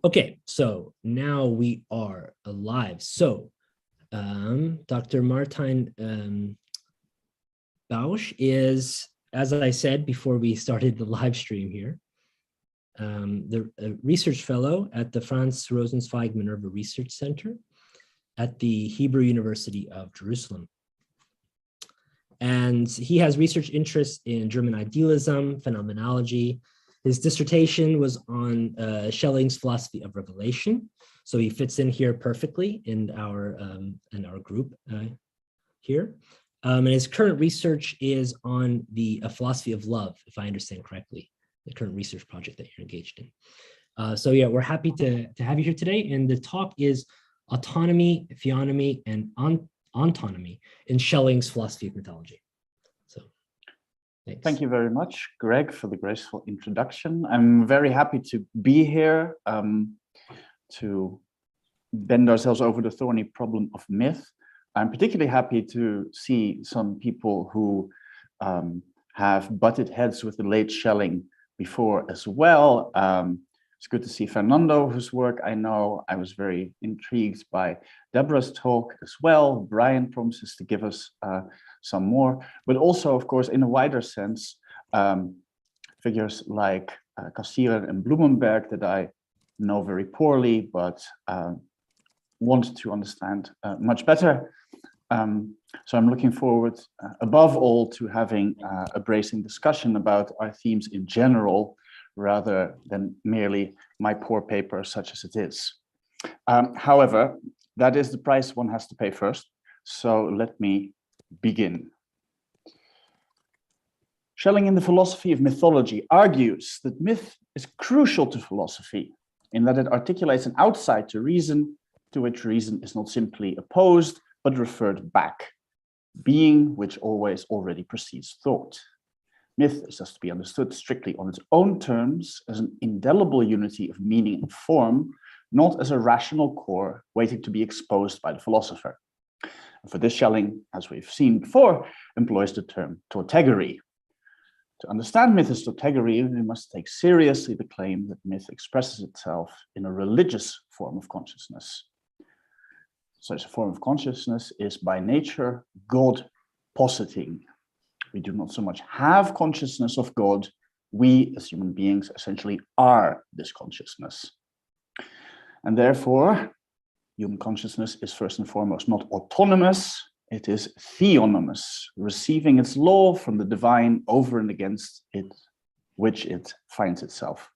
Okay, so now we are live. So Dr. Martijn Bausch is, as I said before we started the live stream here, the research fellow at the Franz Rosenzweig Minerva Research Center at the Hebrew University of Jerusalem. And he has research interests in German idealism, phenomenology. His dissertation was on Schelling's philosophy of revelation. So he fits in here perfectly in our group here. And his current research is on the philosophy of love, if I understand correctly, the current research project that you're engaged in. So yeah, we're happy to have you here today. And the talk is autonomy, theonomy, and ontogamy in Schelling's philosophy of mythology. So thanks. Thank you very much, Greg, for the graceful introduction. I'm very happy to be here to bend ourselves over the thorny problem of myth. I'm particularly happy to see some people who have butted heads with the late Schelling before as well. It's good to see Fernando, whose work I know. I was very intrigued by Deborah's talk as well. Brian promises to give us some more, but also, of course, in a wider sense, figures like Cassirer and Blumenberg that I know very poorly, but want to understand much better. So I'm looking forward, above all, to having a bracing discussion about our themes in general, rather than merely my poor paper such as it is. However, that is the price one has to pay first. So let me begin. Schelling in the philosophy of mythology argues that myth is crucial to philosophy in that it articulates an outside to reason, to which reason is not simply opposed, but referred back, being which always already precedes thought. Myth is thus to be understood strictly on its own terms as an indelible unity of meaning and form, not as a rational core waiting to be exposed by the philosopher. And for this, Schelling, as we've seen before, employs the term tautegory. To understand myth as tautegory, we must take seriously the claim that myth expresses itself in a religious form of consciousness. Such a form of consciousness is by nature God-positing. We do not so much have consciousness of God, we as human beings essentially are this consciousness. And therefore, human consciousness is first and foremost not autonomous, it is theonomous, receiving its law from the divine over and against it, which it finds itself.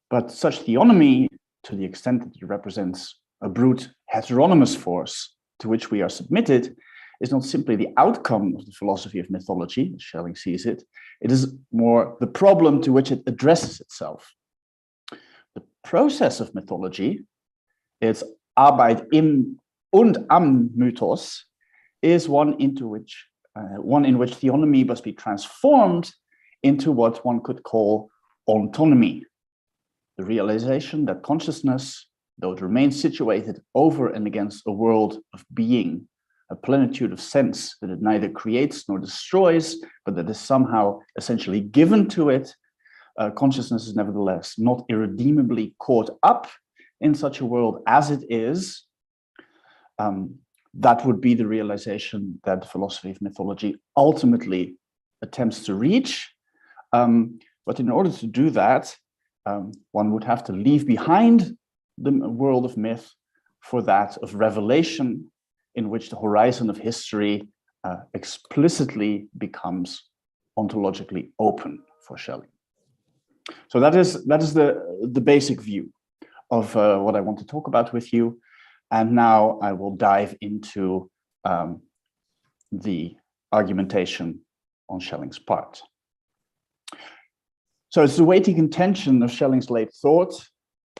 But such theonomy, to the extent that it represents a brute heteronymous force to which we are submitted, is not simply the outcome of the philosophy of mythology, as Schelling sees it, it is more the problem to which it addresses itself. The process of mythology, its Arbeit im und am Mythos, is one in which theonomy must be transformed into what one could call ontogamy, the realization that consciousness, though it remains situated over and against a world of being, a plenitude of sense that it neither creates nor destroys, but that is somehow essentially given to it, consciousness is nevertheless not irredeemably caught up in such a world as it is. That would be the realization that the philosophy of mythology ultimately attempts to reach. But in order to do that, one would have to leave behind the world of myth for that of revelation, in which the horizon of history explicitly becomes ontologically open for Schelling. So that is the basic view of what I want to talk about with you. And now I will dive into the argumentation on Schelling's part. So it's the weighty contention of Schelling's late thought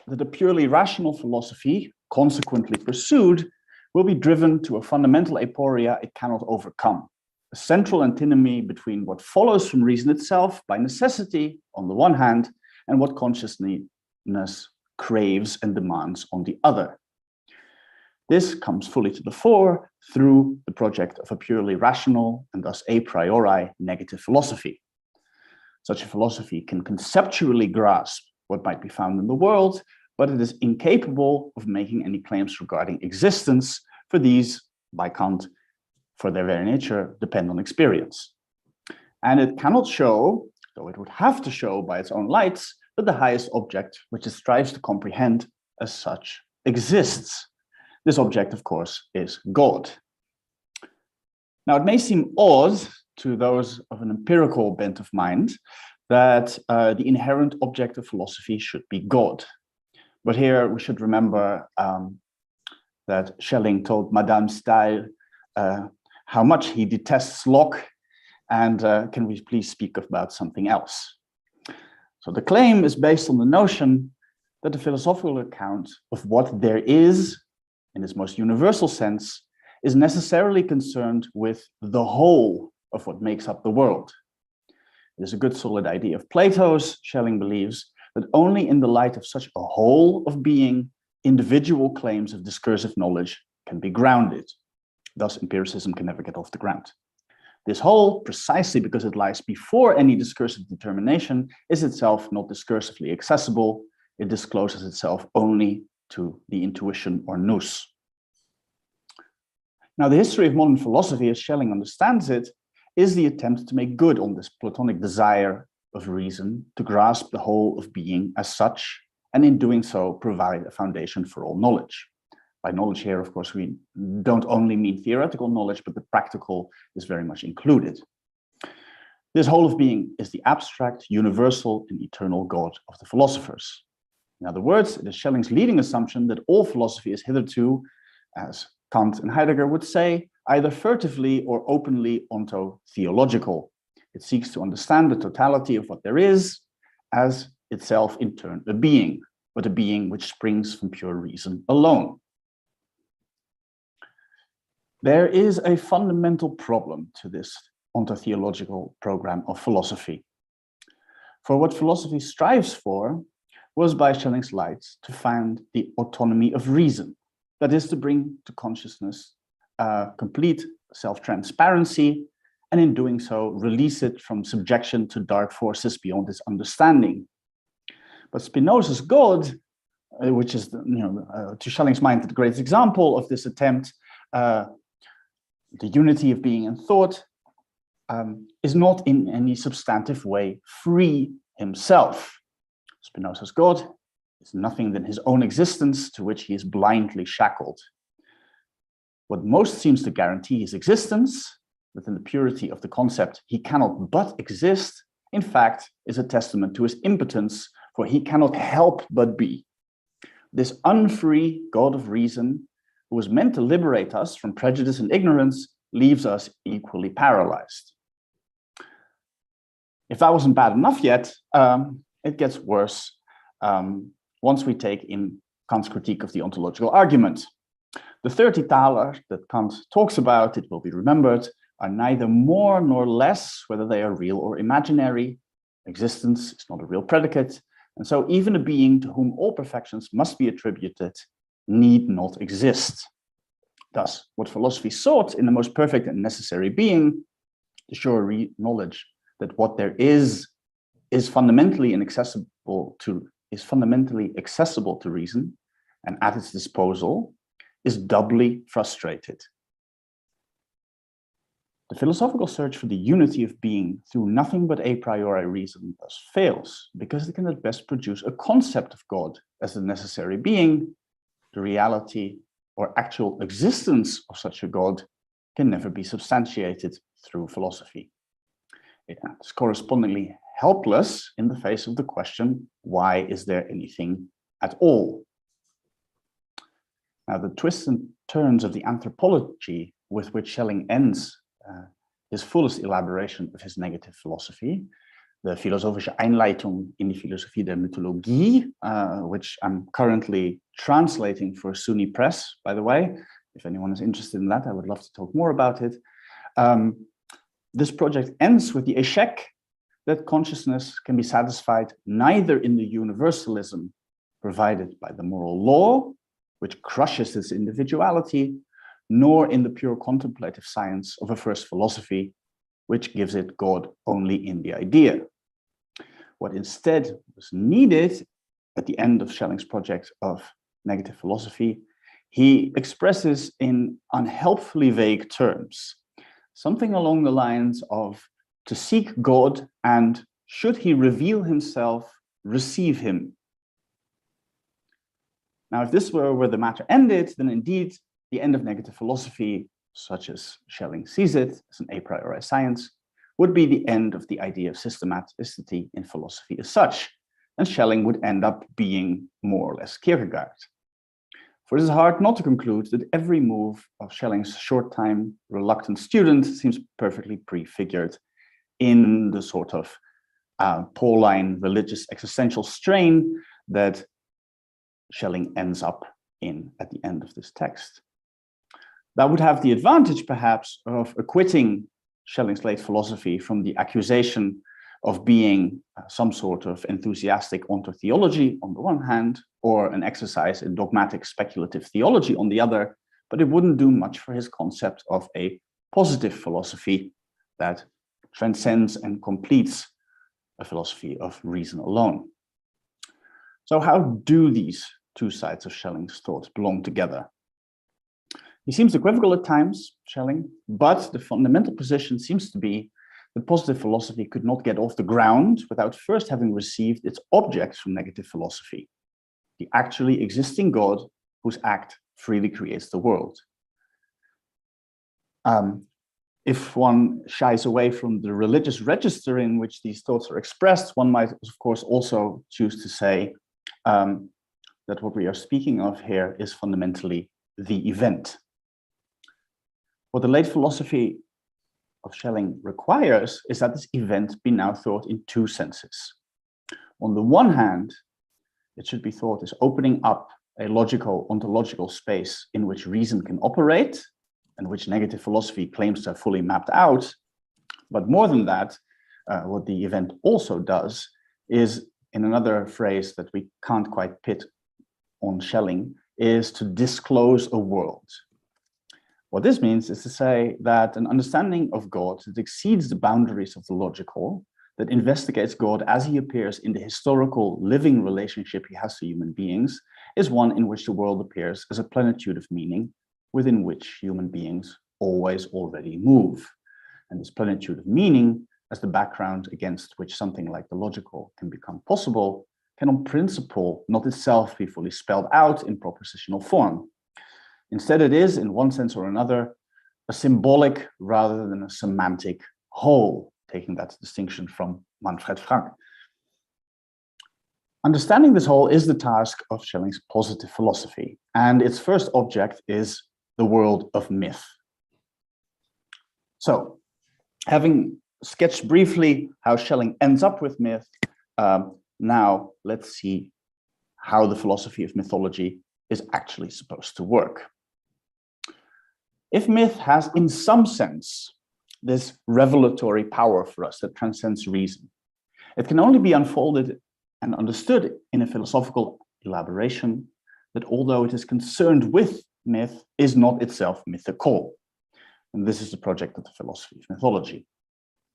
that a purely rational philosophy, consequently pursued, will be driven to a fundamental aporia it cannot overcome, a central antinomy between what follows from reason itself by necessity on the one hand, and what consciousness craves and demands on the other. This comes fully to the fore through the project of a purely rational and thus a priori negative philosophy. Such a philosophy can conceptually grasp what might be found in the world, but it is incapable of making any claims regarding existence, for these, by Kant, for their very nature, depend on experience. And it cannot show, though it would have to show by its own lights, that the highest object, which it strives to comprehend as such, exists. This object, of course, is God. Now, it may seem odd to those of an empirical bent of mind that the inherent object of philosophy should be God. But here we should remember that Schelling told Madame Stahl how much he detests Locke, and can we please speak about something else? So the claim is based on the notion that the philosophical account of what there is, in its most universal sense, is necessarily concerned with the whole of what makes up the world. It is a good solid idea of Plato's. Schelling believes that only in the light of such a whole of being, individual claims of discursive knowledge can be grounded. Thus, empiricism can never get off the ground. This whole, precisely because it lies before any discursive determination, is itself not discursively accessible. It discloses itself only to the intuition or nous. Now, the history of modern philosophy, as Schelling understands it, is the attempt to make good on this Platonic desire of reason to grasp the whole of being as such, and in doing so, provide a foundation for all knowledge. By knowledge here, of course, we don't only mean theoretical knowledge, but the practical is very much included. This whole of being is the abstract, universal, and eternal God of the philosophers. In other words, it is Schelling's leading assumption that all philosophy is hitherto, as Kant and Heidegger would say, either furtively or openly ontotheological. It seeks to understand the totality of what there is as itself in turn a being, but a being which springs from pure reason alone. There is a fundamental problem to this ontotheological program of philosophy. For what philosophy strives for was, by Schelling's light, to find the autonomy of reason, that is, to bring to consciousness complete self-transparency, and in doing so, release it from subjection to dark forces beyond its understanding. But Spinoza's God, which is, to Schelling's mind, the greatest example of this attempt, the unity of being and thought, is not in any substantive way free himself. Spinoza's God is nothing than his own existence, to which he is blindly shackled. What most seems to guarantee his existence, within the purity of the concept he cannot but exist, in fact, is a testament to his impotence, for he cannot help but be. This unfree God of reason, who was meant to liberate us from prejudice and ignorance, leaves us equally paralyzed. If that wasn't bad enough yet, it gets worse once we take in Kant's critique of the ontological argument. The 30 thaler that Kant talks about, it will be remembered, are neither more nor less, whether they are real or imaginary. Existence is not a real predicate, and so even a being to whom all perfections must be attributed need not exist. Thus, what philosophy sought in the most perfect and necessary being, the sure knowledge that what there is fundamentally accessible to reason and at its disposal, is doubly frustrated. The philosophical search for the unity of being through nothing but a priori reason thus fails, because it can at best produce a concept of God as the necessary being. The reality or actual existence of such a God can never be substantiated through philosophy. It is correspondingly helpless in the face of the question, why is there anything at all? Now, the twists and turns of the anthropology with which Schelling ends his fullest elaboration of his negative philosophy, the philosophische Einleitung in die Philosophie der Mythologie, which I'm currently translating for SUNY Press, by the way. If anyone is interested in that, I would love to talk more about it. This project ends with the échec that consciousness can be satisfied neither in the universalism provided by the moral law, which crushes its individuality, nor in the pure contemplative science of a first philosophy, which gives it God only in the idea. What instead was needed at the end of Schelling's project of negative philosophy, he expresses in unhelpfully vague terms something along the lines of to seek God and, should he reveal himself, receive him. Now, if this were where the matter ended, then indeed the end of negative philosophy, such as Schelling sees it as an a priori science, would be the end of the idea of systematicity in philosophy as such, and Schelling would end up being more or less Kierkegaard. For it is hard not to conclude that every move of Schelling's short-time reluctant student seems perfectly prefigured in the sort of Pauline religious existential strain that Schelling ends up in at the end of this text. That would have the advantage, perhaps, of acquitting Schelling's late philosophy from the accusation of being some sort of enthusiastic ontotheology on the one hand, or an exercise in dogmatic speculative theology on the other, but it wouldn't do much for his concept of a positive philosophy that transcends and completes a philosophy of reason alone. So how do these two sides of Schelling's thought belong together? He seems equivocal at times, Schelling, but the fundamental position seems to be that positive philosophy could not get off the ground without first having received its objects from negative philosophy, the actually existing God whose act freely creates the world. If one shies away from the religious register in which these thoughts are expressed, one might, of course, also choose to say that what we are speaking of here is fundamentally the event. What the late philosophy of Schelling requires is that this event be now thought in two senses. On the one hand, it should be thought as opening up a logical, ontological space in which reason can operate, and which negative philosophy claims to have fully mapped out. But more than that, what the event also does is, in another phrase that we can't quite pit on Schelling, is to disclose a world. What this means is to say that an understanding of God that exceeds the boundaries of the logical, that investigates God as he appears in the historical living relationship he has to human beings, is one in which the world appears as a plenitude of meaning within which human beings always already move. And this plenitude of meaning as the background against which something like the logical can become possible can on principle not itself be fully spelled out in propositional form. Instead, it is, in one sense or another, a symbolic rather than a semantic whole, taking that distinction from Manfred Frank. Understanding this whole is the task of Schelling's positive philosophy, and its first object is the world of myth. So, having sketched briefly how Schelling ends up with myth, now let's see how the philosophy of mythology is actually supposed to work. If myth has, in some sense, this revelatory power for us that transcends reason, it can only be unfolded and understood in a philosophical elaboration that, although it is concerned with myth, is not itself mythical. And this is the project of the philosophy of mythology.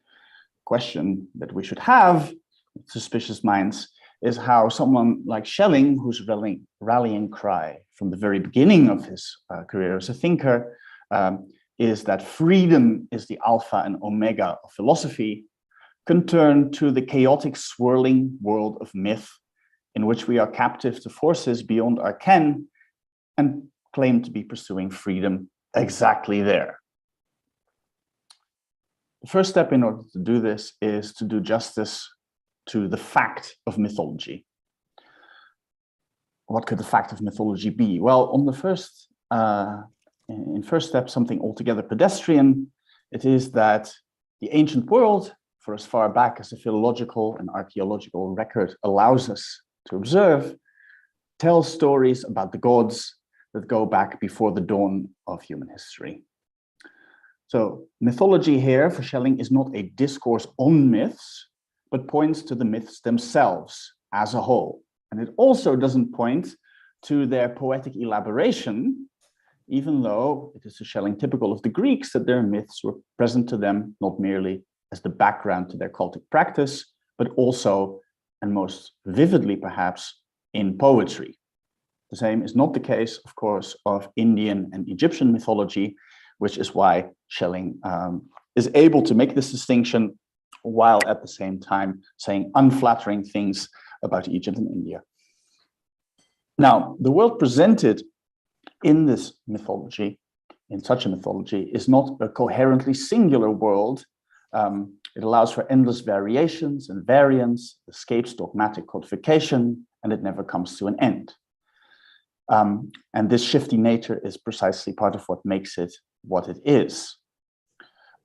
The question that we should have, with suspicious minds, is how someone like Schelling, whose rallying cry from the very beginning of his career as a thinker is that freedom is the alpha and omega of philosophy, can turn to the chaotic, swirling world of myth in which we are captive to forces beyond our ken and claim to be pursuing freedom exactly there. The first step in order to do this is to do justice to the fact of mythology. What could the fact of mythology be? Well, on the first step, something altogether pedestrian, it is that the ancient world, for as far back as the philological and archaeological record allows us to observe, tells stories about the gods that go back before the dawn of human history. So mythology here for Schelling is not a discourse on myths, but points to the myths themselves as a whole. And it also doesn't point to their poetic elaboration, even though it is to Schelling typical of the Greeks that their myths were present to them not merely as the background to their cultic practice, but also, and most vividly perhaps, in poetry. The same is not the case, of course, of Indian and Egyptian mythology, which is why Schelling is able to make this distinction while at the same time saying unflattering things about Egypt and India. Now, the world presented in this mythology, in such a mythology, is not a coherently singular world. It allows for endless variations and variants, escapes dogmatic codification, and it never comes to an end. And this shifty nature is precisely part of what makes it what it is.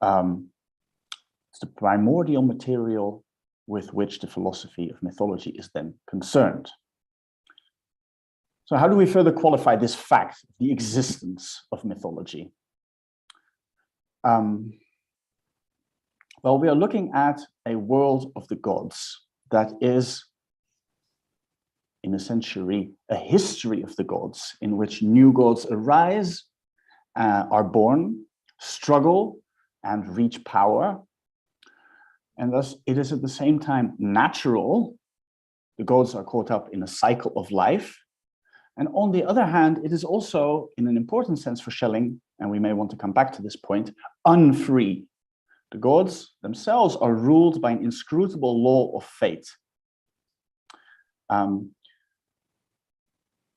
It's the primordial material with which the philosophy of mythology is then concerned. So how do we further qualify this fact, the existence of mythology? Well, we are looking at a world of the gods that is, in a century, a history of the gods in which new gods arise, are born, struggle, and reach power. And thus, it is at the same time natural. The gods are caught up in a cycle of life. And on the other hand, it is also, in an important sense for Schelling, and we may want to come back to this point, unfree. The gods themselves are ruled by an inscrutable law of fate.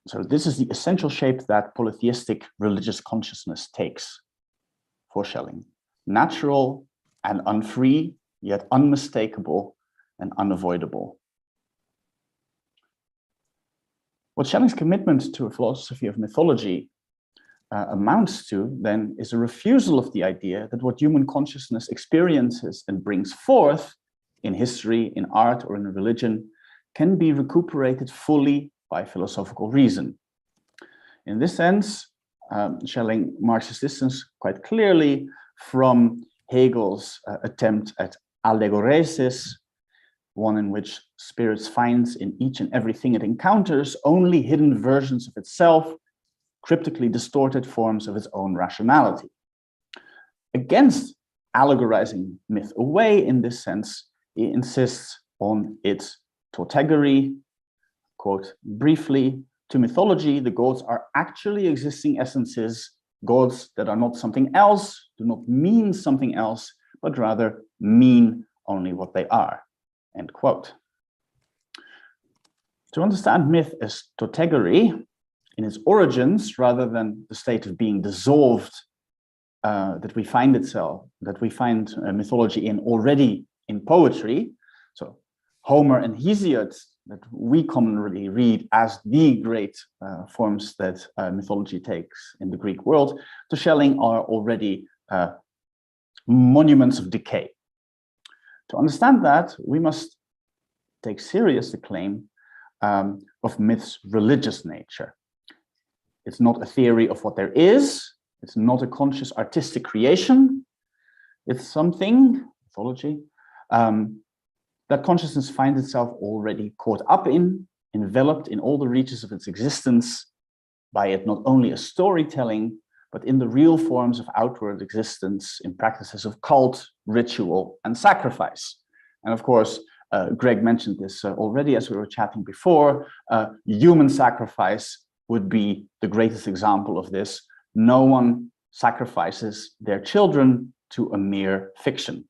So this is the essential shape that polytheistic religious consciousness takes for Schelling. Natural and unfree, yet unmistakable and unavoidable. What Schelling's commitment to a philosophy of mythology amounts to, then, is a refusal of the idea that what human consciousness experiences and brings forth in history, in art, or in religion can be recuperated fully by philosophical reason. In this sense, Schelling marks his distance quite clearly from Hegel's attempt at allegoresis, one in which spirits finds in each and everything it encounters only hidden versions of itself, cryptically distorted forms of its own rationality. Against allegorizing myth away in this sense, he insists on its tautegory. Quote, briefly, to mythology, the gods are actually existing essences, gods that are not something else, do not mean something else, but rather mean only what they are, end quote. To understand myth as tautegory in its origins, rather than the state of being dissolved that we find mythology in already in poetry, so Homer and Hesiod, that we commonly read as the great forms that mythology takes in the Greek world, to Schelling are already monuments of decay. To understand that, we must take serious the claim of myth's religious nature. It's not a theory of what there is. It's not a conscious artistic creation. It's something, mythology, that consciousness finds itself already caught up in, enveloped in all the reaches of its existence, by it not only as storytelling, but in the real forms of outward existence, in practices of cult, ritual, and sacrifice. And of course, Greg mentioned this already as we were chatting before, human sacrifice would be the greatest example of this. No one sacrifices their children to a mere fiction.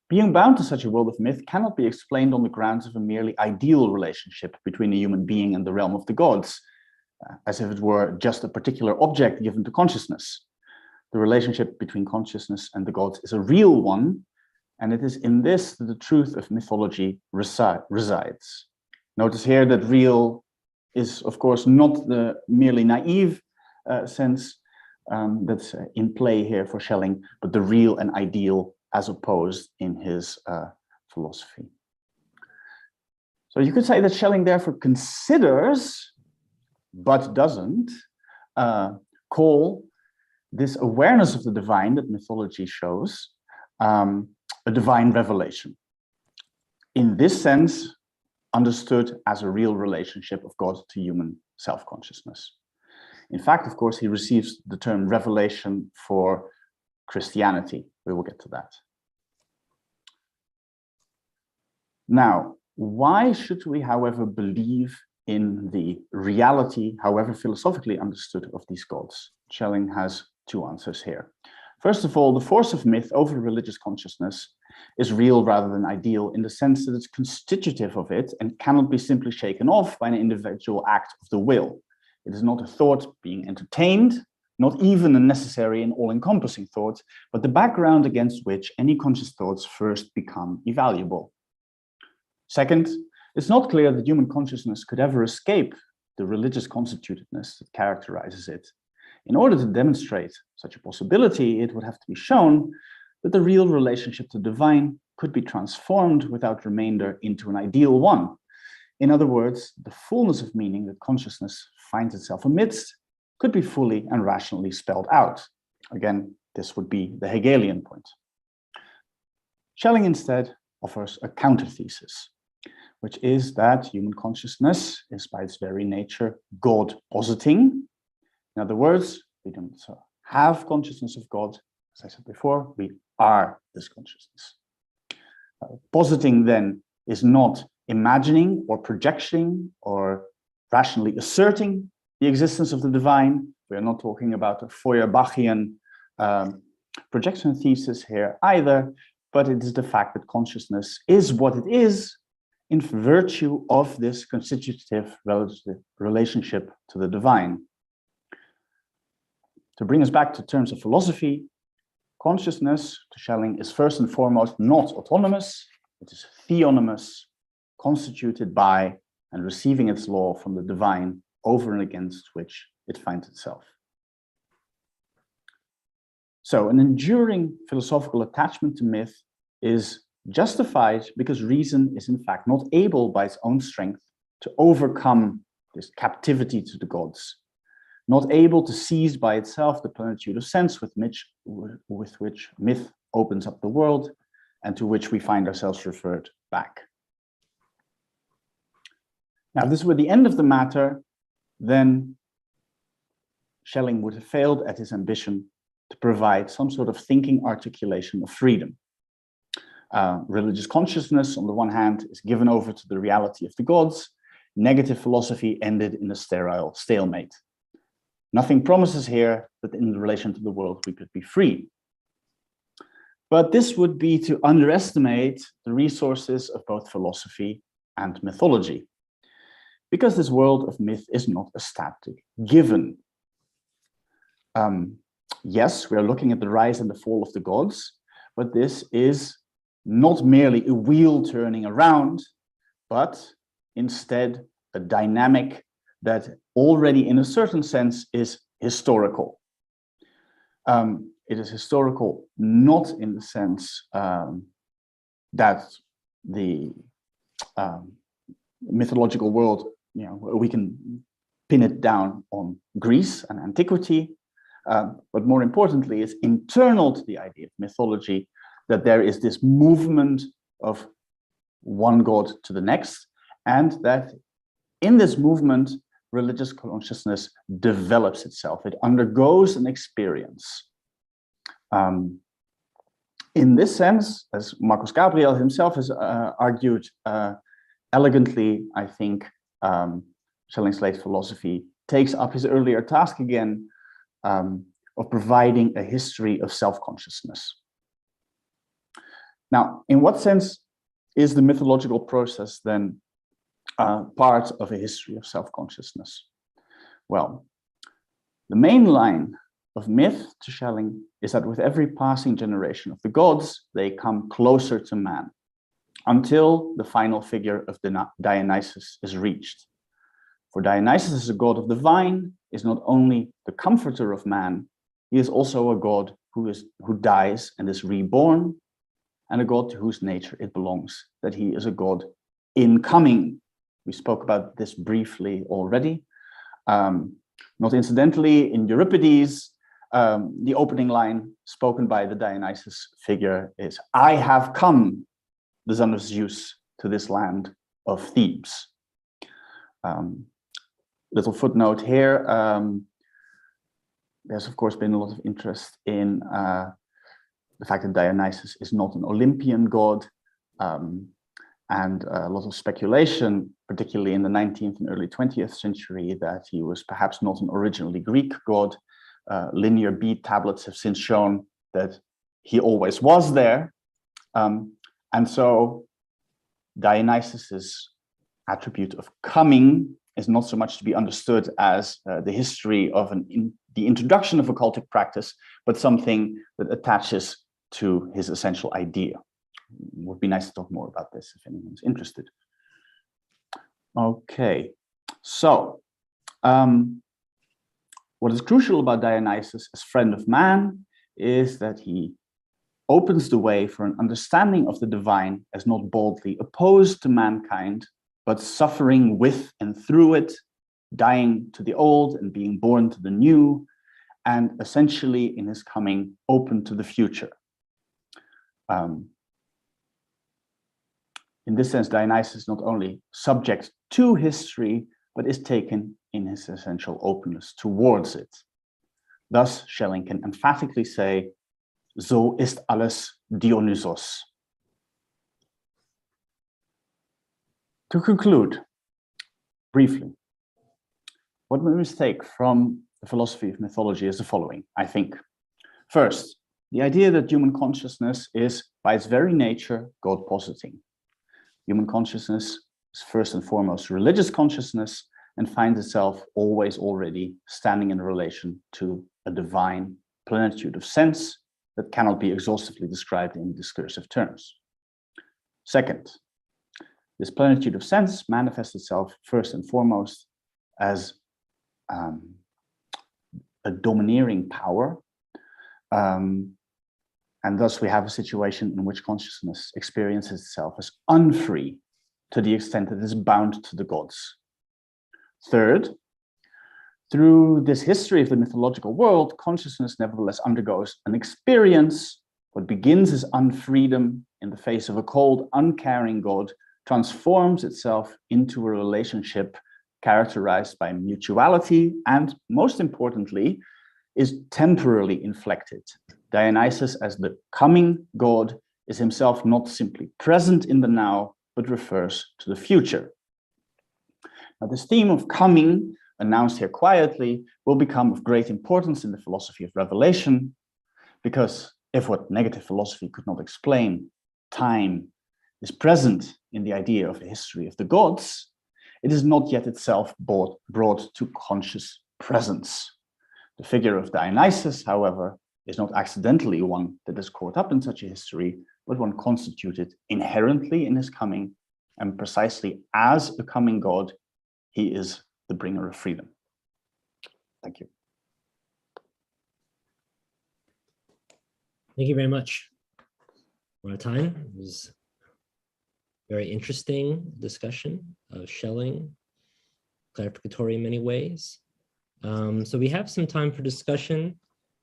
Being bound to such a world of myth cannot be explained on the grounds of a merely ideal relationship between a human being and the realm of the gods, as if it were just a particular object given to consciousness. The relationship between consciousness and the gods is a real one, and it is in this that the truth of mythology resides. Notice here that real is, of course, not the merely naive sense that's in play here for Schelling, but the real and ideal as opposed in his philosophy. So you could say that Schelling therefore considers, but doesn't, call this awareness of the divine that mythology shows a divine revelation. In this sense, understood as a real relationship of God to human self-consciousness. In fact, of course, he receives the term revelation for Christianity. We will get to that. Now, Why should we, however, believe in the reality, however philosophically understood, of these gods? Schelling has two answers here. First of all, the force of myth over religious consciousness is real rather than ideal, in the sense that it's constitutive of it and cannot be simply shaken off by an individual act of the will. It is not a thought being entertained, not even a necessary and all-encompassing thought, but the background against which any conscious thoughts first become evaluable. Second, it's not clear that human consciousness could ever escape the religious constitutedness that characterizes it. In order to demonstrate such a possibility, it would have to be shown that the real relationship to the divine could be transformed without remainder into an ideal one. In other words, the fullness of meaning that consciousness finds itself amidst could be fully and rationally spelled out. Again, this would be the Hegelian point. Schelling instead offers a counter-thesis, which is that human consciousness is by its very nature God-positing. In other words, we don't have consciousness of God. As I said before, we are this consciousness. Positing then is not imagining or projecting or rationally asserting the existence of the divine. We are not talking about a Feuerbachian projection thesis here either, but it is the fact that consciousness is what it is in virtue of this constitutive relationship to the divine. To bring us back to terms of philosophy, consciousness, to Schelling, is first and foremost not autonomous. It is theonomous, constituted by and receiving its law from the divine, over and against which it finds itself. So an enduring philosophical attachment to myth is justified because reason is in fact not able by its own strength to overcome this captivity to the gods, not able to seize by itself the plenitude of sense with which myth opens up the world and to which we find ourselves referred back. Now, if this were the end of the matter, then Schelling would have failed at his ambition to provide some sort of thinking articulation of freedom. Religious consciousness, on the one hand, is given over to the reality of the gods. Negative philosophy ended in a sterile stalemate. Nothing promises here that in relation to the world we could be free. But this would be to underestimate the resources of both philosophy and mythology, because this world of myth is not a static given. Yes, we are looking at the rise and the fall of the gods, but this is not merely a wheel turning around, but instead a dynamic that already in a certain sense is historical. It is historical not in the sense that the mythological world, we can pin it down on Greece and antiquity, but more importantly, it's internal to the idea of mythology that there is this movement of one god to the next, and that in this movement, religious consciousness develops itself. It undergoes an experience. In this sense, as Marcus Gabriel himself has argued elegantly, I think Schelling's late philosophy takes up his earlier task again of providing a history of self-consciousness. Now, in what sense is the mythological process then part of a history of self-consciousness? Well, the main line of myth to Schelling is that with every passing generation of the gods, they come closer to man until the final figure of Dionysus is reached. For Dionysus as a god of the vine is not only the comforter of man, he is also a god who dies and is reborn, and a god to whose nature it belongs, that he is a god incoming. We spoke about this briefly already. Not incidentally, in Euripides, the opening line spoken by the Dionysus figure is, "I have come, the son of Zeus, to this land of Thebes." Little footnote here. There's of course been a lot of interest in the fact that Dionysus is not an Olympian god. and a lot of speculation, particularly in the 19th and early 20th century, that he was perhaps not an originally Greek god. Linear bead tablets have since shown that he always was there. And so Dionysus's attribute of coming is not so much to be understood as the history of the introduction of occultic practice, but something that attaches to his essential idea. It would be nice to talk more about this if anyone's interested. Okay, so what is crucial about Dionysus as friend of man is that he opens the way for an understanding of the divine as not boldly opposed to mankind, but suffering with and through it, dying to the old and being born to the new, and essentially in his coming open to the future. In this sense, Dionysus is not only subject to history, but is taken in his essential openness towards it. Thus, Schelling can emphatically say, "So ist alles Dionysos." To conclude, briefly, what we must take from the philosophy of mythology is the following, I think. First, the idea that human consciousness is, by its very nature, God-positing. Human consciousness is first and foremost religious consciousness and finds itself always already standing in relation to a divine plenitude of sense that cannot be exhaustively described in discursive terms. Second, this plenitude of sense manifests itself first and foremost as a domineering power. And thus we have a situation in which consciousness experiences itself as unfree to the extent that it is bound to the gods. Third, through this history of the mythological world, consciousness nevertheless undergoes an experience. What begins as unfreedom in the face of a cold, uncaring God transforms itself into a relationship characterized by mutuality and, most importantly, is temporally inflected. Dionysus, as the coming god, is himself not simply present in the now, but refers to the future. Now, this theme of coming, announced here quietly, will become of great importance in the philosophy of revelation, because if what negative philosophy could not explain, time, is present in the idea of the history of the gods, it is not yet itself brought to conscious presence. The figure of Dionysus, however, is not accidentally one that is caught up in such a history, but one constituted inherently in his coming, and precisely as a coming god, he is the bringer of freedom. Thank you. Thank you very much for our time. It was a very interesting discussion of Schelling, clarificatory in many ways. So we have some time for discussion.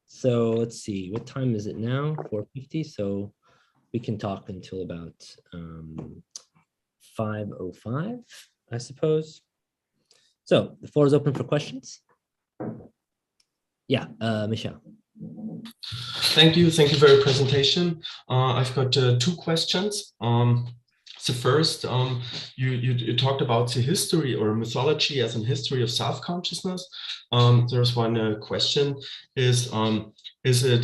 So let's see, what time is it now? 4:50. So we can talk until about 5:05, I suppose. So the floor is open for questions. Yeah, Michelle. Thank you for your presentation. I've got two questions. So first, you talked about the history or mythology as a history of self-consciousness. There's one question, is it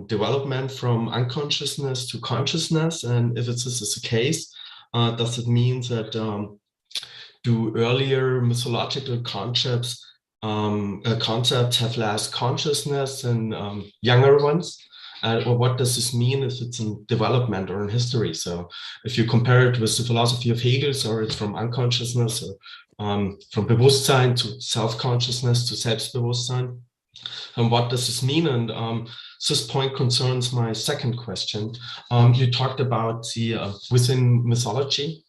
development from unconsciousness to consciousness? And if this is the case, does it mean that do earlier mythological concepts have less consciousness than younger ones? Or what does this mean if it's in development or in history? So if you compare it with the philosophy of Hegel, or it's from unconsciousness, or from Bewusstsein to self-consciousness to Selbstbewusstsein, and what does this mean? And this point concerns my second question. You talked about the within mythology,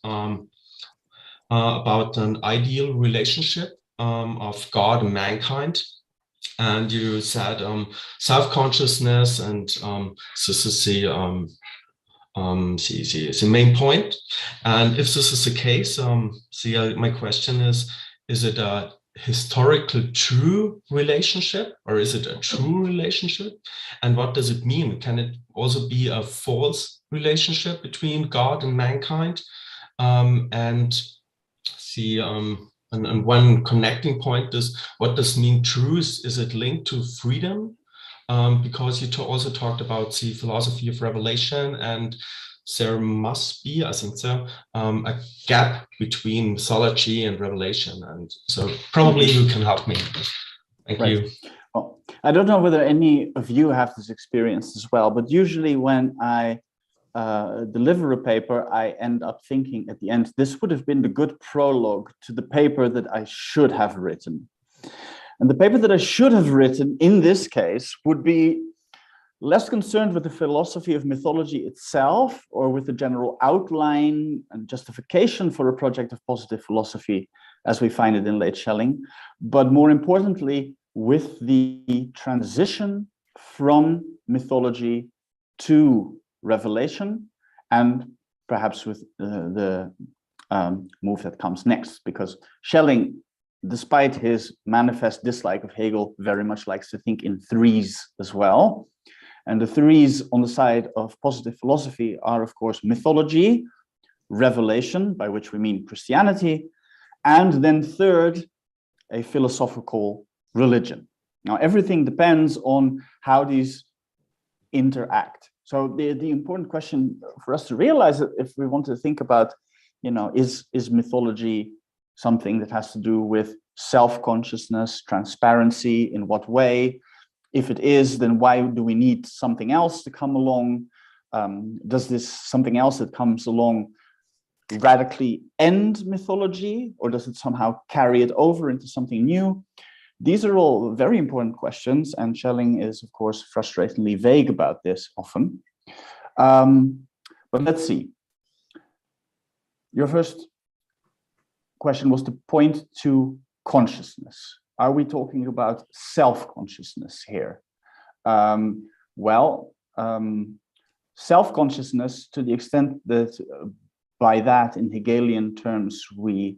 about an ideal relationship of God and mankind. And you said self-consciousness, and this is the main point. And if this is the case, my question is it a historical true relationship, or is it a true relationship? And what does it mean? Can it also be a false relationship between God and mankind? And see, and one connecting point is, what does mean truth? Is it linked to freedom? Because you also talked about the philosophy of revelation, and there must be, I think so, a gap between mythology and revelation. And so probably you can help me. Thank you. Well, I don't know whether any of you have this experience as well, but usually when I deliver a paper, I end up thinking at the end, this would have been the good prologue to the paper that I should have written. And the paper that I should have written in this case would be less concerned with the philosophy of mythology itself, or with the general outline and justification for a project of positive philosophy as we find it in late Schelling, but more importantly, with the transition from mythology to revelation, and perhaps with the move that comes next, because Schelling, despite his manifest dislike of Hegel, very much likes to think in threes as well. And the threes on the side of positive philosophy are, of course, mythology, revelation, by which we mean Christianity, and then third, a philosophical religion. Now, everything depends on how these interact. So the important question for us to realize, that if we want to think about, is mythology something that has to do with self-consciousness, transparency, in what way? If it is, then why do we need something else to come along? Does this something else that comes along radically end mythology, or does it somehow carry it over into something new? These are all very important questions, and Schelling is, of course, frustratingly vague about this often. But let's see. Your first question was to point to consciousness. Are we talking about self-consciousness here? Self-consciousness, to the extent that by that, in Hegelian terms, we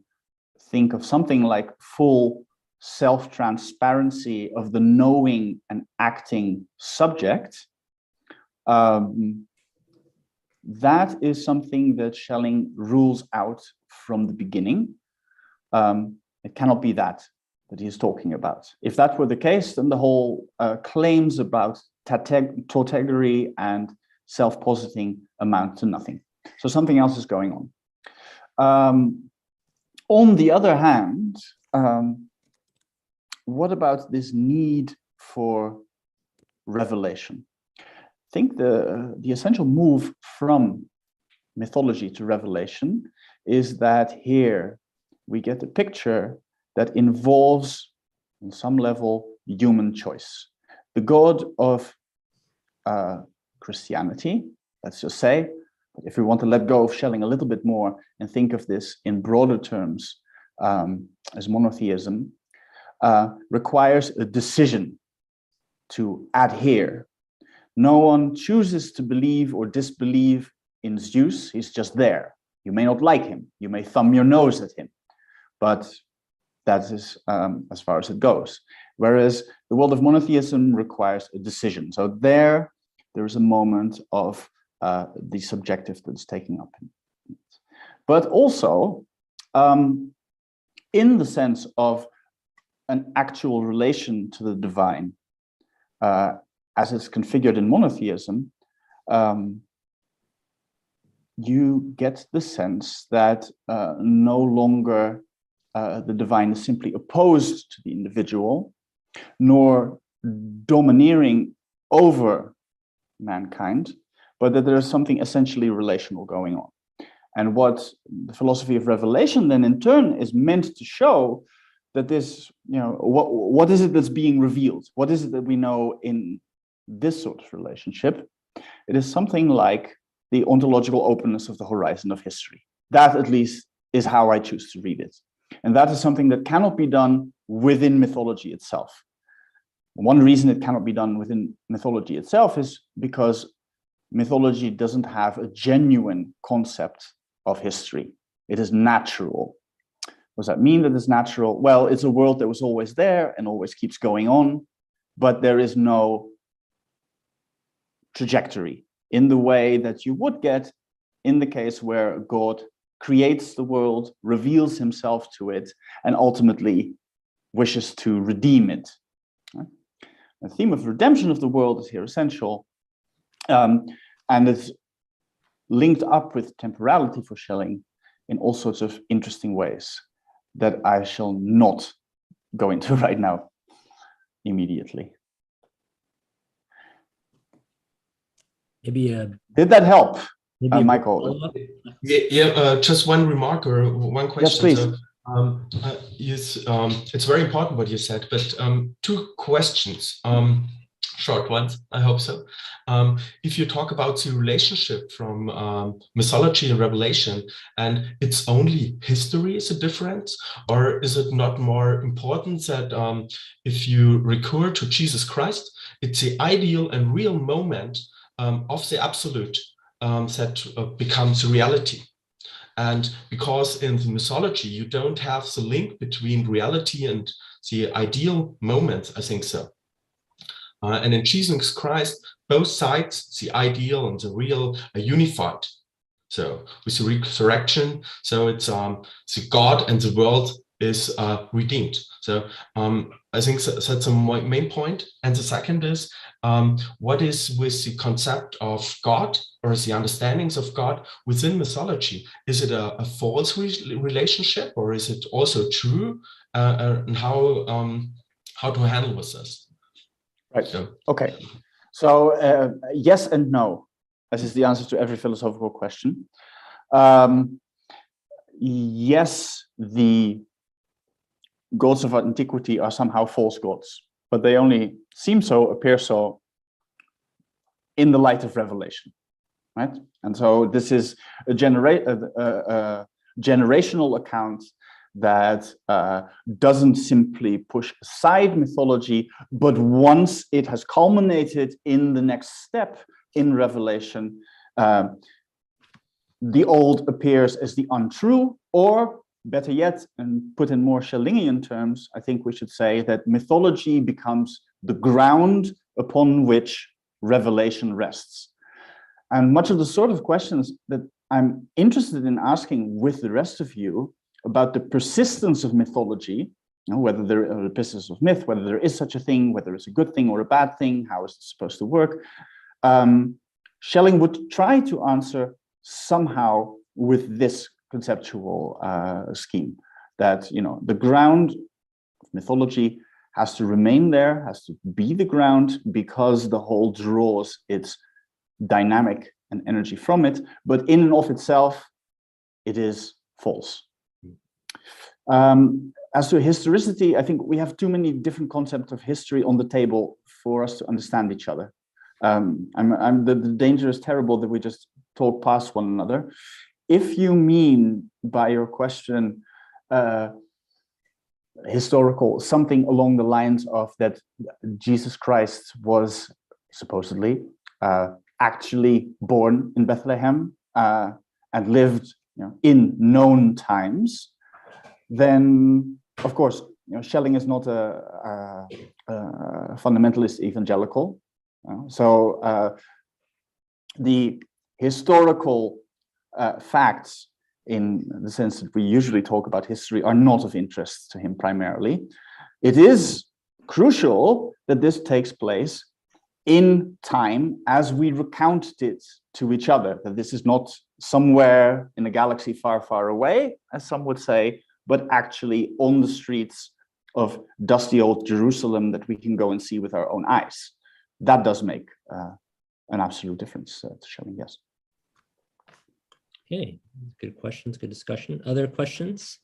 think of something like full self-transparency of the knowing and acting subject, that is something that Schelling rules out from the beginning. It cannot be that he is talking about. If that were the case, then the whole claims about tautegery and self-positing amount to nothing. So something else is going on. On the other hand, what about this need for revelation? I think the essential move from mythology to revelation is that here we get a picture that involves, on some level, human choice. The God of Christianity, let's just say, if we want to let go of Schelling a little bit more and think of this in broader terms as monotheism, requires a decision to adhere. No one chooses to believe or disbelieve in Zeus. He's just there. You may not like him. You may thumb your nose at him, but that is as far as it goes. Whereas the world of monotheism requires a decision. So there is a moment of the subjective that's taking up. But also, in the sense of an actual relation to the divine, as it's configured in monotheism, you get the sense that no longer the divine is simply opposed to the individual, nor domineering over mankind, but that there is something essentially relational going on. And what the philosophy of revelation then in turn is meant to show, that this, what is it that's being revealed? What is it that we know in this sort of relationship? It is something like the ontological openness of the horizon of history. That at least is how I choose to read it. And that is something that cannot be done within mythology itself. One reason it cannot be done within mythology itself is because mythology doesn't have a genuine concept of history. It is natural. What does that mean that it's natural? Well, it's a world that was always there and always keeps going on, but there is no trajectory in the way that you would get in the case where God creates the world, reveals himself to it, and ultimately wishes to redeem it. The theme of redemption of the world is here essential, and it's linked up with temporality for Schelling in all sorts of interesting ways that I shall not go into right now immediately. Maybe did that help, maybe Michael? Just one remark or one question. Yes, please. It's very important what you said, but two questions, short ones, I hope so. If you talk about the relationship from mythology and revelation, and it's only history is a difference, or is it not more important that if you recur to Jesus Christ, it's the ideal and real moment of the absolute that becomes reality? And because in the mythology, you don't have the link between reality and the ideal moment, I think so. And in Jesus Christ, both sides, the ideal and the real, are unified. So with the resurrection, so it's the God and the world is redeemed. So I think that's a main point. And the second is, what is with the concept of God or the understandings of God within mythology? Is it a false relationship, or is it also true? And how to handle with this? Right. So. Okay. So yes and no. This is the answer to every philosophical question. Yes, the gods of antiquity are somehow false gods, but they only seem so, appear so, in the light of revelation, right? And so this is a generational account that doesn't simply push aside mythology, but once it has culminated in the next step in revelation, the old appears as the untrue, or better yet, and put in more Schellingian terms, I think we should say that mythology becomes the ground upon which revelation rests. And much of the sort of questions that I'm interested in asking with the rest of you about the persistence of mythology, you know, whether there are the persistence of myth, whether there is such a thing, whether it's a good thing or a bad thing, how is it supposed to work? Schelling would try to answer somehow with this conceptual scheme, that, you know, the ground of mythology has to remain there, has to be the ground, because the whole draws its dynamic and energy from it, but in and of itself, it is false. As to historicity, I think we have too many different concepts of history on the table for us to understand each other. The danger is terrible that we just talk past one another. If you mean by your question historical, something along the lines of that Jesus Christ was supposedly actually born in Bethlehem and lived, you know, in known times, then of course, you know, Schelling is not a fundamentalist evangelical. So the historical facts, in the sense that we usually talk about history, are not of interest to him primarily. It is crucial that this takes place in time as we recount it to each other, that this is not somewhere in a galaxy far, far away, as some would say, but actually on the streets of dusty old Jerusalem that we can go and see with our own eyes. That does make an absolute difference to Schelling, yes. Okay, good questions, good discussion. Other questions?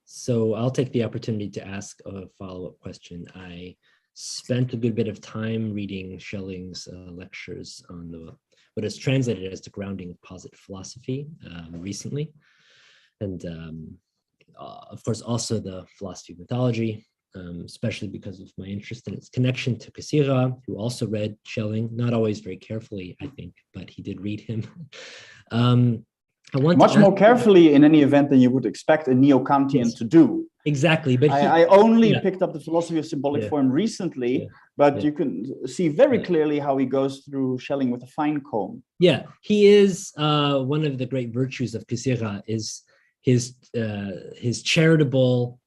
So I'll take the opportunity to ask a follow-up question. I spent a good bit of time reading Schelling's lectures on what is translated as the grounding of positive philosophy recently. And of course, also the philosophy of mythology, especially because of my interest in its connection to Cassirer, who also read Schelling, not always very carefully, I think, but he did read him. I want much more carefully in any event than you would expect a neo-Kantian to do. exactly. But I only yeah. picked up the philosophy of symbolic Yeah. form recently, Yeah. but Yeah. you can see very Yeah. clearly how he goes through Schelling with a fine comb. Yeah, he is one of the great virtues of Kusira is his charitable,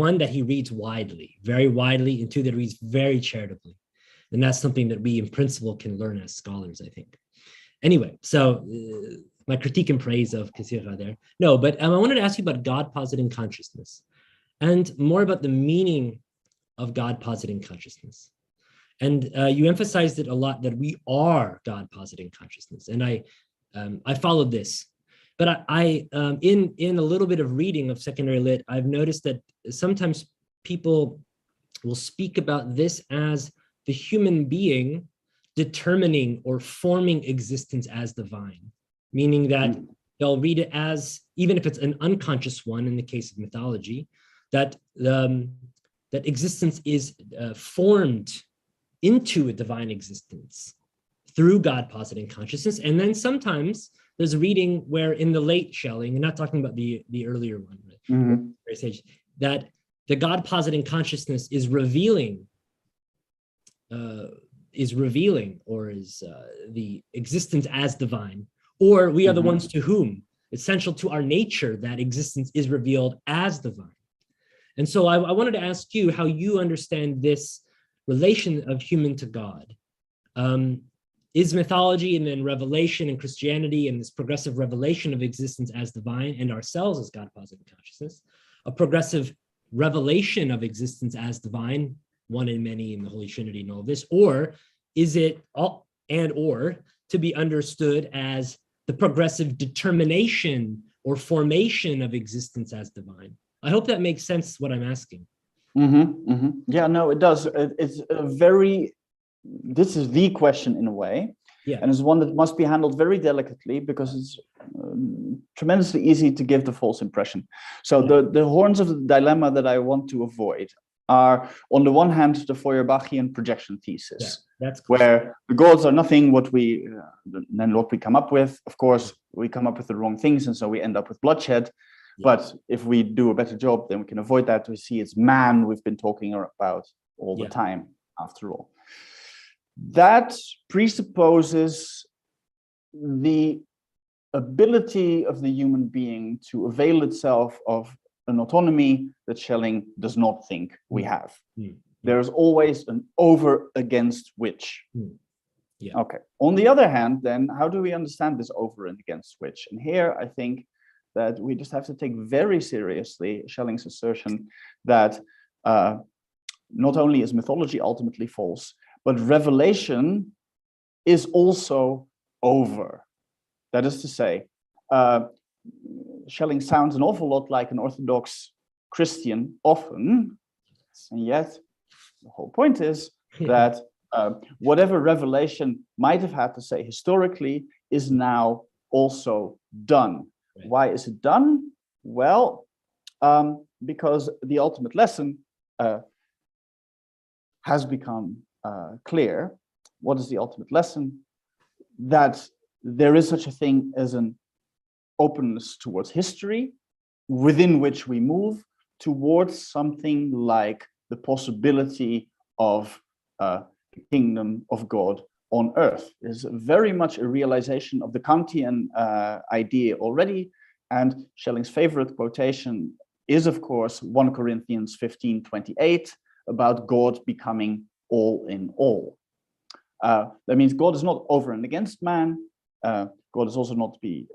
one that he reads widely, very widely, and two that reads very charitably, and that's something that we in principle can learn as scholars, I think. Anyway, so my critique and praise of Kusira there. No, but I wanted to ask you about God positing consciousness, and more about the meaning of God positing consciousness. And you emphasized it a lot that we are God positing consciousness, and I followed this. But in a little bit of reading of secondary lit, I've noticed that sometimes people will speak about this as the human being determining or forming existence as divine, meaning that they'll read it as, even if it's an unconscious one in the case of mythology, that that existence is formed into a divine existence through God positing consciousness. And then sometimes there's a reading where in the late Schelling, and not talking about the earlier one, right, that the God positing consciousness is revealing, or is the existence as divine, or we are the ones to whom, essential to our nature, that existence is revealed as divine. And so I wanted to ask you how you understand this relation of human to God. Is mythology and then revelation and Christianity and this progressive revelation of existence as divine and ourselves as God positive consciousness, a progressive revelation of existence as divine, one in many in the Holy Trinity and all this, or is it all or to be understood as the progressive determination or formation of existence as divine? I hope that makes sense what I'm asking. Yeah, no, it does. It's a very, this is the question in a way. Yeah. And it's one that must be handled very delicately because it's tremendously easy to give the false impression. So the horns of the dilemma that I want to avoid are, on the one hand, the Feuerbachian projection thesis, that's cool. Where the gods are nothing what we come up with. Of course, we come up with the wrong things, and so we end up with bloodshed. But if we do a better job, then we can avoid that. We see it's man we've been talking about all the time, after all. That presupposes the ability of the human being to avail itself of an autonomy that Schelling does not think we have. There's always an over against which. Okay. On the other hand, then, how do we understand this over and against which? And here, I think that we just have to take very seriously Schelling's assertion that not only is mythology ultimately false, but revelation is also over. That is to say, Schelling sounds an awful lot like an Orthodox Christian often, and yet the whole point is that whatever revelation might have had to say historically is now also done. Why is it done? Well, because the ultimate lesson has become clear. What is the ultimate lesson? That there is such a thing as an openness towards history, within which we move towards something like the possibility of the kingdom of God on earth. Is very much a realization of the Kantian idea already, and Schelling's favorite quotation is, of course, 1 Corinthians 15:28, about God becoming all in all. That means God is not over and against man. God is also not to be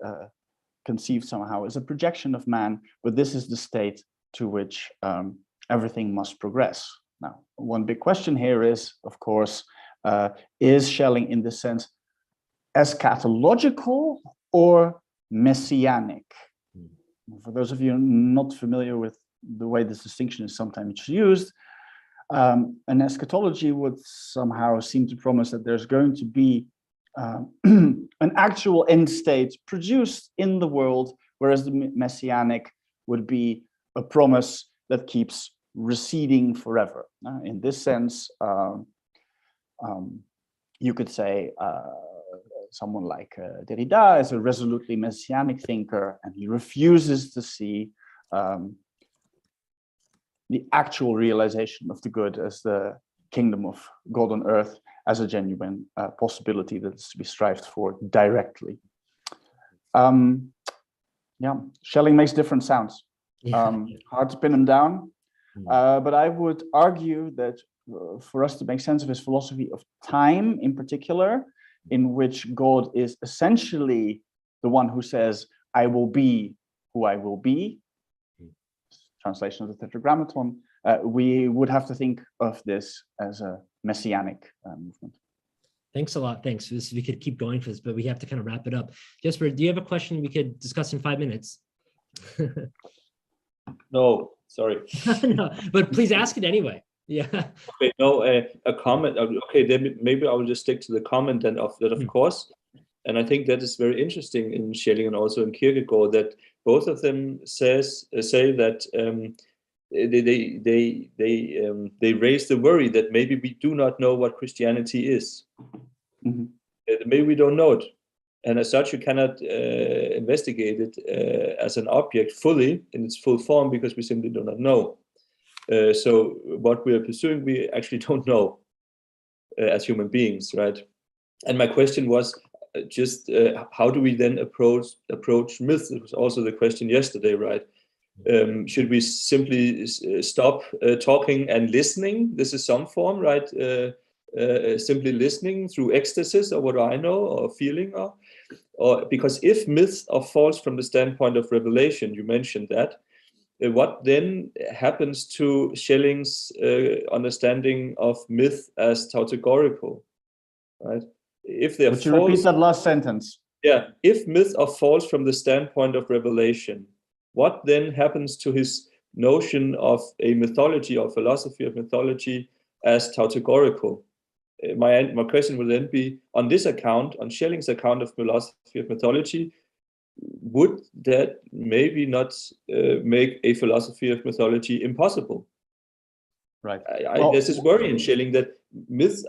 conceived somehow as a projection of man, but this is the state to which everything must progress. Now, one big question here is, of course, is Schelling in this sense eschatological or messianic? For those of you not familiar with the way this distinction is sometimes used, an eschatology would somehow seem to promise that there's going to be an actual end state produced in the world, whereas the messianic would be a promise that keeps receding forever. In this sense, you could say someone like Derrida is a resolutely messianic thinker, and he refuses to see the actual realization of the good as the kingdom of God on earth as a genuine possibility that is to be strived for directly. Yeah, Schelling makes different sounds. Hard to pin him down, but I would argue that for us to make sense of his philosophy of time in particular, in which God is essentially the one who says, I will be who I will be, translation of the Tetragrammaton, we would have to think of this as a messianic movement. Thanks a lot. Thanks. We could keep going for this, but we have to kind of wrap it up. Jesper, do you have a question we could discuss in 5 minutes? No, sorry. No, but please ask it anyway. Yeah. Okay, no, a comment. Okay, then maybe I will just stick to the comment then of that, of course. And I think that is very interesting in Schelling and also in Kierkegaard, that both of them say that they raise the worry that maybe we do not know what Christianity is. Maybe we don't know it, and as such, you cannot investigate it as an object fully in its full form because we simply do not know. So what we are pursuing, we actually don't know as human beings, right? And my question was just how do we then approach myth? It was also the question yesterday, right? Should we simply stop talking and listening? This is some form, right? Simply listening through ecstasies or what do I know, or feeling, or because if myth are false from the standpoint of revelation, you mentioned that, what then happens to Schelling's understanding of myth as tautogorical, right? If they're Would you false, repeat that last sentence? Yeah, if myths are false from the standpoint of revelation, what then happens to his notion of a mythology or philosophy of mythology as tautogorical? My question would then be, on this account, on Schelling's account of philosophy of mythology, would that maybe not make a philosophy of mythology impossible? Right. There's this worry in Schelling that myths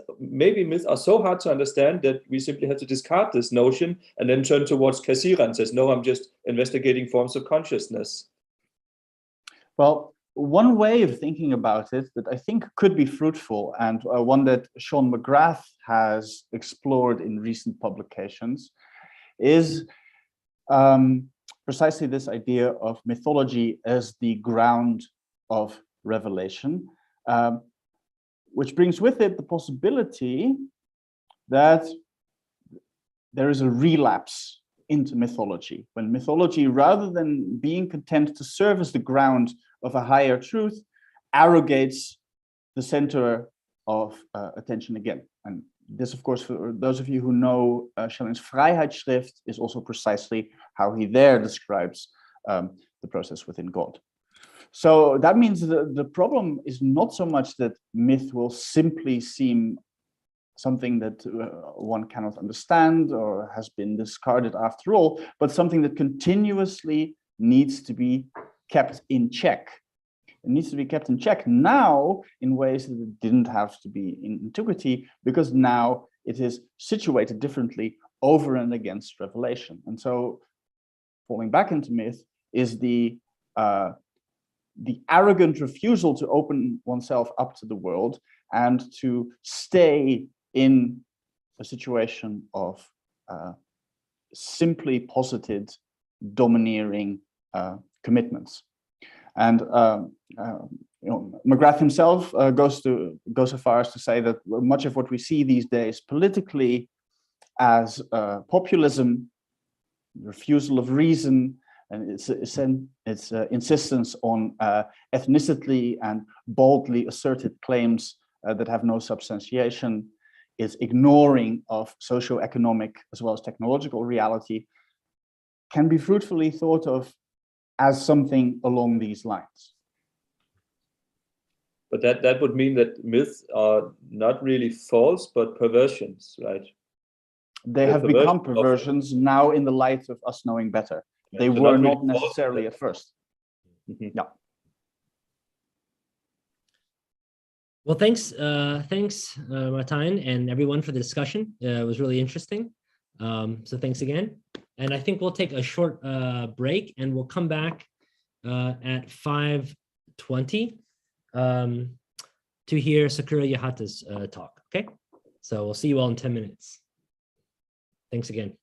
are so hard to understand that we simply have to discard this notion and then turn towards Cassirer and says, no, I'm just investigating forms of consciousness. Well, one way of thinking about it that I think could be fruitful, and one that Sean McGrath has explored in recent publications, is precisely this idea of mythology as the ground of revelation, which brings with it the possibility that there is a relapse into mythology, when mythology, rather than being content to serve as the ground of a higher truth, arrogates the center of attention again. And this, of course, for those of you who know Schelling's Freiheitsschrift, is also precisely how he there describes the process within God. So that means the problem is not so much that myth will simply seem something that one cannot understand or has been discarded after all, but something that continuously needs to be kept in check. It needs to be kept in check now in ways that it didn't have to be in antiquity, because now it is situated differently over and against revelation. And so falling back into myth is the arrogant refusal to open oneself up to the world and to stay in a situation of simply posited, domineering commitments. And McGrath himself goes so far as to say that much of what we see these days politically as populism, refusal of reason, and its insistence on ethnicity and boldly asserted claims that have no substantiation, is ignoring of socio-economic as well as technological reality, can be fruitfully thought of as something along these lines. But that would mean that myths are not really false, but perversions, right? They have become perversions now in the light of us knowing better. They were not necessarily at first. Yeah. Well, thanks, Martijn and everyone for the discussion. It was really interesting. So thanks again. And I think we'll take a short break and we'll come back at 5:20 to hear Sakura Yahata's talk. Okay, so we'll see you all in 10 minutes. Thanks again.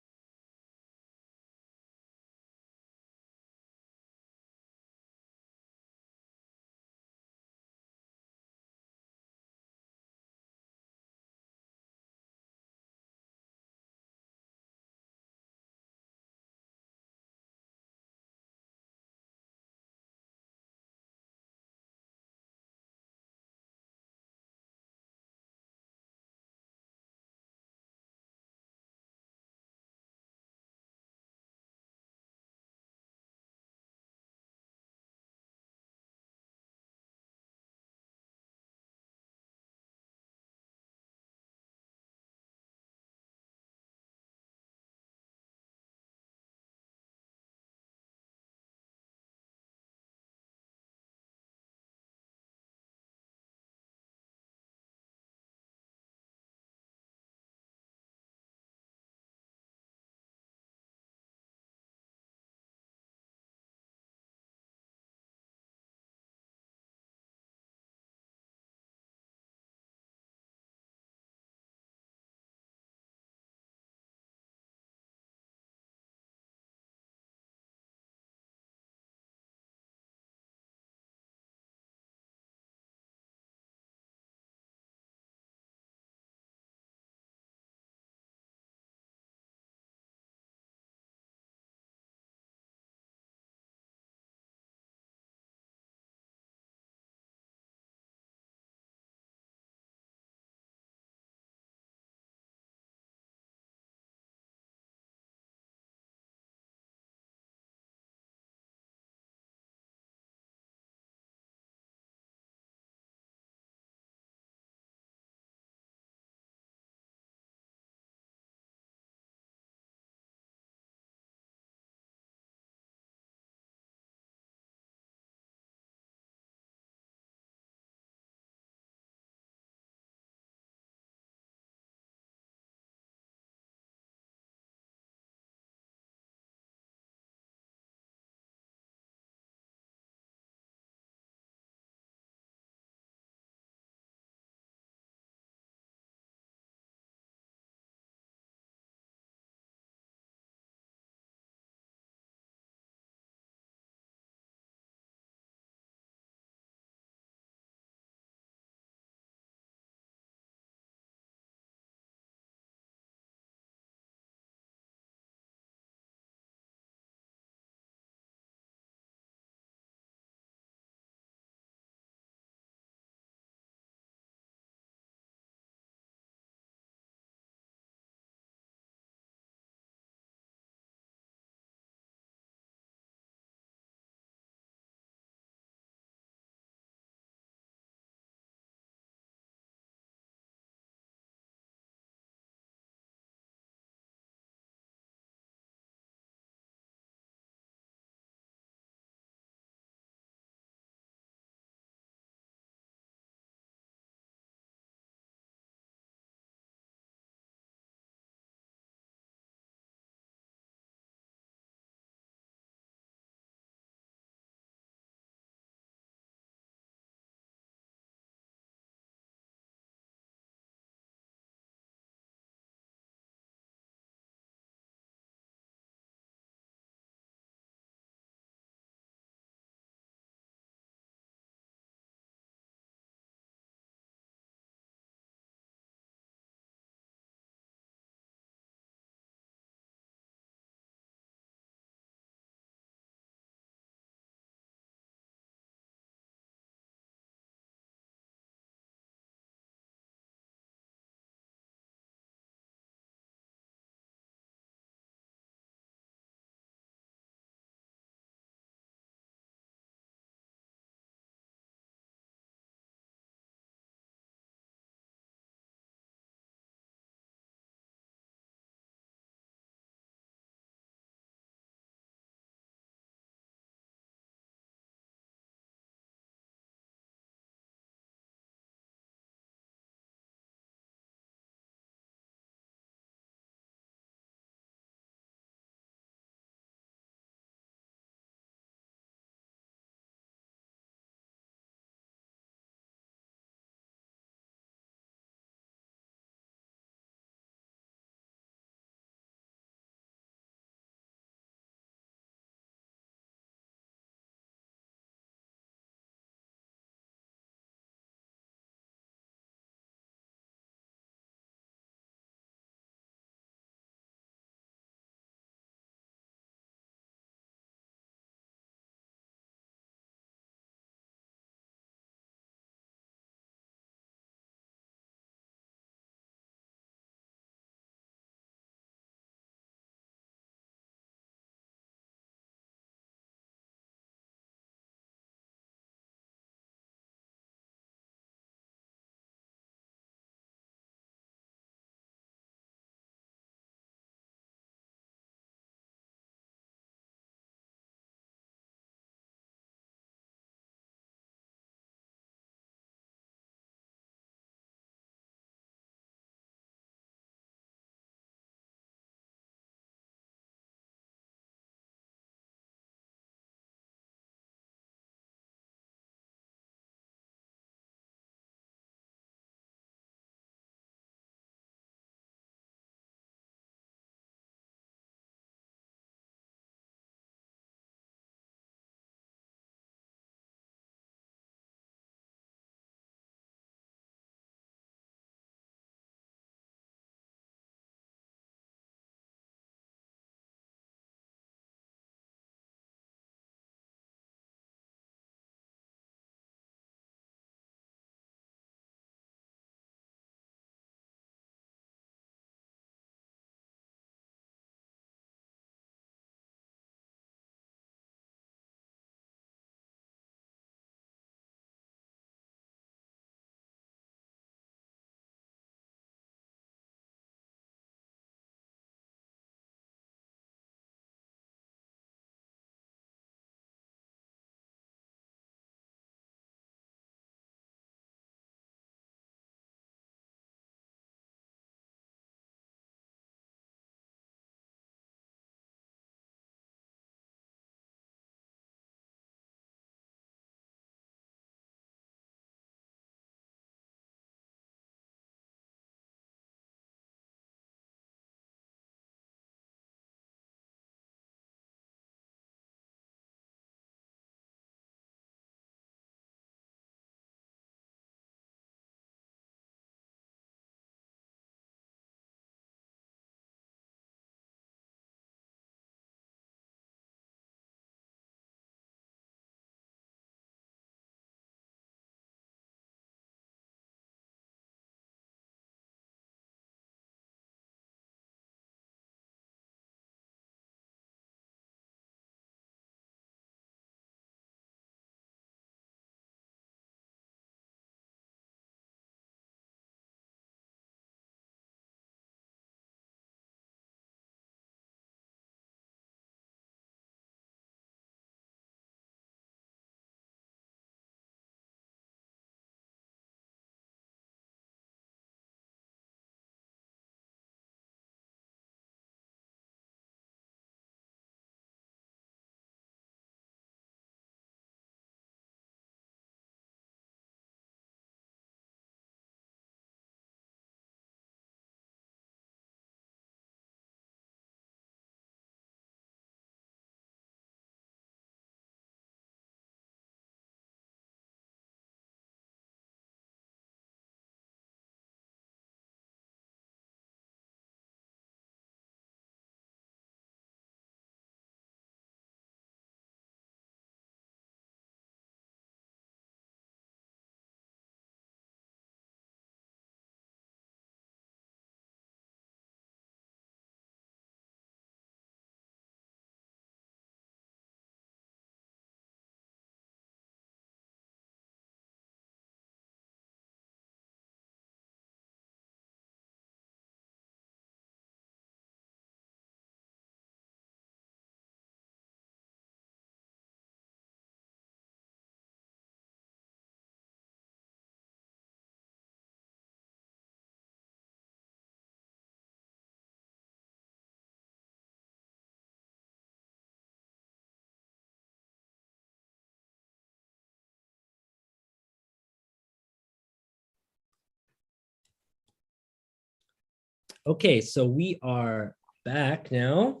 Okay, so we are back now.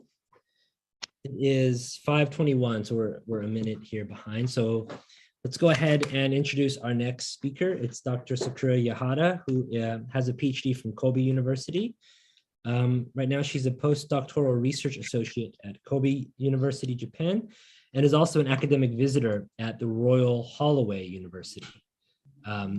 It is 5:21, so we're a minute here behind. So let's go ahead and introduce our next speaker. It's Dr. Sakura Yahada, who has a PhD from Kobe University. Right now, she's a postdoctoral research associate at Kobe University, Japan, and is also an academic visitor at the Royal Holloway University.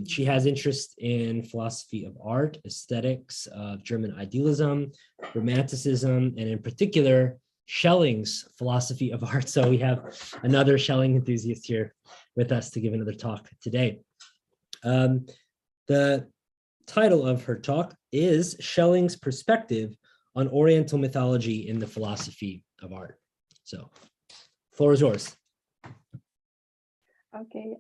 She has interest in philosophy of art, aesthetics of German idealism, romanticism, and in particular, Schelling's philosophy of art. So we have another Schelling enthusiast here with us to give another talk today. The title of her talk is Schelling's Perspective on Oriental Mythology in the Philosophy of Art. So, floor is yours. Okay,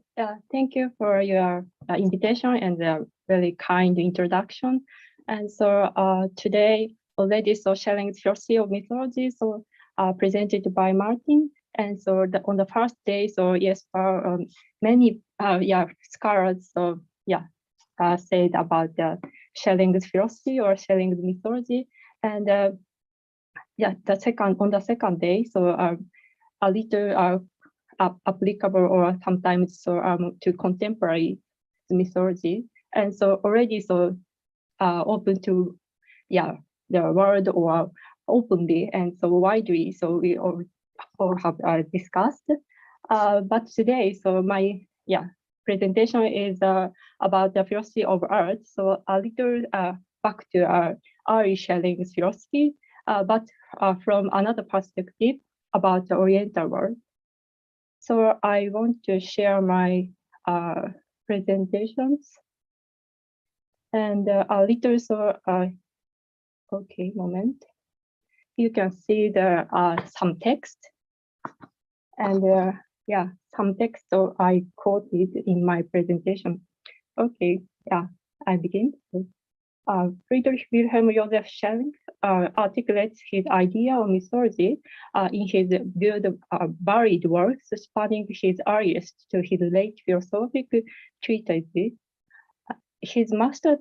thank you for your invitation and a really kind introduction. And so today already so Schelling's philosophy of mythology, so presented by Martin. And so on the first day, so yes, many scholars so said about the Schelling's philosophy or Schelling's mythology. And on the second day, so a little applicable or sometimes so to contemporary mythology, and so already so open to the world or openly and so widely. So we all have discussed. But today, so my presentation is about the philosophy of art. So a little back to early Schelling's philosophy, but from another perspective about the Oriental world. So I want to share my presentations and a little so okay, moment. You can see the some text and some text so I quoted in my presentation. Okay, I begin. Friedrich Wilhelm Joseph Schelling articulates his idea of mythology in his varied works, spanning his earliest to his late philosophic treatises. His master's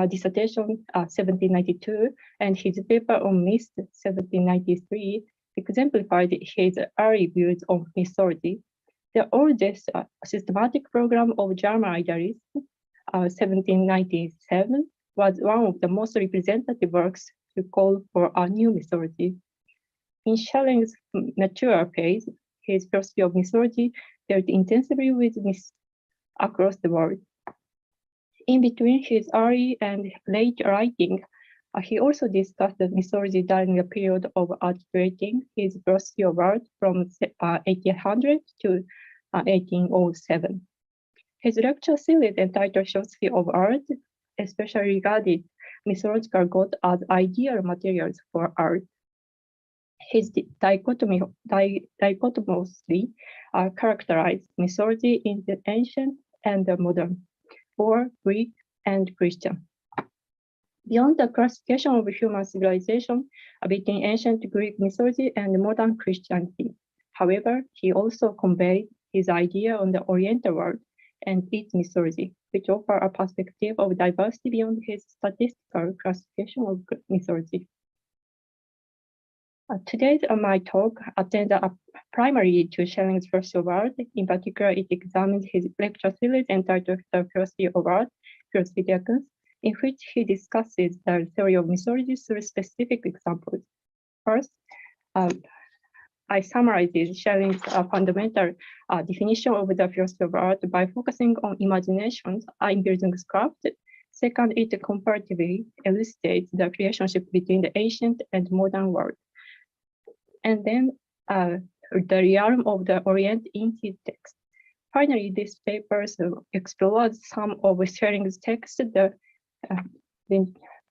dissertation, 1792, and his paper on myth, 1793, exemplified his early views on mythology. The oldest systematic program of German idealism, 1797, was one of the most representative works to call for a new mythology. In Schelling's mature phase, his philosophy of mythology dealt intensively with myths across the world. In between his early and late writing, he also discussed the mythology during the period of articulating his philosophy of art from 1800 to 1807. His lecture series entitled Philosophy of Art especially regarded mythological gods as ideal materials for art. His dichotomously characterized mythology in the ancient and the modern, or Greek and Christian. Beyond the classification of human civilization between ancient Greek mythology and modern Christianity, however, he also conveyed his idea on the Oriental world and its mythology, which offer a perspective of diversity beyond his statistical classification of mythology. Today's my talk attends primarily to Schelling's philosophy of art. In particular, it examines his lecture series entitled The Philosophy of Art, Philosophiacus, in which he discusses the theory of mythology through specific examples. First, I summarized Schelling's fundamental definition of the philosophy of art by focusing on imaginations in Bildungskraft. Second, it comparatively elucidates the relationship between the ancient and modern world. And then the realm of the Orient in his text. Finally, this paper explores some of Schelling's text, the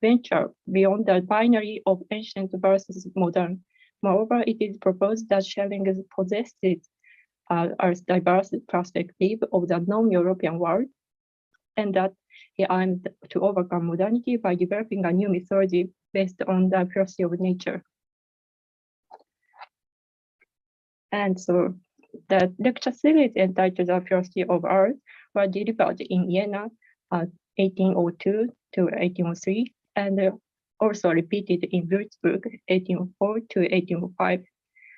venture beyond the binary of ancient versus modern. Moreover, it is proposed that Schelling possesses a diverse perspective of the non-European world, and that he aimed to overcome modernity by developing a new mythology based on the philosophy of nature. And so the lecture series entitled The Philosophy of Art were delivered in Vienna 1802 to 1803, and also repeated in Würzburg, 1804 to 1805.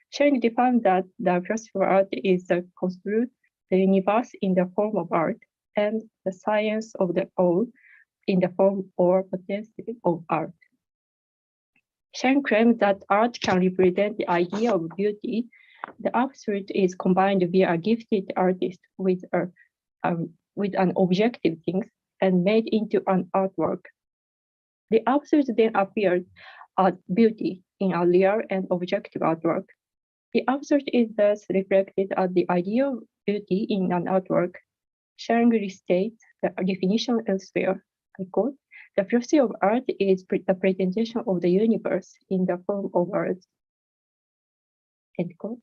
Schelling defined that the philosophy of art is the construct the universe in the form of art, and the science of the all in the form or potency of art. Schelling claims that art can represent the idea of beauty. The absolute is combined via a gifted artist with an objective thing and made into an artwork. The absolute then appears as beauty in a real and objective artwork. The absolute is thus reflected as the idea of beauty in an artwork. Schelling restates the definition elsewhere. I quote, "The philosophy of art is the presentation of the universe in the form of art." End quote.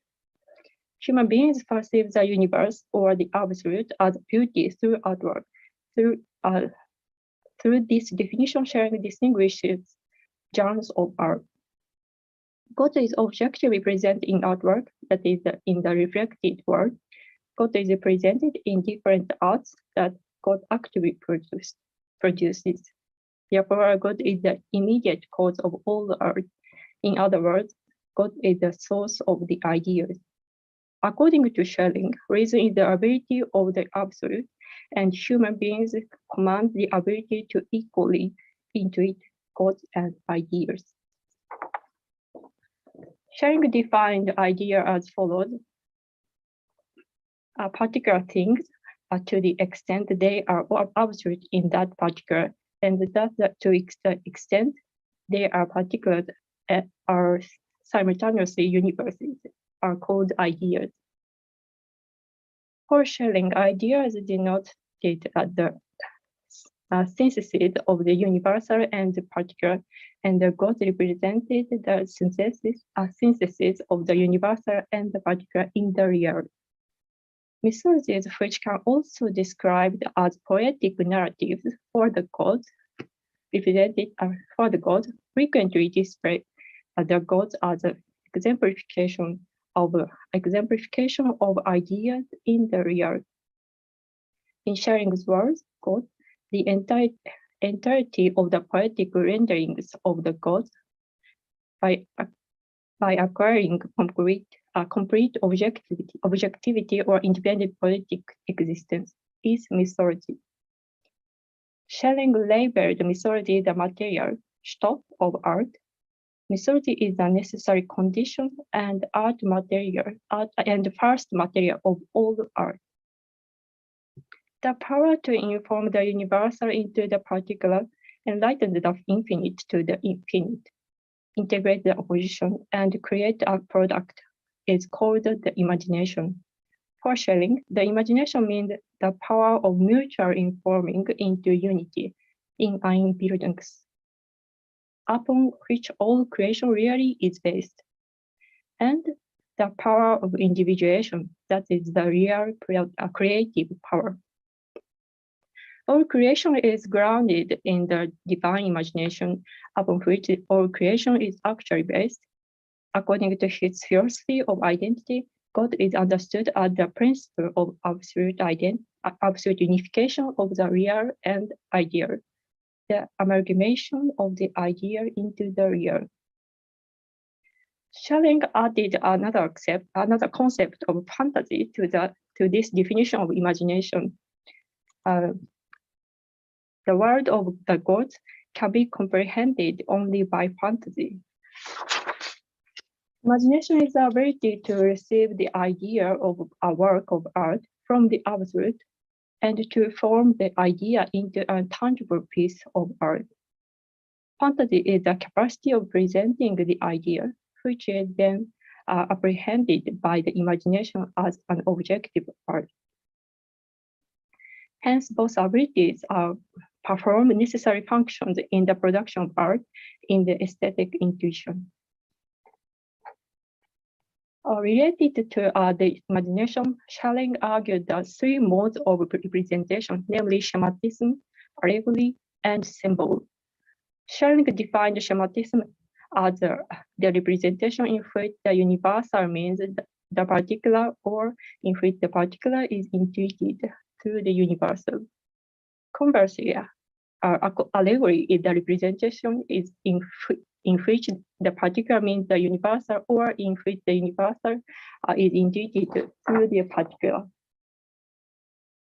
Human beings perceive the universe or the absolute as beauty through artwork. Through this definition, Schelling distinguishes genres of art. God is objectively present in artwork, that is, in the reflected world. God is presented in different arts that God actively produces. Therefore, God is the immediate cause of all art. In other words, God is the source of the ideas. According to Schelling, reason is the ability of the absolute, and human beings command the ability to equally intuit gods and ideas. Schelling defined the idea as follows. Particular things to the extent they are absolute in that particular, and that to the extent they are particular are simultaneously universes, are called ideas. For Schelling, ideas denote the synthesis of the universal and the particular, and the God represented the synthesis of the universal and the particular in the real. Mythologies, which can also be described as poetic narratives for the gods, frequently display the gods as an exemplification of ideas in the real. In Schelling's words, God, the entirety of the poetic renderings of the gods by acquiring complete objectivity or independent poetic existence is mythology. Schelling labeled mythology the material, Stoff of art. Mythology is a necessary condition and first material of all art. The power to inform the universal into the particular, enlighten the infinite to the infinite, integrate the opposition, and create a product is called the imagination. For Schelling, the imagination means the power of mutual informing into unity in Einbildungs, upon which all creation really is based, and the power of individuation, that is the real creative power. All creation is grounded in the divine imagination, upon which all creation is actually based. According to his philosophy of identity, God is understood as the principle of absolute unification of the real and ideal, the amalgamation of the ideal into the real. Schelling added another concept of fantasy to this definition of imagination. The world of the gods can be comprehended only by fantasy. Imagination is the ability to receive the idea of a work of art from the absolute and to form the idea into a tangible piece of art. Fantasy is the capacity of presenting the idea, which is then apprehended by the imagination as an objective art. Hence, both abilities perform necessary functions in the production of art in the aesthetic intuition. Related to the imagination, Schelling argued that three modes of representation, namely schematism, allegory, and symbol. Schelling defined schematism as the representation in which the universal means the particular, or in which the particular is intuited through the universal. Conversely, allegory is the representation is in which the particular means the universal, or in which the universal is intuited through the particular.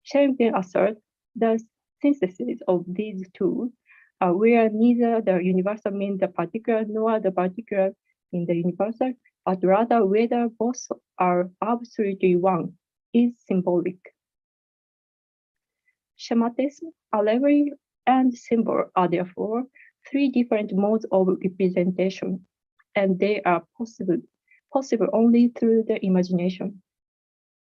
Schelling then asserts the synthesis of these two, where neither the universal means the particular nor the particular in the universal, but rather whether both are absolutely one, is symbolic. Schematism, allegory, and symbol are therefore three different modes of representation, and they are possible only through the imagination.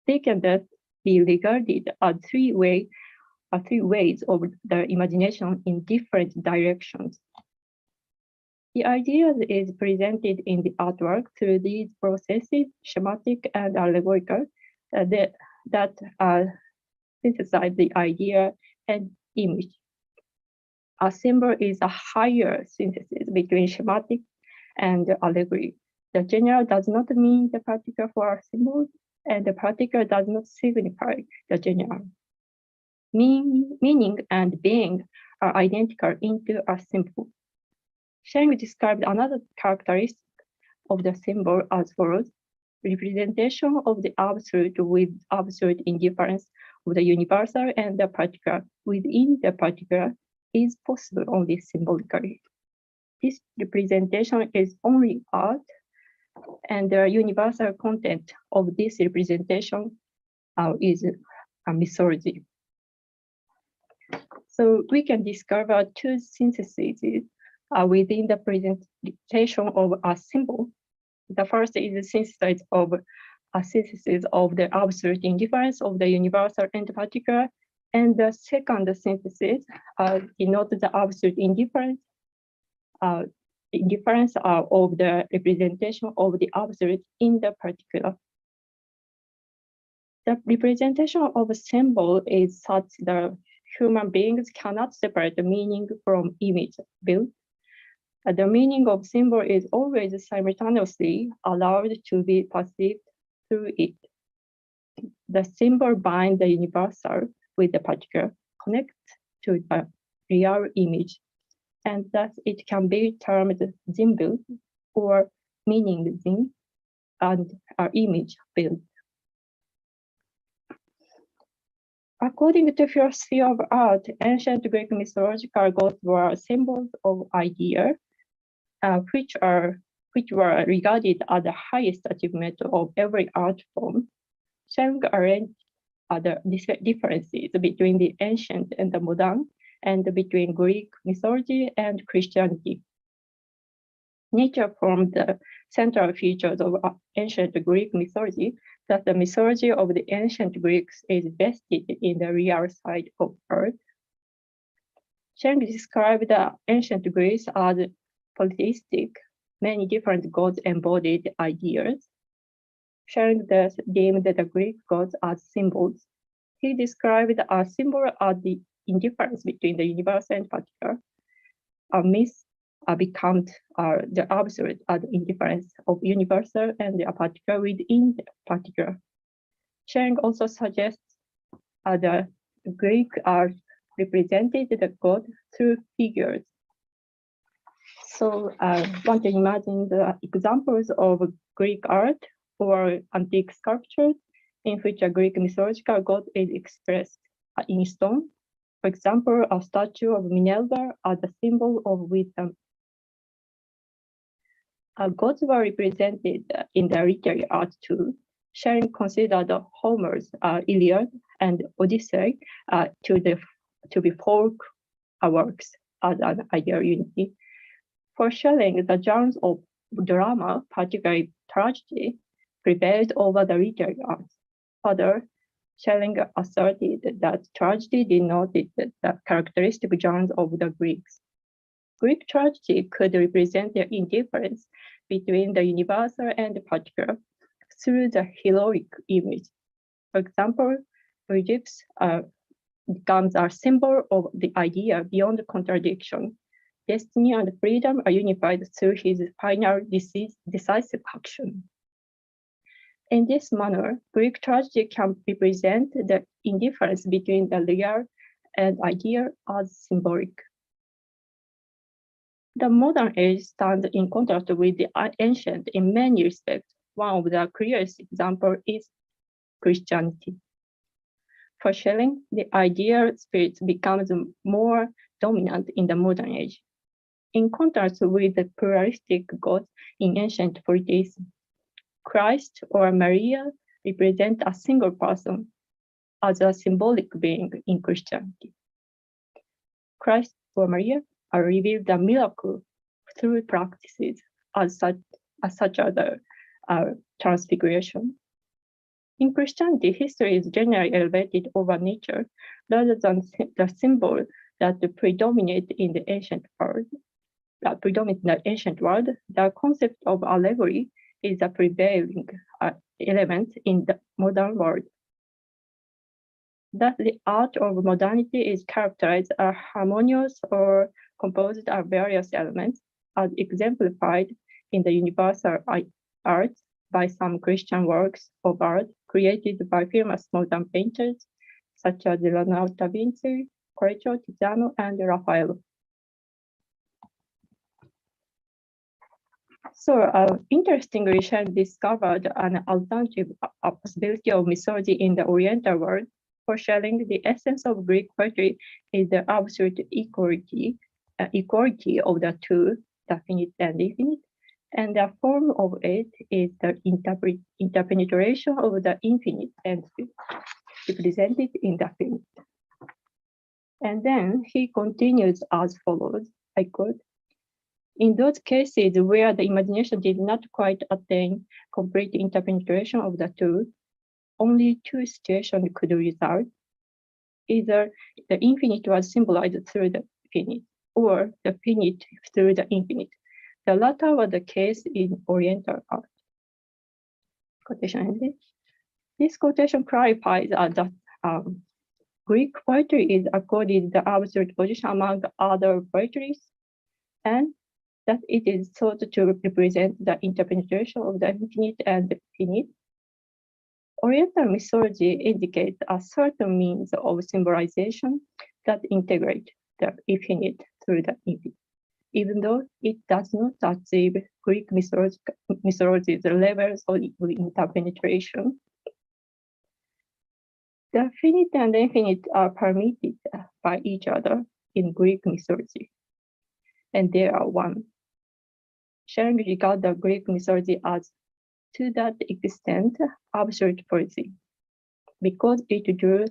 They can thus be regarded as three ways of the imagination in different directions. The idea is presented in the artwork through these processes, schematic and allegorical, that synthesize the idea and image. A symbol is a higher synthesis between schematic and allegory. The general does not mean the particular for a symbol, and the particular does not signify the general. Meaning and being are identical into a symbol. Schelling described another characteristic of the symbol as follows: representation of the absolute with absolute indifference of the universal and the particular within the particular is possible only symbolically. This representation is only art, and the universal content of this representation is a mythology. So we can discover two syntheses within the presentation of a symbol. The first is the synthesis of the absolute indifference of the universal and the particular, and the second synthesis denotes the absolute indifference of the representation of the absolute in the particular. The representation of a symbol is such that human beings cannot separate the meaning from image built. The meaning of symbol is always simultaneously allowed to be perceived through it. The symbol binds the universal with the particular, connects to the real image, and thus it can be termed symbol or meaning zin and image build. According to philosophy of art, ancient Greek mythological gods were symbols of idea, which were regarded as the highest achievement of every art form. Schelling arranged the differences between the ancient and the modern, and between Greek mythology and Christianity. Nature formed the central features of ancient Greek mythology, that the mythology of the ancient Greeks is vested in the real side of earth. Schelling described the ancient Greece as polytheistic. Many different gods embodied ideas. Schelling thus deemed the Greek gods as symbols. He described a symbol as the indifference between the universal and particular. A myth becomes the absolute as indifference of universal and the particular within the particular. Schelling also suggests the Greek art represented the god through figures. So want to imagine the examples of Greek art or antique sculptures in which a Greek mythological god is expressed in stone. For example, a statue of Minerva as a symbol of wisdom. Gods were represented in the literary art too. Schelling considered Homer's Iliad and Odyssey to be folk works as an ideal unity. For Schelling, the genres of drama, particularly tragedy, prevailed over the literary arts. Further, Schelling asserted that tragedy denoted the characteristic genres of the Greeks. Greek tragedy could represent the indifference between the universal and the particular through the heroic image. For example, Egypt becomes a symbol of the idea beyond contradiction. Destiny and freedom are unified through his final decisive action. In this manner, Greek tragedy can represent the indifference between the real and idea as symbolic. The modern age stands in contrast with the ancient in many respects. One of the clearest examples is Christianity. For Schelling, the ideal spirit becomes more dominant in the modern age. In contrast with the pluralistic gods in ancient polytheism, Christ or Maria represent a single person as a symbolic being in Christianity. Christ or Maria are revealed a miracle through practices such as the transfiguration. In Christianity, history is generally elevated over nature rather than the symbol that predominate in the ancient world. The concept of allegory is a prevailing element in the modern world. That the art of modernity is characterized as harmonious or composed of various elements, as exemplified in the universal arts by some Christian works of art created by famous modern painters such as Leonardo da Vinci, Correggio, Tiziano, and Raphael. So, interestingly, Schelling discovered an alternative possibility of mythology in the Oriental world. For Schelling, the essence of Greek poetry is the absolute equality of the two, the finite and infinite, and the form of it is the interpenetration of the infinite and represented in the finite. And then he continues as follows, I quote, "In those cases where the imagination did not quite attain complete interpenetration of the two, only two situations could result. Either the infinite was symbolized through the finite, or the finite through the infinite. The latter was the case in Oriental art." Quotation ended. This quotation clarifies that Greek poetry is accorded the absolute position among other poetries, and that it is thought to represent the interpenetration of the infinite and the finite. Oriental mythology indicates a certain means of symbolization that integrate the infinite through the infinite, even though it does not achieve Greek mythology's levels of interpenetration. The finite and infinite are permitted by each other in Greek mythology, and they are one. Schelling regards the Greek mythology as, to that extent, absolute poesy, because it drew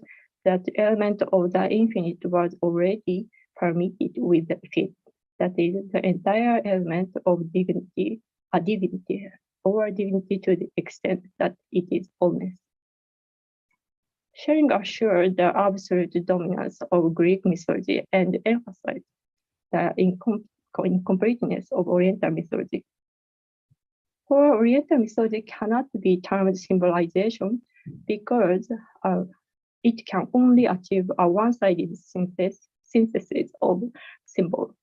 that the element of the infinite was already permitted with the finite. That is, the entire element of divinity, a divinity, or divinity to the extent that it is fullness. Schelling assured the absolute dominance of Greek mythology and emphasized the incompleteness of Oriental mythology. For Oriental mythology cannot be termed symbolization because it can only achieve a one-sided synthesis of symbol,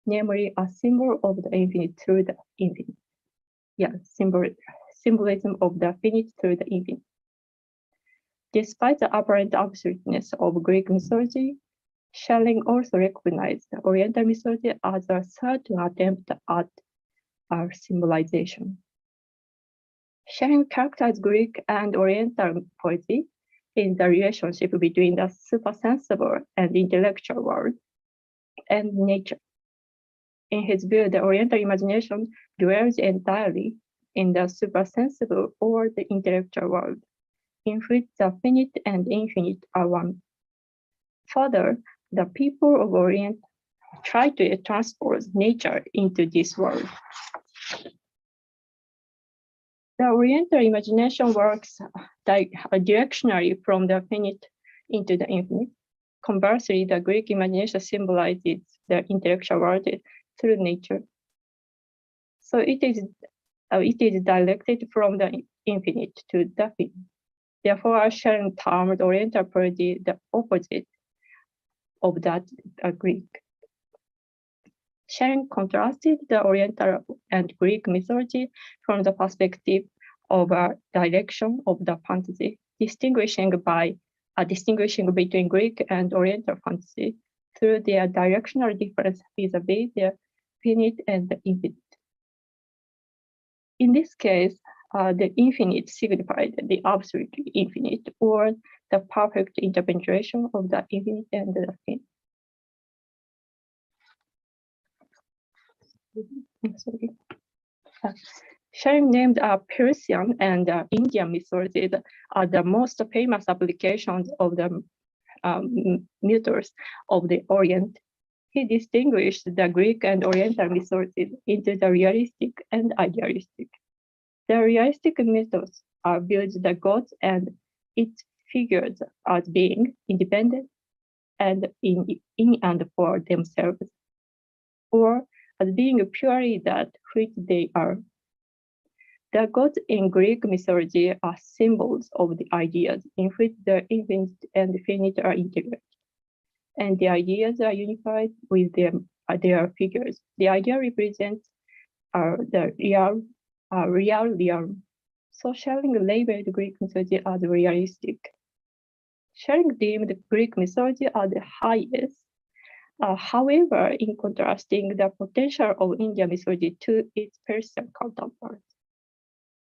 namely a symbol of the infinite through the infinite. Yeah, symbolism of the finite through the infinite. Despite the apparent absoluteness of Greek mythology, Schelling also recognized Oriental mythology as a certain attempt at symbolization. Schelling characterized Greek and Oriental poetry in the relationship between the supersensible and intellectual world and nature. In his view, the Oriental imagination dwells entirely in the supersensible or the intellectual world, in which the finite and infinite are one. Further, the people of Orient try to transpose nature into this world. The Oriental imagination works directionally from the finite into the infinite. Conversely, the Greek imagination symbolizes the intellectual world through nature. So it is directed from the infinite to the finite. Therefore, Schelling termed Oriental poetry the opposite of that Greek. Schelling contrasted the Oriental and Greek mythology from the perspective of a direction of the fantasy, distinguishing between Greek and Oriental fantasy through their directional difference vis-a-vis their finite and the infinite. In this case, the infinite signified the absolute infinite, or the perfect interpenetration of the infinite and the finite. Sorry. Sharing named Persian and Indian mythologies are the most famous applications of the mythos of the Orient. He distinguished the Greek and Oriental mythologies into the realistic and idealistic. The realistic mythos views the gods and its figures as being independent and in and for themselves, or as being purely that which they are. The gods in Greek mythology are symbols of the ideas in which the infinite and finite are integrated, and the ideas are unified with their figures. The idea represents the real realm. So Schelling labeled Greek mythology as realistic. Schelling deemed Greek mythology as the highest. However, in contrasting the potential of Indian mythology to its Persian counterpart,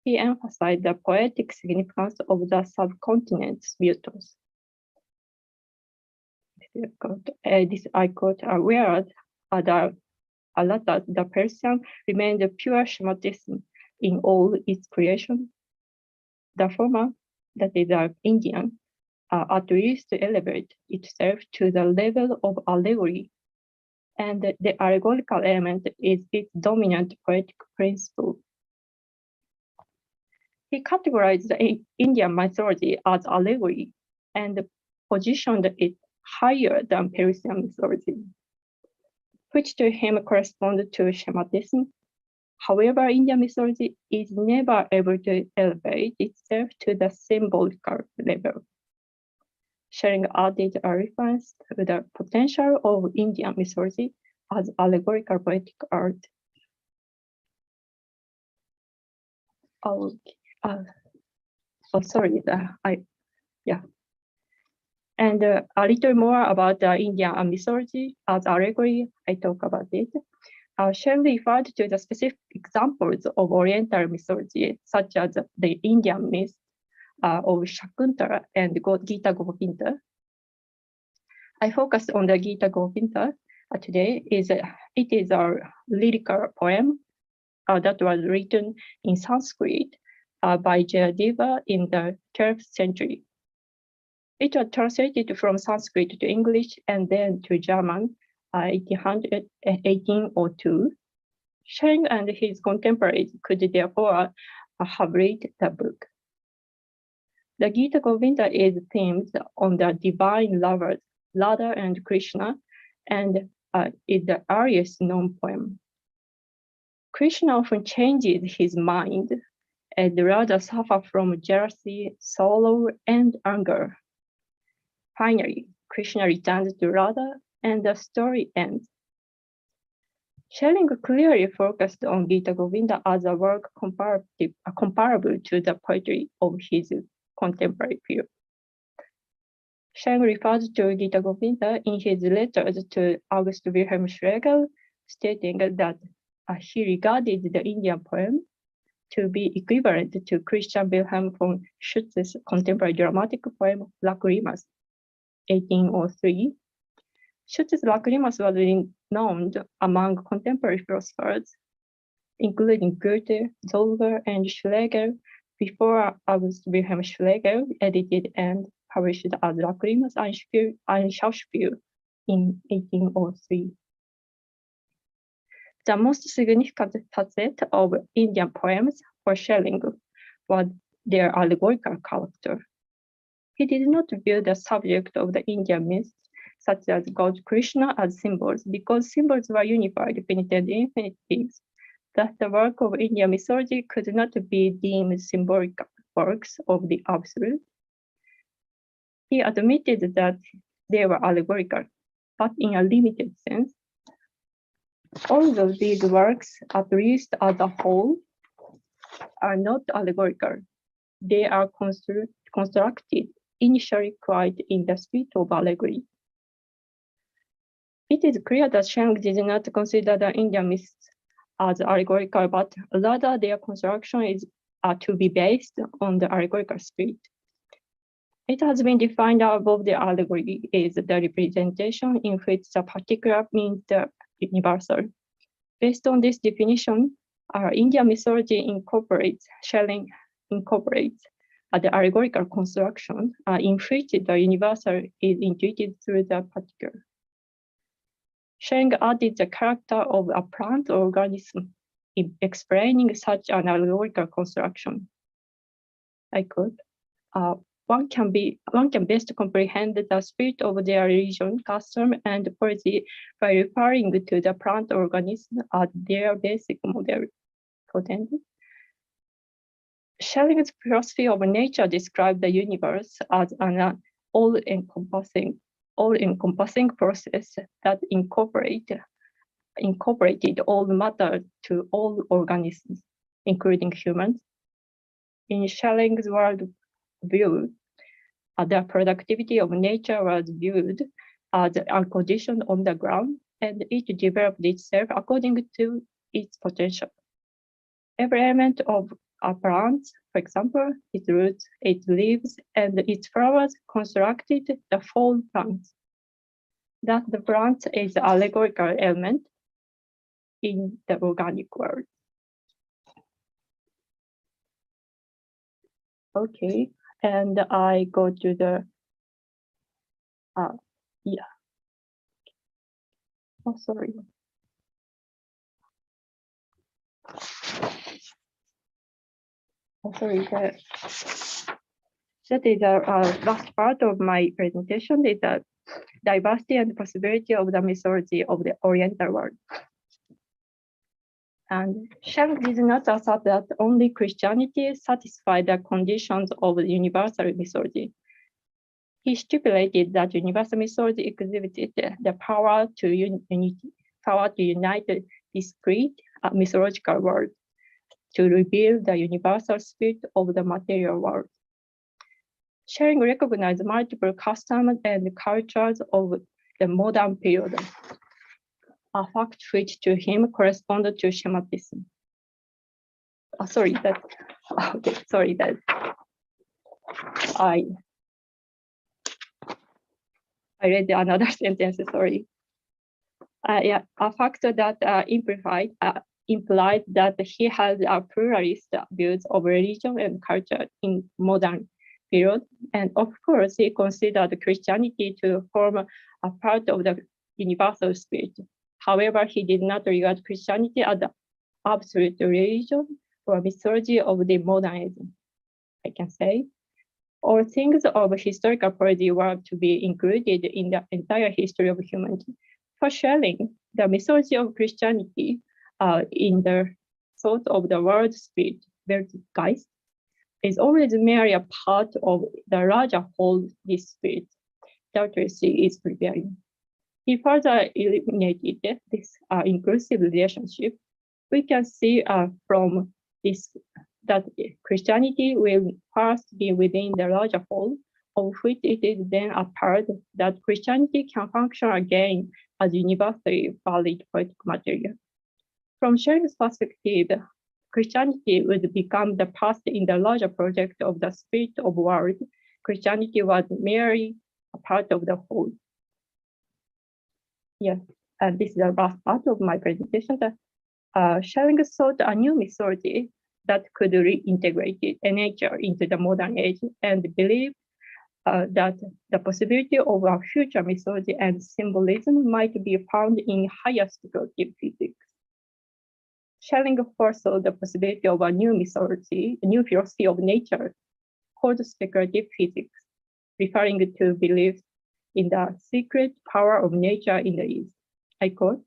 he emphasized the poetic significance of the subcontinent's mythos. This I quote, whereas the Persian remained pure schematism in all its creation. The former, that is the Indian, at least elevate itself to the level of allegory, and the allegorical element is its dominant poetic principle. He categorized the Indian mythology as allegory and positioned it higher than Persian mythology, which to him corresponded to schematism. However, Indian mythology is never able to elevate itself to the symbolical level. Schelling added a reference to the potential of Indian mythology as allegorical poetic art. And a little more about the Indian mythology as allegory, I talk about it. Schelling referred to the specific examples of Oriental mythology, such as the Indian myth of Shakuntala and Gita Govinda. I focused on the Gita Govinda today. It is a lyrical poem that was written in Sanskrit by Jayadeva in the 12th century. It was translated from Sanskrit to English and then to German 1802. Schelling and his contemporaries could therefore have read the book. The Gita Govinda is themed on the divine lovers, Radha and Krishna, and is the earliest known poem. Krishna often changes his mind, and Radha suffers from jealousy, sorrow, and anger. Finally, Krishna returns to Radha, and the story ends. Schelling clearly focused on Gita Govinda as a work comparable to the poetry of his contemporary period. Schelling referred to Gita Govinda in his letters to August Wilhelm Schlegel, stating that he regarded the Indian poem to be equivalent to Christian Wilhelm von Schutz's contemporary dramatic poem Lacrimas, 1803. Schutz's Lacrimas was renowned among contemporary philosophers, including Goethe, Zollner, and Schlegel, before August Wilhelm Schlegel edited and published as Lacrimas and Schauspiel in 1803. The most significant facet of Indian poems for Schelling was their allegorical character. He did not view the subject of the Indian myths, such as God Krishna, as symbols, because symbols were unified, finite, and infinite beings. Thus, the work of Indian mythology could not be deemed symbolic works of the absolute. He admitted that they were allegorical, but in a limited sense. Although these works, at least as a whole, are not allegorical, they are constructed initially quite in the spirit of allegory. It is clear that Schelling did not consider the Indian myths as allegorical, but rather their construction is to be based on the allegorical spirit. It has been defined above the allegory is the representation in which the particular means the universal. Based on this definition, Indian mythology incorporates, Schelling incorporates the allegorical construction in which the universal is intuited through the particular. Schelling added the character of a plant organism in explaining such an allegorical construction. I quote, one can best comprehend the spirit of their religion, custom, and policy by referring to the plant organism as their basic model. Schelling's philosophy of nature described the universe as an all-encompassing process that incorporated all matter to all organisms, including humans. In Schelling's worldview, the productivity of nature was viewed as a condition on the ground, and it developed itself according to its potential. Every element of a plant, for example, its roots, its leaves, and its flowers constructed the whole plant. That the plant is the allegorical element in the organic world. Okay, and I go to the, yeah. Oh, sorry. Oh, sorry, that is the last part of my presentation, is the diversity and possibility of the mythology of the Oriental world. And Schelling did not assert that only Christianity satisfied the conditions of the universal mythology. He stipulated that universal mythology exhibited the power to unite the discrete mythological world, to reveal the universal spirit of the material world. Schelling recognized multiple customs and cultures of the modern period, a fact which to him corresponded to schematism. I read another sentence, sorry. A factor that implied that he had a pluralist views of religion and culture in modern period. And of course, he considered Christianity to form a part of the universal spirit. However, he did not regard Christianity as the absolute religion or mythology of the modern age. I can say, all things of historical poetry were to be included in the entire history of humanity. For Schelling, the mythology of Christianity in the thought of the world spirit, Weltgeist, is always merely a part of the larger whole this spirit that is preparing. He further eliminated this inclusive relationship. We can see from this that Christianity will first be within the larger whole, of which it is then a part that Christianity can function again as universally valid poetic material. From Schelling's perspective, Christianity would become the past in the larger project of the spirit of world. Christianity was merely a part of the whole. Yes, and this is the last part of my presentation. Schelling sought a new mythology that could reintegrate nature into the modern age and believed that the possibility of a future mythology and symbolism might be found in higher speculative physics. Schelling foresaw the possibility of a new mythology, a new philosophy of nature called speculative physics, referring to beliefs in the secret power of nature in the East. I quote,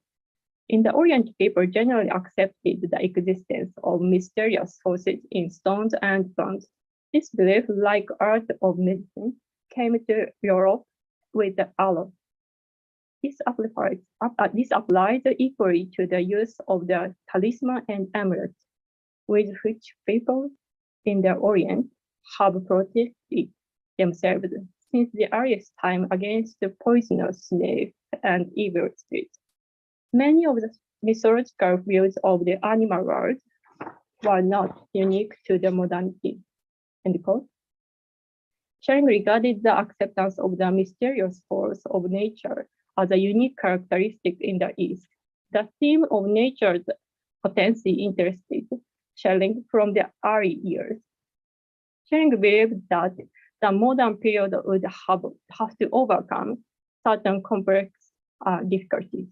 "In the Orient, people generally accepted the existence of mysterious forces in stones and plants. This belief, like art of medicine, came to Europe with the arrow. This applies equally to the use of the talisman and amulet, with which people in the Orient have protected themselves since the earliest time against the poisonous snake and evil spirits. Many of the mythological views of the animal world were not unique to the modernity. End quote. Schelling regarded the acceptance of the mysterious force of nature as a unique characteristic in the East. The theme of nature's potency interested Schelling from the early years. Schelling believed that the modern period would have to overcome certain complex difficulties.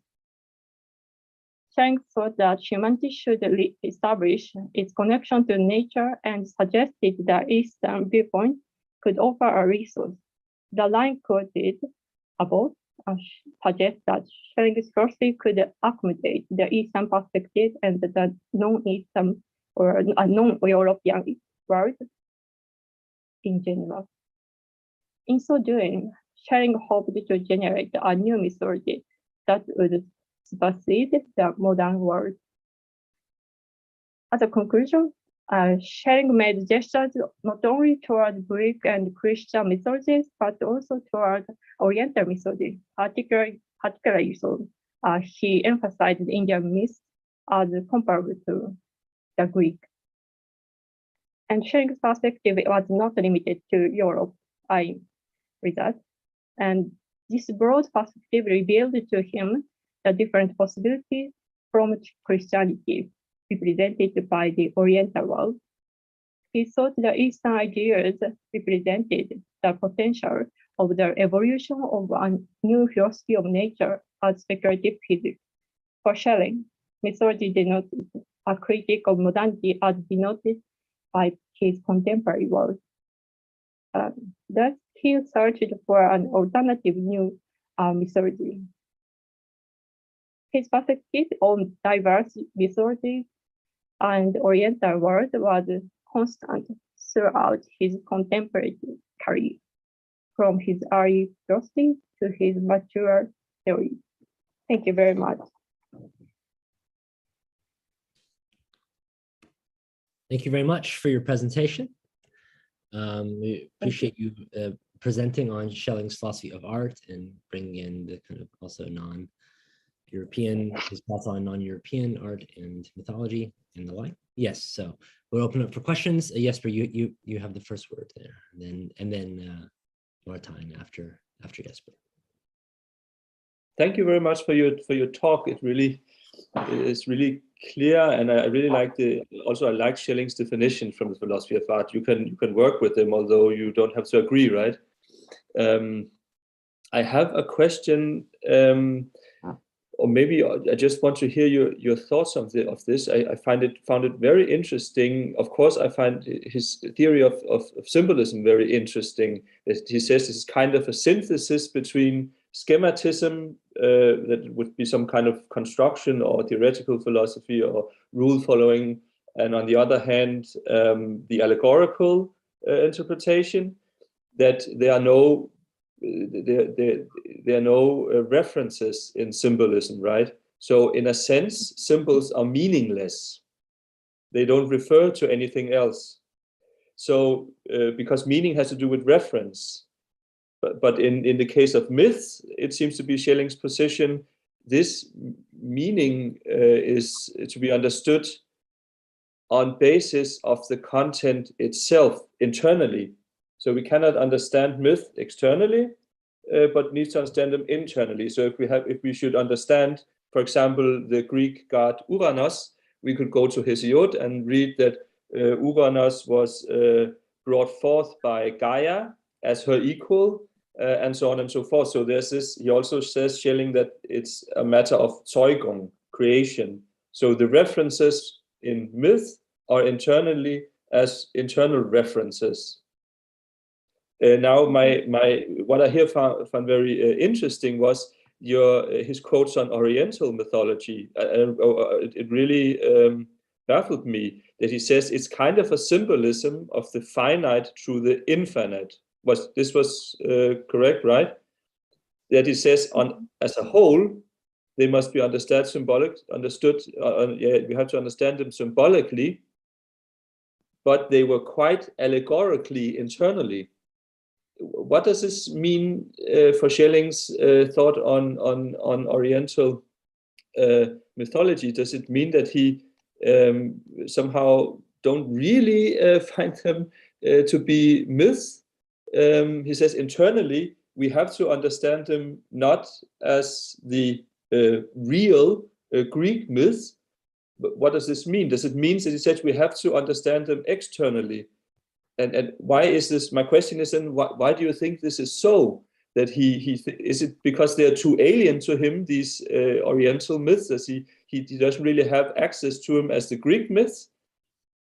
Schelling thought that humanity should establish its connection to nature and suggested that Eastern viewpoint could offer a resource. The line quoted above suggests that Schelling's philosophy could accommodate the Eastern perspective and the non-Eastern or non-European world in general. In so doing, Schelling hoped to generate a new mythology that would supersede the modern world. As a conclusion, Schelling made gestures not only toward Greek and Christian mythologies, but also toward Oriental mythology, particularly so. He emphasized Indian myths as comparable to the Greek. And Schelling's perspective was not limited to Europe, I read. And this broad perspective revealed to him the different possibilities from Christianity represented by the Oriental world. He thought the Eastern ideas represented the potential of the evolution of a new philosophy of nature as speculative physics. For Schelling, mythology denoted a critique of modernity as denoted by his contemporary world. Thus, he searched for an alternative new mythology. His perspective on diverse mythologies and Oriental world was constant throughout his contemporary career, from his early philosophy to his mature theory. Thank you very much. Thank you very much for your presentation. We appreciate you presenting on Schelling's philosophy of art and bringing in the kind of also non-European, his thoughts on non-European art and mythology and the like. Yes, so we'll open up for questions. Jesper, you have the first word there, and then Martijn after Jesper. Thank you very much for your talk. It is really clear, and I really like I like Schelling's definition from the philosophy of art. You can work with them, although you don't have to agree, right? I have a question, or maybe I just want to hear your thoughts of this. I found it very interesting. Of course, I find his theory of symbolism very interesting. He says it's kind of a synthesis between schematism, that would be some kind of construction or theoretical philosophy or rule following, and on the other hand, the allegorical interpretation, that there are no references in symbolism, right? So in a sense, symbols are meaningless. They don't refer to anything else. So because meaning has to do with reference. But in the case of myths, it seems to be Schelling's position, this meaning is to be understood on basis of the content itself internally. So we cannot understand myth externally, but need to understand them internally. So if we should understand, for example, the Greek god Uranos, we could go to Hesiod and read that Uranos was brought forth by Gaia as her equal, and so on and so forth. So there's this, he also says, Schelling, that it's a matter of Zeugung, creation. So the references in myth are internally as internal references. Now, what I here found very interesting was his quotes on Oriental mythology. It really baffled me that he says it's kind of a symbolism of the finite through the infinite. This was correct, right? That he says as a whole, they must be understood. We have to understand them symbolically, but they were quite allegorically internally. what does this mean for Schelling's thought on Oriental mythology? Does it mean that he somehow don't really find them to be myths? He says internally we have to understand them not as the real Greek myths. But what does this mean? Does it mean that he says we have to understand them externally? And why is this? My question is then, why do you think this is so? That is it because they are too alien to him, these Oriental myths, as he doesn't really have access to them as the Greek myths?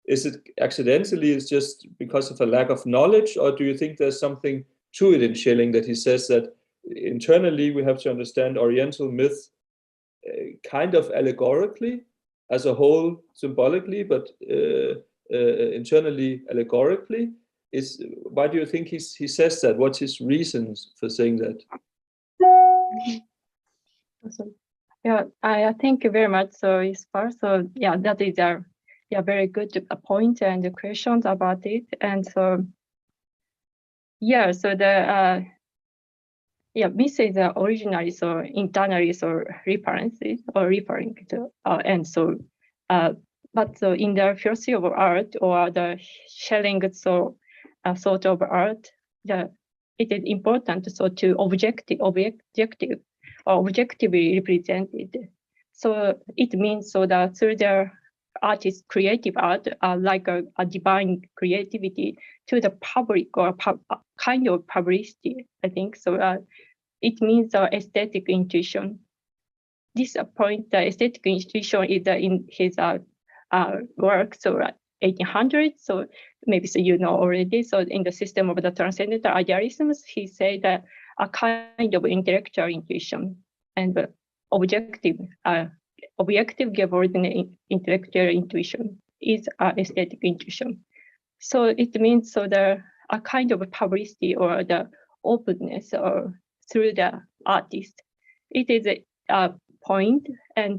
Is it accidentally? It's just because of a lack of knowledge, or do you think there's something to it in Schelling that he says that internally we have to understand Oriental myths kind of allegorically, as a whole symbolically, but internally allegorically? Why do you think he says that? What's his reasons for saying that? So, yeah, I thank you very much. So, Ispar. So, yeah, that is a very good point and questions about it. And so, yeah, so the myth is originally so internally so references or referring to and so but so in the philosophy of art or the Schelling so sort of art, it is important so to objectively represented. So it means so that through the artist's creative art, like a divine creativity to the public or kind of publicity, I think. So it means aesthetic intuition. This point, the aesthetic intuition is in his work, so 1800. So maybe so you know already. So in the system of the transcendental idealisms, he said that a kind of intellectual intuition and objective intellectual intuition is aesthetic intuition. So it means so a kind of publicity or the openness or through the artist. It is a point, and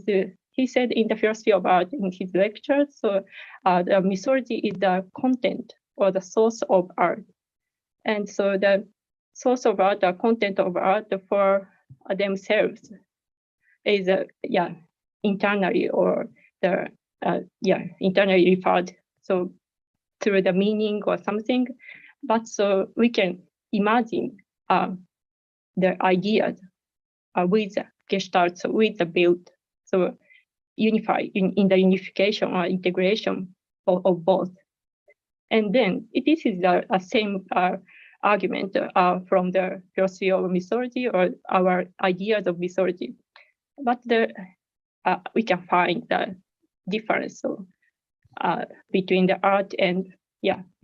he said in the philosophy of art in his lectures, so the mythology is the content or the source of art. And so the source of art, the content of art for themselves is internally or internally referred, so through the meaning or something. But so we can imagine the ideas with the gestalt, so with the build, so unify in the unification or integration of both. And then this is the same argument from the philosophy of mythology or our ideas of mythology. But we can find the difference between the art and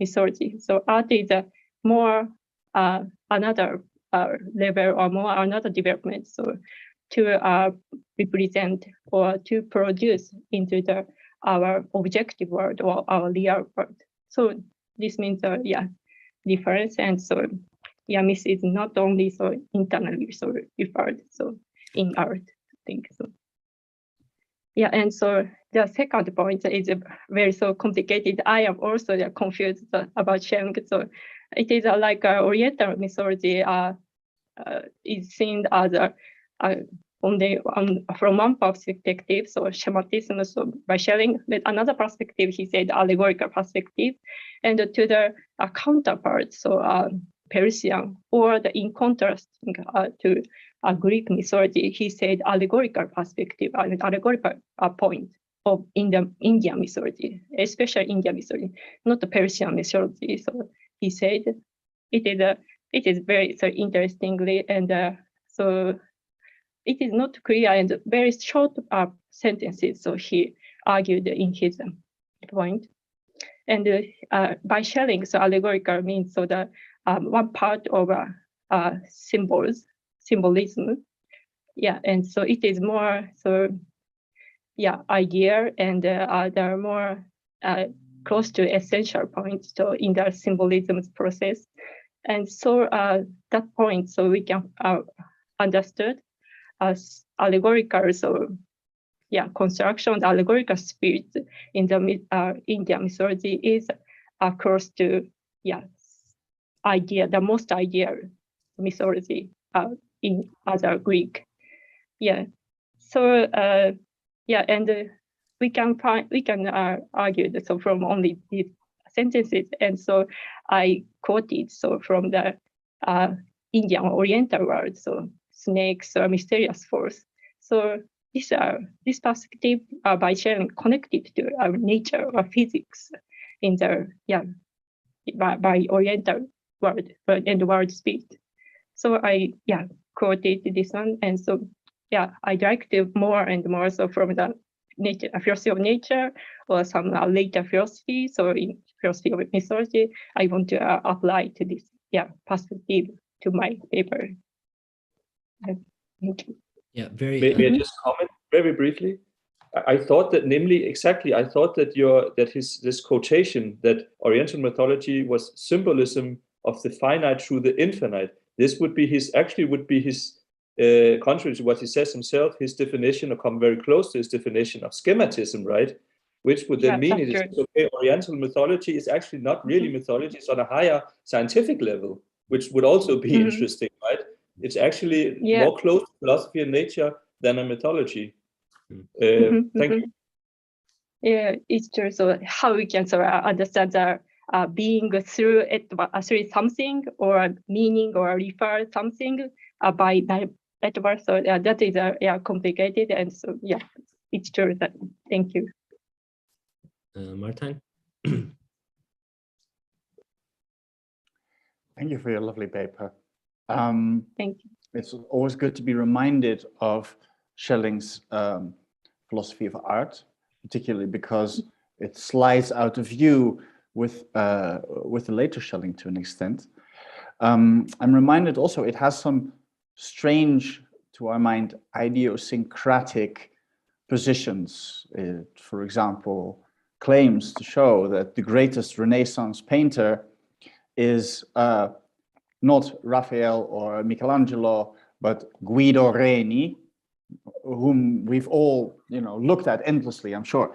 mythology. So art is more another level or more another development. So to represent or to produce into our objective world or our real world. So this means difference. And so myth is not only so internally so referred so in art, I think so. Yeah, and so the second point is very so complicated. I am also confused about Schelling. So it is like Oriental mythology is seen as only from one perspective, so schematism, so by Schelling. But another perspective, he said allegorical perspective, and to the counterpart, so Persian, or in contrast to Greek mythology, he said allegorical perspective, allegorical point of Indian mythology, especially Indian mythology, not the Persian mythology. So he said it is very so interestingly, and so it is not clear and very short sentences. So he argued in his point, and by Schelling, so allegorical means so the one part of symbolism. Yeah, and so it is more so idea, and they're more close to essential points so in the symbolism process. And so that point, so we can understood as allegorical, so construction, allegorical spirit in the Indian mythology is close to the most ideal mythology in other Greek. Yeah. So and we can argue that, so from only these sentences, and so I quoted from the Indian Oriental world, so snakes or mysterious force. So this perspective by sharing connected to our nature or physics in the by Oriental world and world speed. So I quoted this one, and so I'd like to more and more from the nature, philosophy of nature, or some later philosophy. So in philosophy of mythology, I want to apply to this perspective to my paper. Thank you. Yeah, very. May I just comment very briefly? I thought that, I thought that this quotation that Oriental mythology was symbolism of the finite through the infinite. This would be his contrary to what he says himself, his definition, or come very close to his definition of schematism, right? Which would then mean it is okay. Oriental mythology is actually not really mythology; it's on a higher scientific level, which would also be interesting, right? It's actually more close to philosophy and nature than a mythology. Thank you. Yeah, it's true. So how we can understand the being through something, or meaning, or refer something by metaphor. So that is complicated, and so it's true. That thank you. Martijn. Thank you for your lovely paper. Thank you. It's always good to be reminded of Schelling's philosophy of art, particularly because it slides out of view with the later Schelling to an extent. I'm reminded also it has some strange, to our mind, idiosyncratic positions. It, for example, claims to show that the greatest Renaissance painter is not Raphael or Michelangelo, but Guido Reni, whom we've all, looked at endlessly, I'm sure.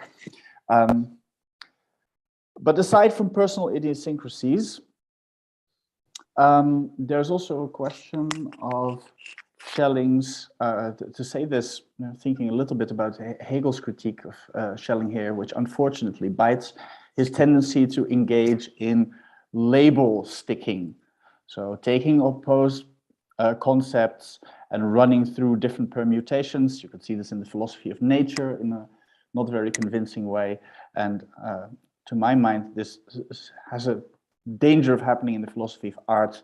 But aside from personal idiosyncrasies, there's also a question of Schelling's, to say this, thinking a little bit about Hegel's critique of Schelling here, which unfortunately bites his tendency to engage in label sticking. So taking opposed concepts and running through different permutations. You could see this in the philosophy of nature in a not very convincing way. And to my mind, this has a danger of happening in the philosophy of art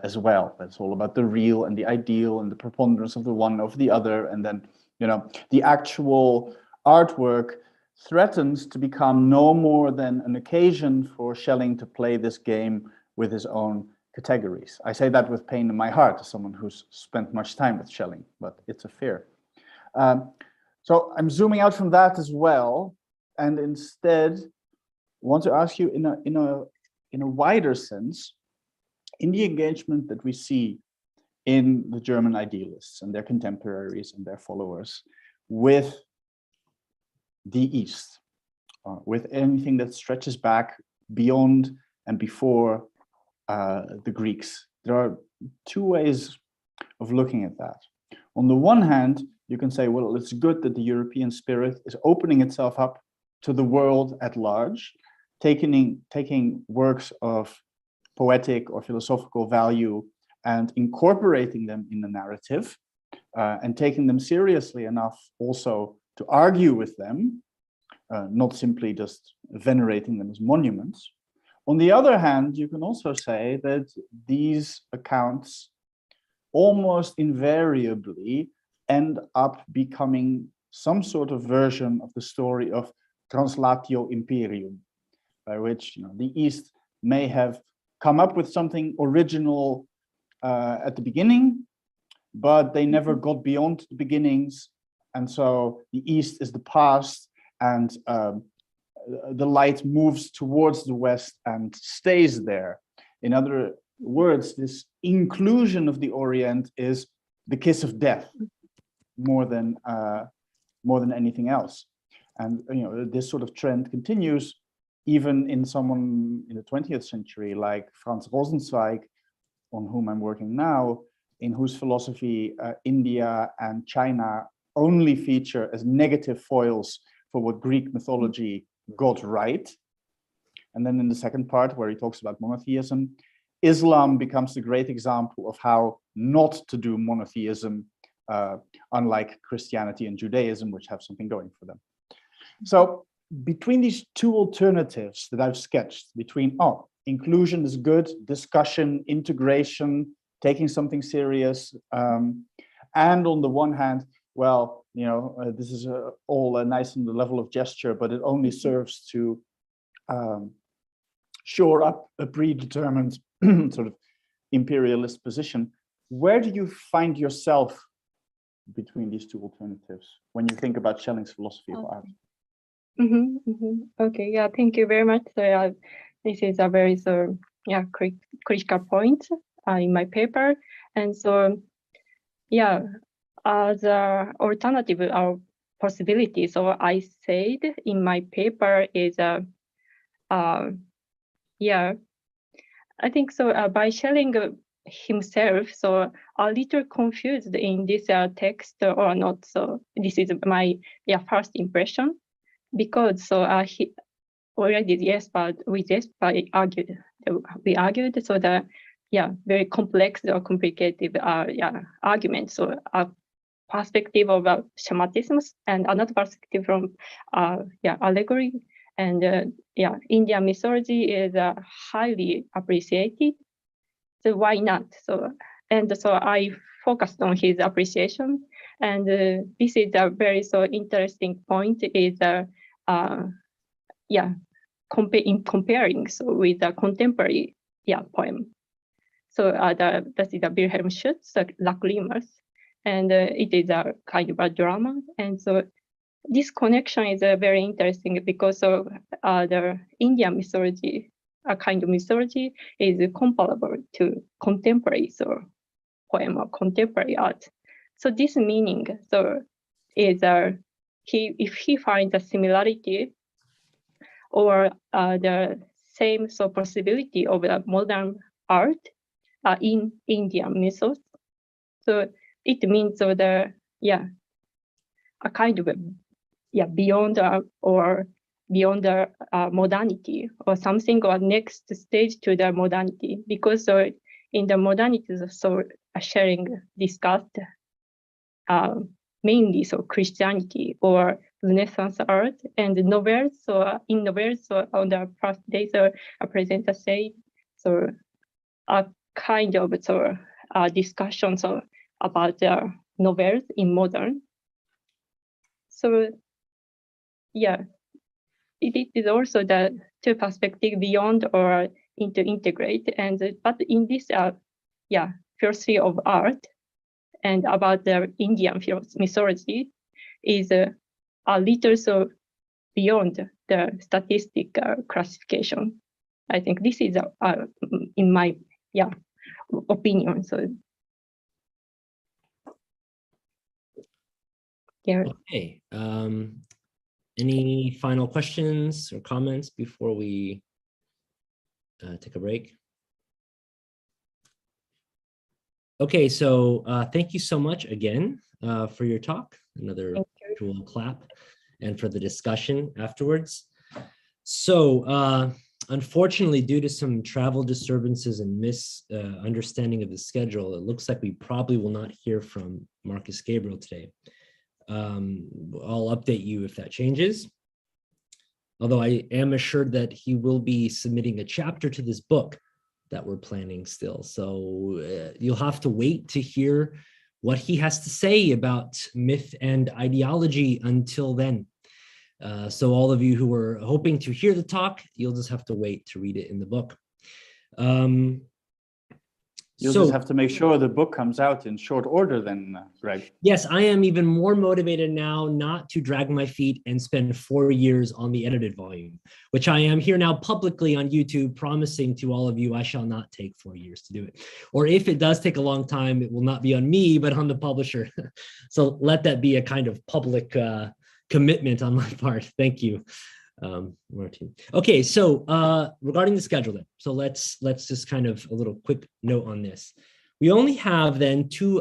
as well. It's all about the real and the ideal and the preponderance of the one over the other. And then, the actual artwork threatens to become no more than an occasion for Schelling to play this game with his own categories. I say that with pain in my heart as someone who's spent much time with Schelling, but it's a fear. So I'm zooming out from that as well, and instead want to ask you in a wider sense, in the engagement that we see in the German idealists and their contemporaries and their followers with the East, with anything that stretches back beyond and before the Greeks. There are two ways of looking at that. On the one hand, you can say, well, it's good that the European spirit is opening itself up to the world at large, taking works of poetic or philosophical value and incorporating them in the narrative, and taking them seriously enough also to argue with them, not simply just venerating them as monuments. On the other hand, you can also say that these accounts almost invariably end up becoming some sort of version of the story of translatio imperium, by which the East may have come up with something original at the beginning, but they never got beyond the beginnings, and so the East is the past, and the light moves towards the West and stays there. In other words, this inclusion of the Orient is the kiss of death, more than anything else. And this sort of trend continues even in someone in the 20th century, like Franz Rosenzweig, on whom I'm working now, in whose philosophy India and China only feature as negative foils for what Greek mythology got right. And then in the second part, where he talks about monotheism, Islam becomes the great example of how not to do monotheism, unlike Christianity and Judaism, which have something going for them. So between these two alternatives that I've sketched, between, inclusion is good, discussion, integration, taking something serious, and on the one hand, well, this is all nice on the level of gesture, but it only serves to shore up a predetermined sort of imperialist position. Where do you find yourself between these two alternatives when you think about Schelling's philosophy of art? Okay, yeah, thank you very much. So this is a very critical point in my paper, and so yeah, the alternative or possibility. So I said in my paper is I think so. By Schelling himself, so a little confused in this text or not. So this is my first impression, because he already we argued so the very complex or complicated argument. So a perspective of schematism and another perspective from allegory. And Indian mythology is highly appreciated. So why not? So I focused on his appreciation, and this is a very interesting point. Is comparing with a contemporary poem. So that is a Wilhelm Schutz, Lachrymos, and it is a kind of a drama, and so. This connection is very interesting because of the Indian mythology, a kind of mythology is comparable to contemporary poem or contemporary art. So this meaning is if he finds a similarity or the same possibility of the modern art in Indian mythos, so it means a kind of beyond the modernity or something, or next stage to the modernity, because in the modernity, Schelling discussed mainly Christianity or Renaissance art and novels. So in novels, on the first day, a presenter said a kind of discussion about the novels in modern. So it is also the two perspective beyond or integrate, but in this philosophy of art and about the Indian mythology is a little beyond the statistic classification. I think this is in my opinion. So Okay. Any final questions or comments before we take a break? Okay, so thank you so much again for your talk, another virtual clap, and for the discussion afterwards. So unfortunately, due to some travel disturbances and misunderstanding of the schedule, it looks like we probably will not hear from Marcus Gabriel today. I'll update you if that changes. Although I am assured that he will be submitting a chapter to this book that we're planning still. So you'll have to wait to hear what he has to say about myth and ideology until then. So all of you who were hoping to hear the talk, you'll just have to wait to read it in the book. You'll just have to make sure the book comes out in short order then, Greg. Yes, I am even more motivated now not to drag my feet and spend 4 years on the edited volume, which I am here now publicly on YouTube promising to all of you I shall not take 4 years to do it. Or if it does take a long time, it will not be on me, but on the publisher. So let that be a kind of public commitment on my part. Thank you. Martin. Okay, so regarding the schedule then, so let's just kind of a little quick note on this. We only have then two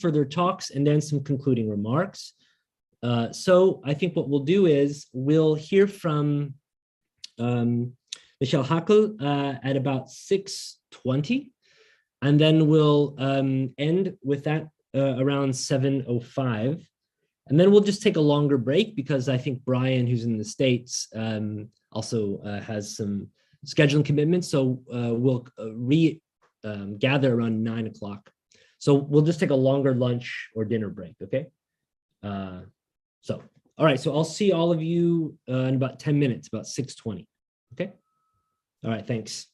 further talks and then some concluding remarks. So I think what we'll do is we'll hear from Michelle Hackel at about 6:20, and then we'll end with that around 7:05. And then we'll just take a longer break because I think Brian, who's in the States, also has some scheduling commitments. So we'll gather around 9 o'clock. So we'll just take a longer lunch or dinner break, okay? So, all right, so I'll see all of you in about 10 minutes, about 6:20, okay? All right, thanks.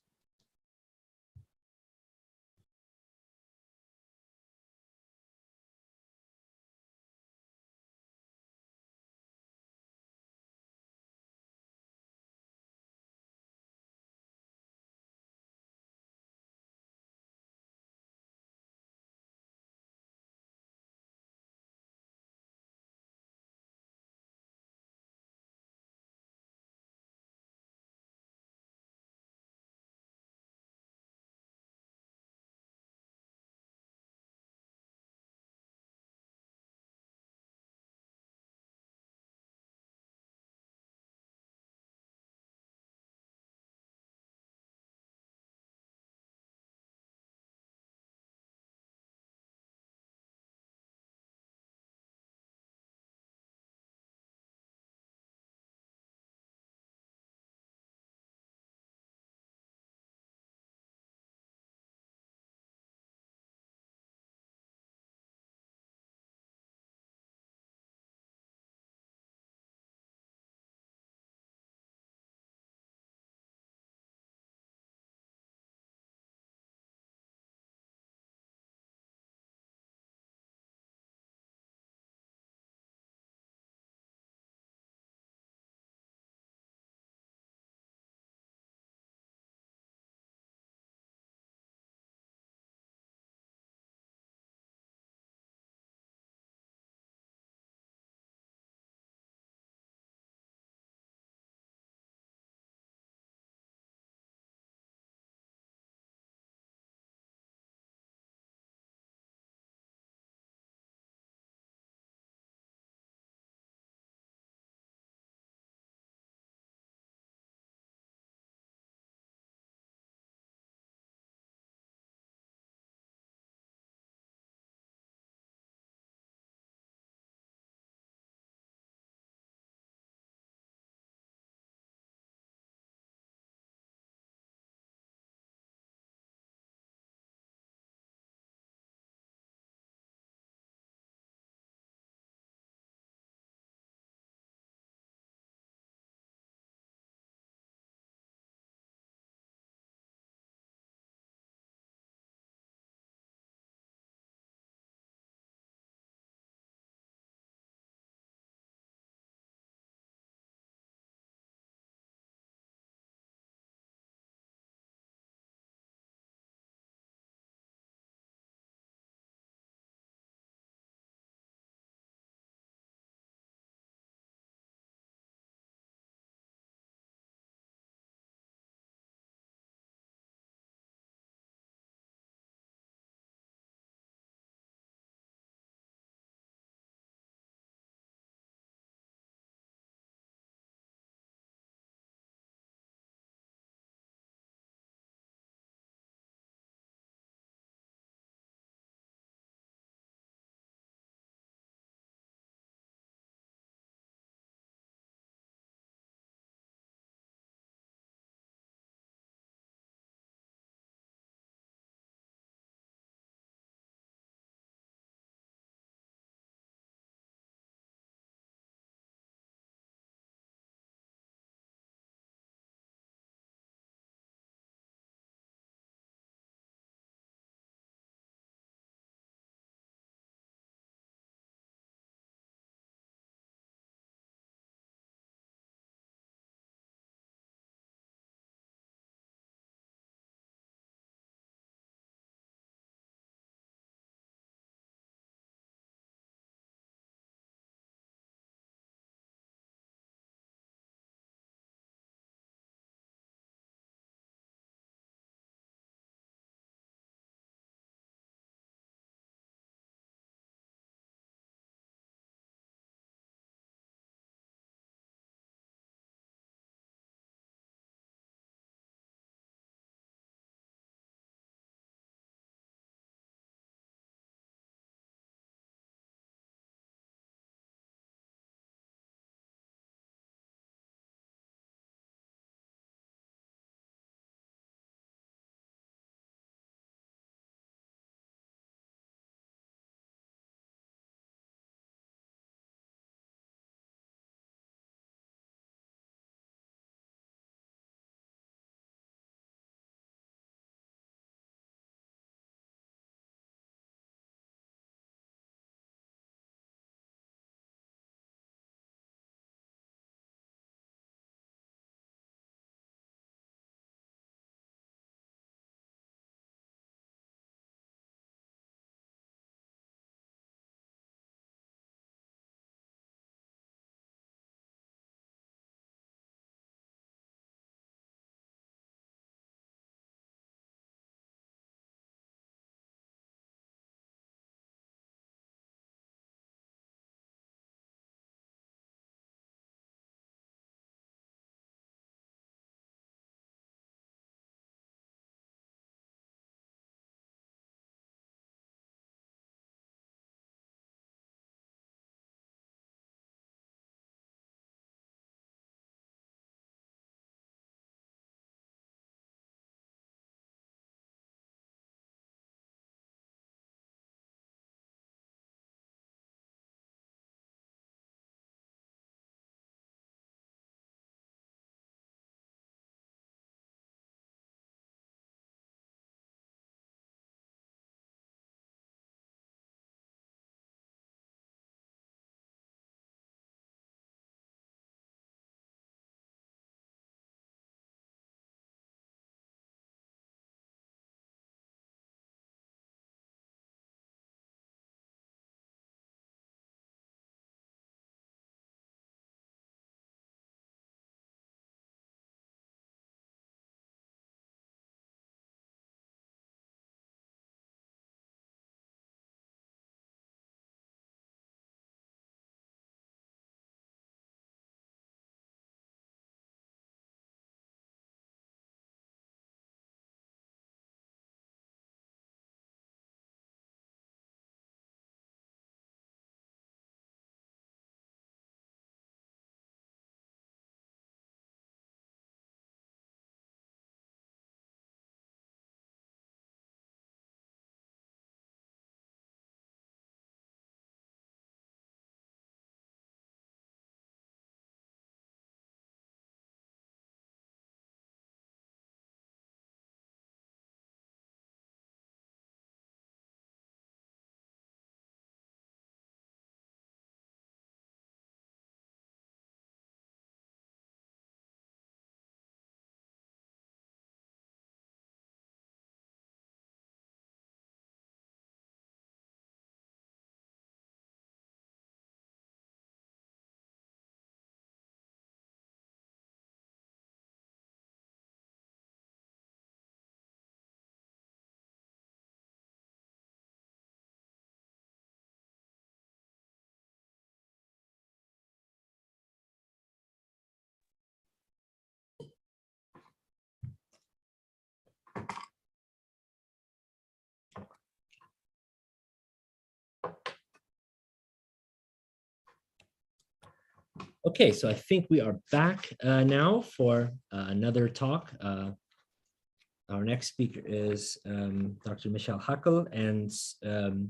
Okay, so I think we are back now for another talk. Our next speaker is Dr. Michael Hackel, and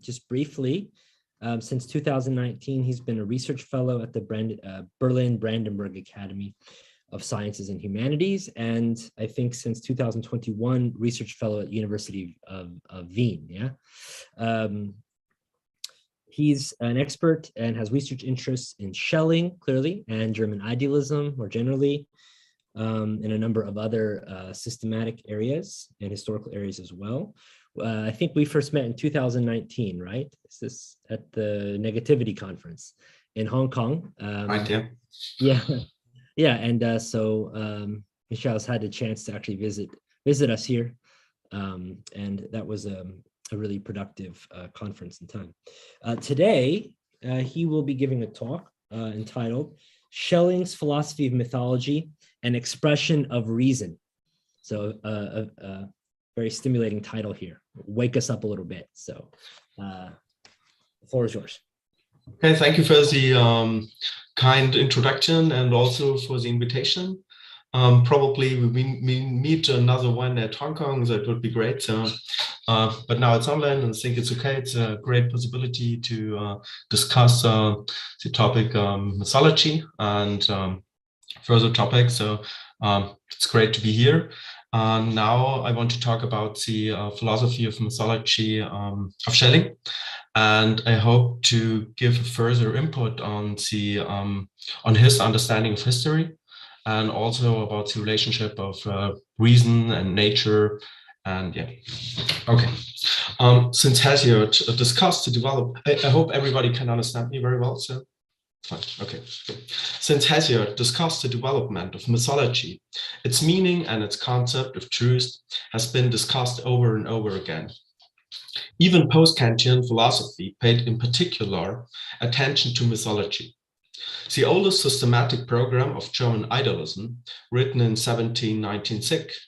just briefly, since 2019, he's been a research fellow at the Berlin Brandenburg Academy of Sciences and Humanities, and I think since 2021, research fellow at University of Wien. Yeah. He's an expert and has research interests in Schelling, clearly, and German idealism more generally, and a number of other systematic areas and historical areas as well. I think we first met in 2019, right? Is this at the Negativity Conference in Hong Kong? Right, yeah. Yeah, yeah, and so Michel's had a chance to actually visit us here, and that was a really productive conference in time. Today, he will be giving a talk entitled Schelling's Philosophy of Mythology, an Expression of Reason. So a very stimulating title here. Wake us up a little bit. So the floor is yours. Okay, thank you for the kind introduction and also for the invitation. Probably we meet another one at Hong Kong, that would be great. So, but now it's online and I think it's okay. It's a great possibility to discuss the topic mythology and further topics. So it's great to be here. Now I want to talk about the philosophy of mythology of Schelling, and I hope to give further input on the on his understanding of history, and also about the relationship of reason and nature. And yeah, okay. Since Hesiod discussed to develop, I hope everybody can understand me very well. So fine, okay. Since Hesiod discussed the development of mythology, its meaning and its concept of truth has been discussed over and over again. Even post-Kantian philosophy paid in particular attention to mythology. The oldest systematic program of German idealism, written in 1796,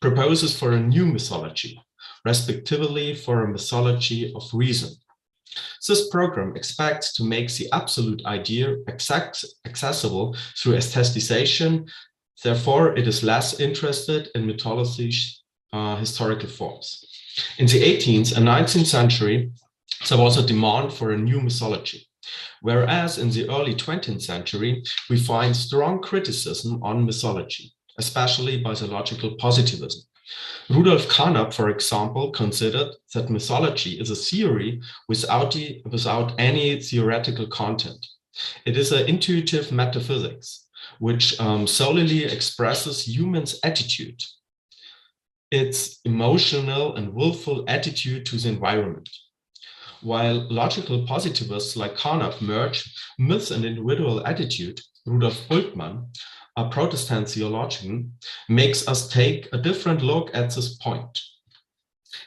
proposes for a new mythology, respectively for a mythology of reason. This program expects to make the absolute idea accessible through aestheticization. Therefore, it is less interested in mythology's historical forms. In the 18th and 19th century, there was a demand for a new mythology. Whereas in the early 20th century, we find strong criticism on mythology, especially by the logical positivism. Rudolf Carnap, for example, considered that mythology is a theory without any theoretical content. It is an intuitive metaphysics, which solely expresses humans' attitude, its emotional and willful attitude to the environment. While logical positivists like Carnap merge myth and individual attitude, Rudolf Bultmann, a Protestant theologian, makes us take a different look at this point.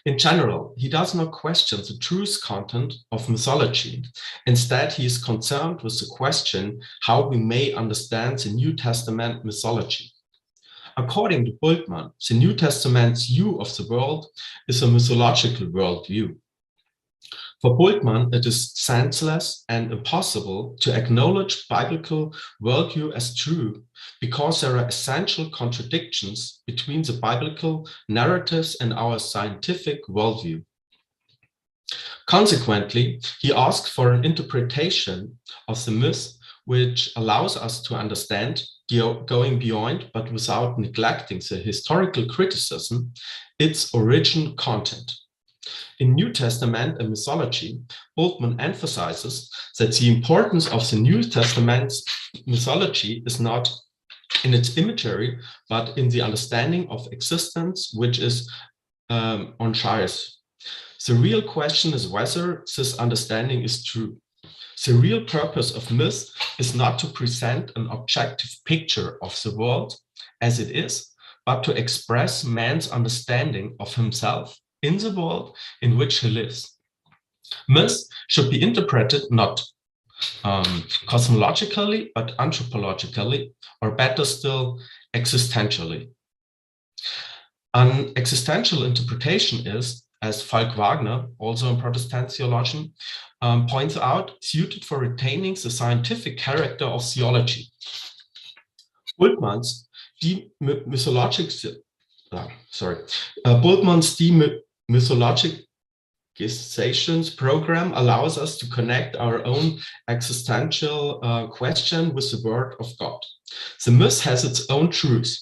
In general, he does not question the truth content of mythology. Instead, he is concerned with the question how we may understand the New Testament mythology. According to Bultmann, the New Testament's view of the world is a mythological worldview. For Bultmann, it is senseless and impossible to acknowledge biblical worldview as true because there are essential contradictions between the biblical narratives and our scientific worldview. Consequently, he asked for an interpretation of the myth which allows us to understand, going beyond but without neglecting the historical criticism, its original content. In New Testament and mythology, Bultmann emphasizes that the importance of the New Testament's mythology is not in its imagery, but in the understanding of existence, which is uncharted. The real question is whether this understanding is true. The real purpose of myth is not to present an objective picture of the world as it is, but to express man's understanding of himself in the world in which he lives. Myth should be interpreted not cosmologically, but anthropologically, or better still, existentially. An existential interpretation is, as Falk Wagner, also a Protestant theologian, points out, suited for retaining the scientific character of theology. Bultmann's demythologizations program allows us to connect our own existential question with the word of God. The myth has its own truth.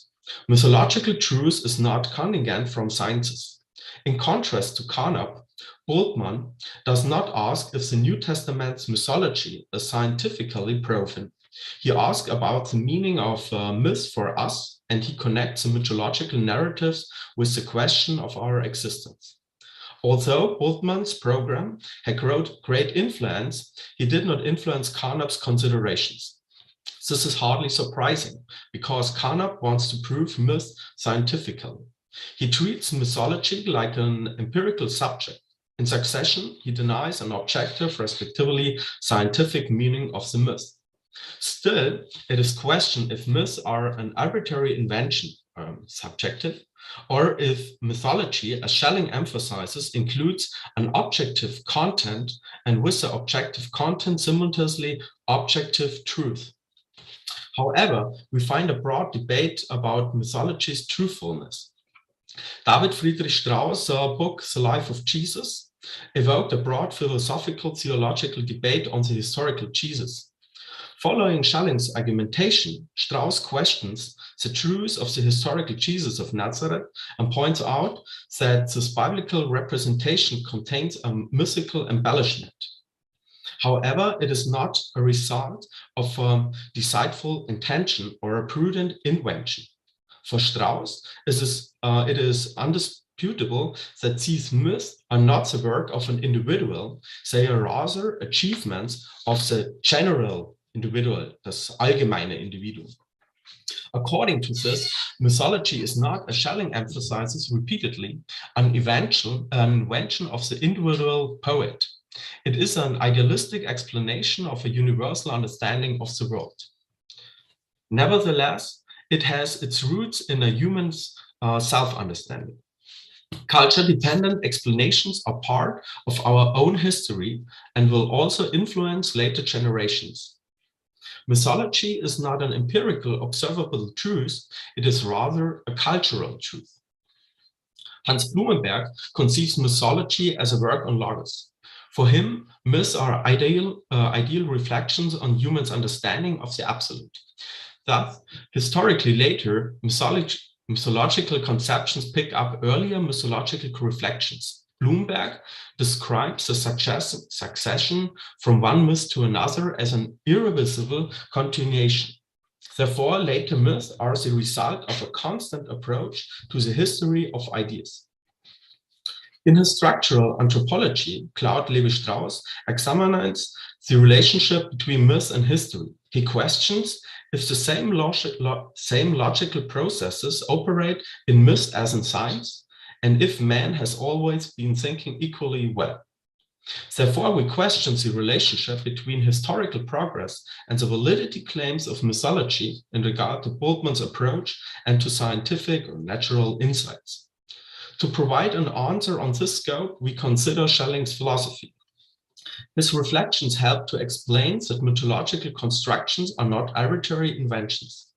Mythological truth is not contingent from sciences. In contrast to Carnap, Bultmann does not ask if the New Testament's mythology is scientifically proven. He asks about the meaning of myth for us, and he connects the mythological narratives with the question of our existence. Although Bultmann's program had great influence, he did not influence Carnap's considerations. This is hardly surprising, because Carnap wants to prove myth scientifically. He treats mythology like an empirical subject. In succession, he denies an objective, respectively scientific meaning of the myth. Still, it is questioned if myths are an arbitrary invention, subjective, or if mythology, as Schelling emphasizes, includes an objective content, and with the objective content simultaneously objective truth. However, we find a broad debate about mythology's truthfulness. David Friedrich Strauss' book, The Life of Jesus, evoked a broad philosophical theological debate on the historical Jesus. Following Schelling's argumentation, Strauss questions the truth of the historical Jesus of Nazareth and points out that this biblical representation contains a mythical embellishment. However, it is not a result of deceitful intention or a prudent invention. For Strauss, it is undisputable that these myths are not the work of an individual, they are rather achievements of the general individual, das allgemeine Individuum. According to this, mythology is not, as Schelling emphasizes repeatedly, an invention of the individual poet. It is an idealistic explanation of a universal understanding of the world. Nevertheless, it has its roots in a human's self-understanding. Culture-dependent explanations are part of our own history and will also influence later generations. Mythology is not an empirical, observable truth, it is rather a cultural truth. Hans Blumenberg conceives mythology as a work on logos. For him, myths are ideal reflections on humans' understanding of the absolute. Thus, historically later, mythological conceptions pick up earlier mythological reflections. Bloomberg describes the succession from one myth to another as an irreversible continuation. Therefore, later myths are the result of a constant approach to the history of ideas. In his structural anthropology, Claude Lévi-Strauss examines the relationship between myth and history. He questions if the same logical processes operate in myth as in science, and if man has always been thinking equally well. Therefore, we question the relationship between historical progress and the validity claims of mythology in regard to Bultmann's approach and to scientific or natural insights. To provide an answer on this scope, we consider Schelling's philosophy. His reflections help to explain that mythological constructions are not arbitrary inventions.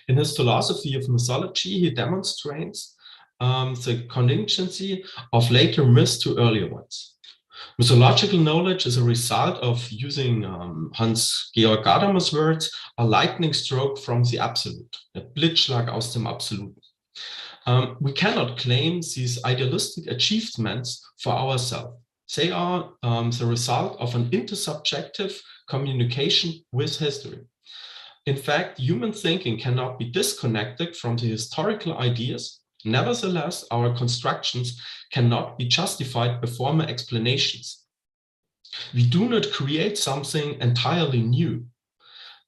In his philosophy of mythology, he demonstrates the contingency of later myths to earlier ones. Mythological knowledge is a result of using Hans-Georg Gadamer's words, a lightning stroke from the absolute, a Blitzschlag aus dem Absoluten. We cannot claim these idealistic achievements for ourselves. They are the result of an intersubjective communication with history. In fact, human thinking cannot be disconnected from the historical ideas. Nevertheless, our constructions cannot be justified by former explanations. We do not create something entirely new.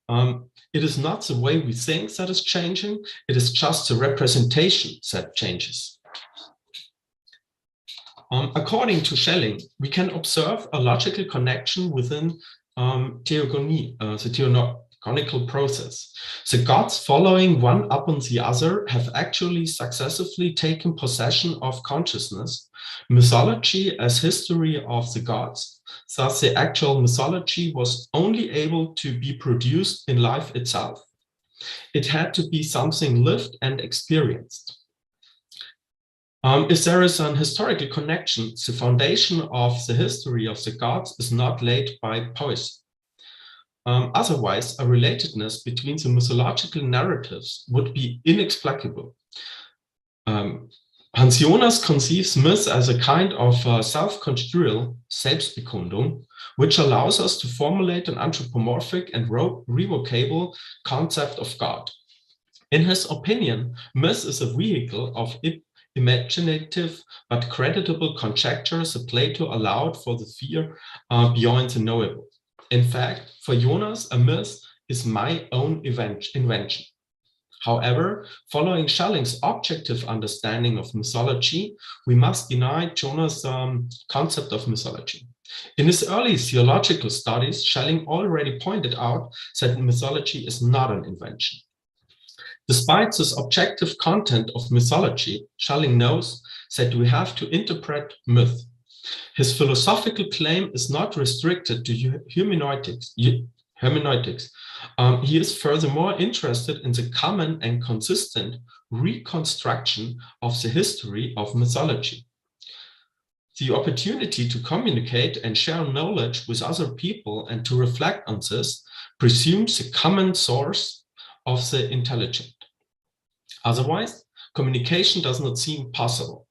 It is not the way we think that is changing, it is just the representation that changes. According to Schelling, we can observe a logical connection within theogony, the conical process. The gods following one upon the other have actually successively taken possession of consciousness. Mythology as history of the gods, thus the actual mythology was only able to be produced in life itself. It had to be something lived and experienced. If there is an historical connection, the foundation of the history of the gods is not laid by poesy. Otherwise, a relatedness between the mythological narratives would be inexplicable. Hans Jonas conceives myth as a kind of self-construal Selbstbekundung, which allows us to formulate an anthropomorphic and revocable concept of God. In his opinion, myth is a vehicle of imaginative but creditable conjectures that Plato allowed for the sphere beyond the knowable. In fact, for Jonas, a myth is my own invention. However, following Schelling's objective understanding of mythology, we must deny Jonas' concept of mythology. In his early theological studies, Schelling already pointed out that mythology is not an invention. Despite this objective content of mythology, Schelling knows that we have to interpret myth. His philosophical claim is not restricted to hermeneutics. He is furthermore interested in the common and consistent reconstruction of the history of mythology. The opportunity to communicate and share knowledge with other people and to reflect on this presumes the common source of the intelligent. Otherwise, communication does not seem possible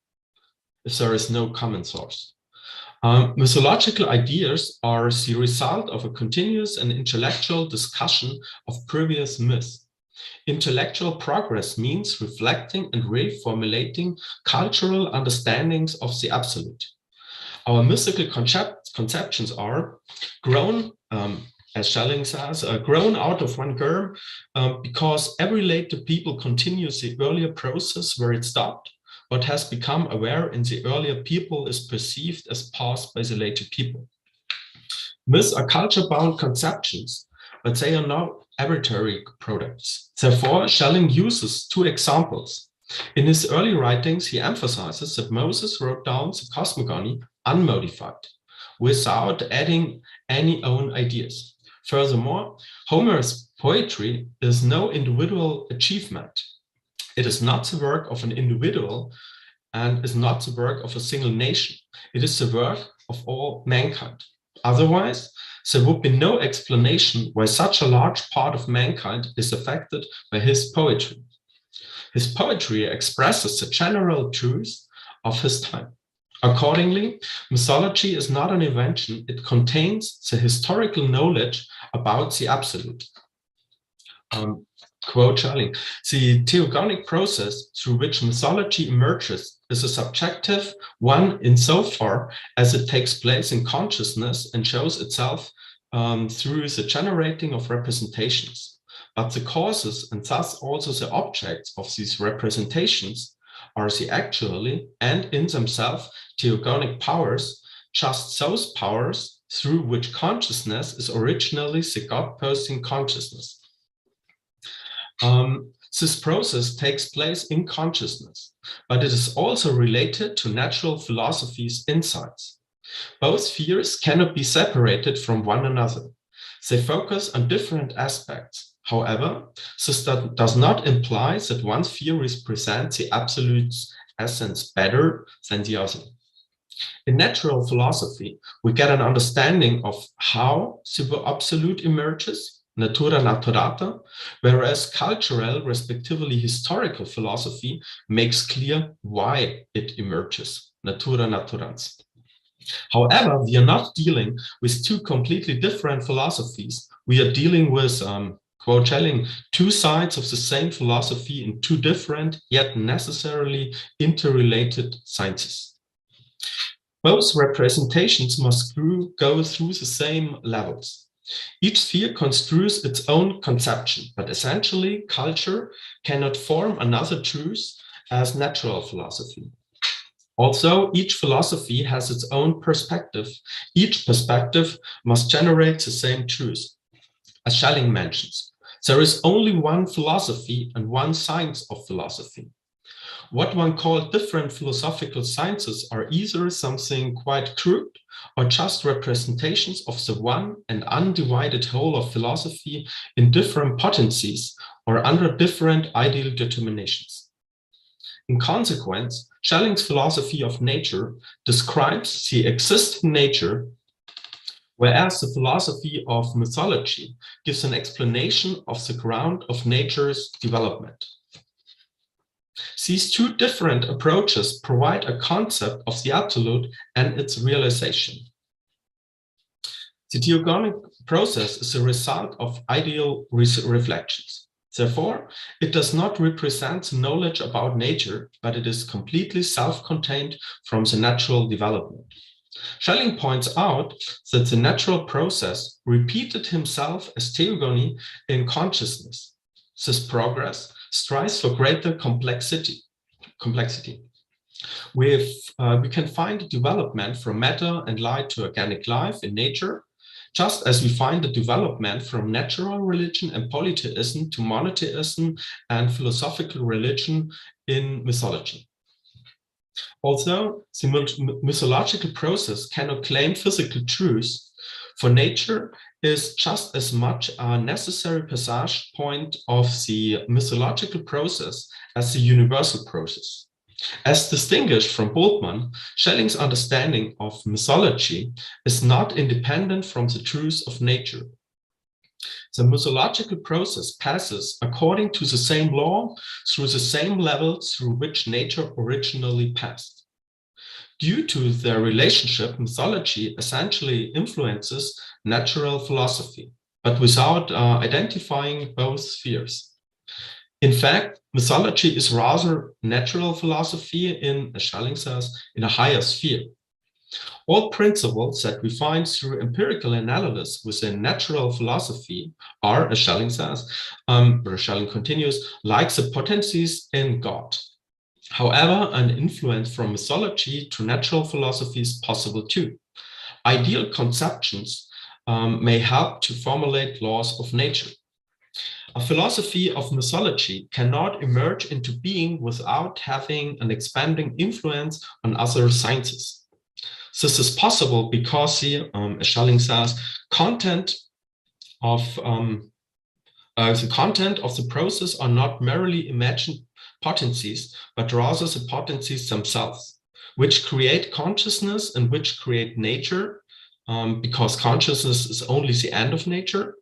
if there is no common source. Mythological ideas are the result of a continuous and intellectual discussion of previous myths. Intellectual progress means reflecting and reformulating cultural understandings of the absolute. Our mythical conceptions are grown, as Schelling says, grown out of one germ because every later people continues the earlier process where it stopped. What has become aware in the earlier people is perceived as past by the later people. Myths are culture-bound conceptions, but they are not arbitrary products. Therefore, Schelling uses two examples. In his early writings, he emphasizes that Moses wrote down the cosmogony unmodified, without adding any own ideas. Furthermore, Homer's poetry is no individual achievement. It is not the work of an individual and is not the work of a single nation. It is the work of all mankind. Otherwise, there would be no explanation why such a large part of mankind is affected by his poetry. His poetry expresses the general truths of his time. Accordingly, mythology is not an invention. It contains the historical knowledge about the absolute. Quote Schelling, the theogonic process through which mythology emerges is a subjective one insofar as it takes place in consciousness and shows itself through the generating of representations. But the causes and thus also the objects of these representations are the actually and in themselves theogonic powers, just those powers through which consciousness is originally the God-posing consciousness. This process takes place in consciousness, but it is also related to natural philosophy's insights. Both spheres cannot be separated from one another. They focus on different aspects. However, this does not imply that one sphere represents the absolute's essence better than the other. In natural philosophy, we get an understanding of how the absolute emerges, natura naturata, whereas cultural, respectively historical philosophy makes clear why it emerges, natura naturans. However, we are not dealing with two completely different philosophies. We are dealing with, quote Schelling, two sides of the same philosophy in two different yet necessarily interrelated sciences. Both representations must go through the same levels. Each sphere construes its own conception, but essentially culture cannot form another truth as natural philosophy. Also, each philosophy has its own perspective. Each perspective must generate the same truth. As Schelling mentions, there is only one philosophy and one science of philosophy. What one calls different philosophical sciences are either something quite crude or just representations of the one and undivided whole of philosophy in different potencies or under different ideal determinations. In consequence, Schelling's philosophy of nature describes the existing nature, whereas the philosophy of mythology gives an explanation of the ground of nature's development. These two different approaches provide a concept of the absolute and its realization. The theogonic process is a result of ideal reflections. Therefore, it does not represent knowledge about nature, but it is completely self-contained from the natural development. Schelling points out that the natural process repeated himself as theogony in consciousness. This progress strives for greater complexity. We can find development from matter and light to organic life in nature, just as we find the development from natural religion and polytheism to monotheism and philosophical religion in mythology. Although the mythological process cannot claim physical truth, for nature is just as much a necessary passage point of the mythological process as the universal process. As distinguished from Bultmann, Schelling's understanding of mythology is not independent from the truth of nature. The mythological process passes according to the same law through the same level through which nature originally passed. Due to their relationship, mythology essentially influences natural philosophy, but without identifying both spheres. In fact, mythology is rather natural philosophy in, as Schelling says, in a higher sphere. All principles that we find through empirical analysis within natural philosophy are, as Schelling says, or Schelling continues, like the potencies in God. However, an influence from mythology to natural philosophy is possible too. Ideal conceptions may help to formulate laws of nature. A philosophy of mythology cannot emerge into being without having an expanding influence on other sciences. This is possible because as Schelling says, the content of the process are not merely imagined potencies, but rather the potencies themselves, which create consciousness and which create nature, because consciousness is only the end of nature.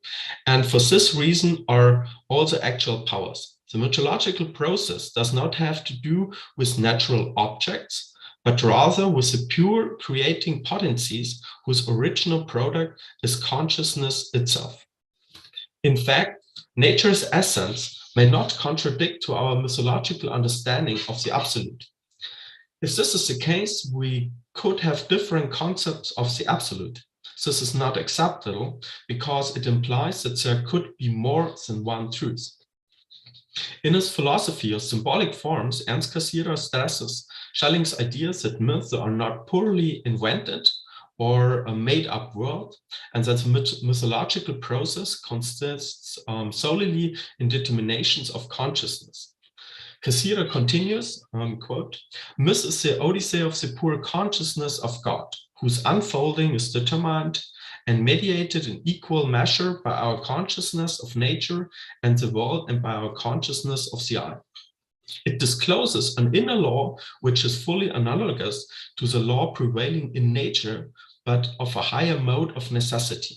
And for this reason are all the actual powers. The mythological process does not have to do with natural objects, but rather with the pure creating potencies whose original product is consciousness itself. In fact, nature's essence may not contradict to our mythological understanding of the absolute. If this is the case, we could have different concepts of the absolute. This is not acceptable because it implies that there could be more than one truth. In his philosophy of symbolic forms, Ernst Cassirer stresses Schelling's ideas that myths are not purely invented or a made-up world, and that the mythological process consists solely in determinations of consciousness. Cassirer continues, quote, "Myth is the odyssey of the pure consciousness of God, whose unfolding is determined and mediated in equal measure by our consciousness of nature and the world and by our consciousness of the eye. It discloses an inner law which is fully analogous to the law prevailing in nature, but of a higher mode of necessity.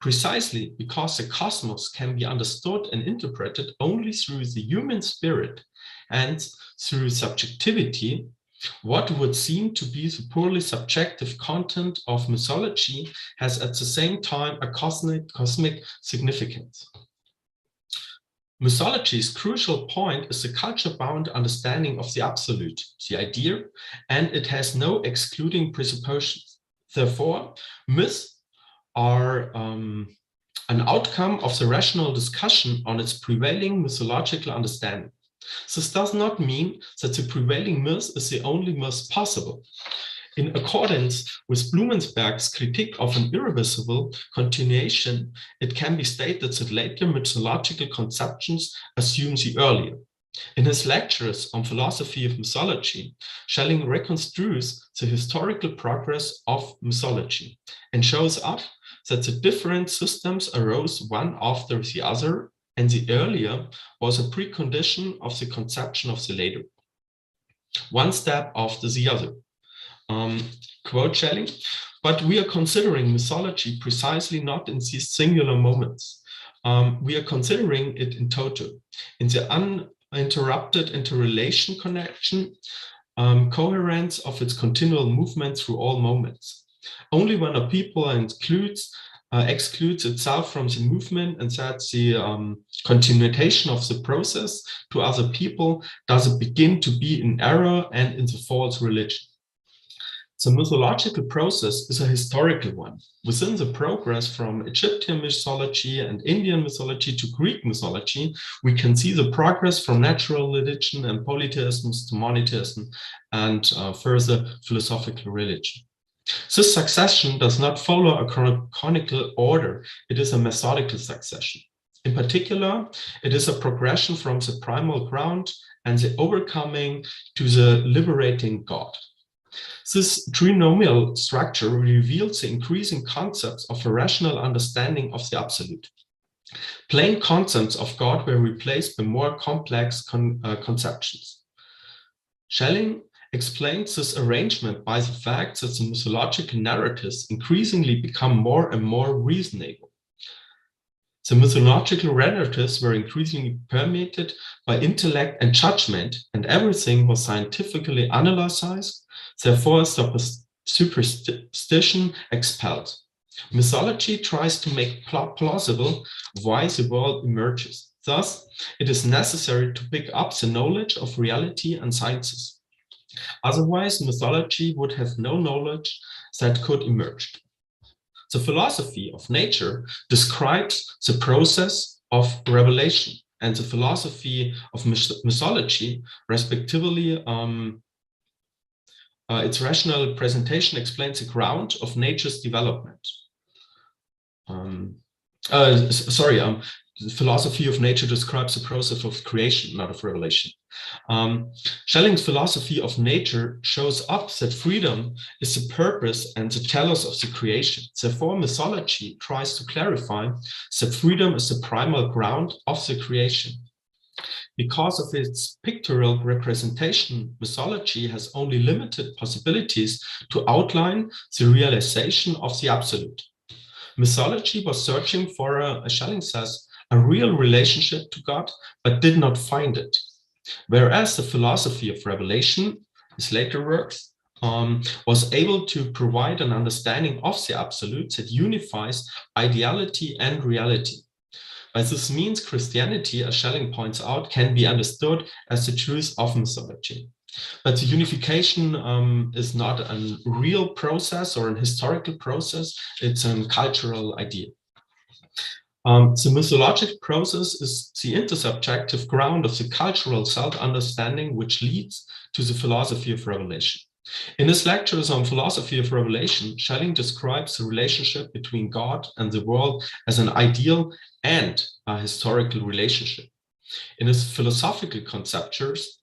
Precisely because the cosmos can be understood and interpreted only through the human spirit and through subjectivity, what would seem to be the purely subjective content of mythology has at the same time a cosmic significance. Mythology's crucial point is the culture-bound understanding of the absolute, the idea, and it has no excluding presuppositions. Therefore, myths are an outcome of the rational discussion on its prevailing mythological understanding. This does not mean that the prevailing myth is the only myth possible. In accordance with Blumenberg's critique of an irreversible continuation, it can be stated that later mythological conceptions assume the earlier. In his lectures on philosophy of mythology, Schelling reconstructs the historical progress of mythology and shows up that the different systems arose one after the other, and the earlier was a precondition of the conception of the later, one step after the other. Quote Schelling, but we are considering mythology precisely not in these singular moments. We are considering it in total, in the uninterrupted interrelation connection, coherence of its continual movement through all moments. Only when a people excludes itself from the movement and sets the continuation of the process to other people does it begin to be in error and in the false religion. The mythological process is a historical one. Within the progress from Egyptian mythology and Indian mythology to Greek mythology, we can see the progress from natural religion and polytheism to monotheism and further philosophical religion. This succession does not follow a canonical order. It is a methodical succession. In particular, it is a progression from the primal ground and the overcoming to the liberating God. This trinomial structure reveals the increasing concepts of a rational understanding of the absolute. Plain concepts of God were replaced by more complex conceptions. Schelling explains this arrangement by the fact that the mythological narratives increasingly become more and more reasonable. The mythological narratives were increasingly permeated by intellect and judgment, and everything was scientifically analyzed. Therefore, superstition expelled. Mythology tries to make plausible why the world emerges. Thus, it is necessary to pick up the knowledge of reality and sciences. Otherwise, mythology would have no knowledge that could emerge. The philosophy of nature describes the process of revelation, and the philosophy of mythology, respectively, its rational presentation explains the ground of nature's development. The philosophy of nature describes the process of creation, not of revelation. Schelling's philosophy of nature shows up that freedom is the purpose and the telos of the creation. Therefore, mythology tries to clarify that freedom is the primal ground of the creation. Because of its pictorial representation, mythology has only limited possibilities to outline the realization of the absolute. Mythology was searching for, as Schelling says, a real relationship to God, but did not find it. Whereas the philosophy of revelation, his later works, was able to provide an understanding of the absolute that unifies ideality and reality. By this means, Christianity, as Schelling points out, can be understood as the truth of mythology. But the unification is not a real process or an historical process, it's a cultural idea. The mythological process is the intersubjective ground of the cultural self-understanding which leads to the philosophy of revelation. In his lectures on philosophy of revelation, Schelling describes the relationship between God and the world as an ideal and a historical relationship. In his philosophical conceptures,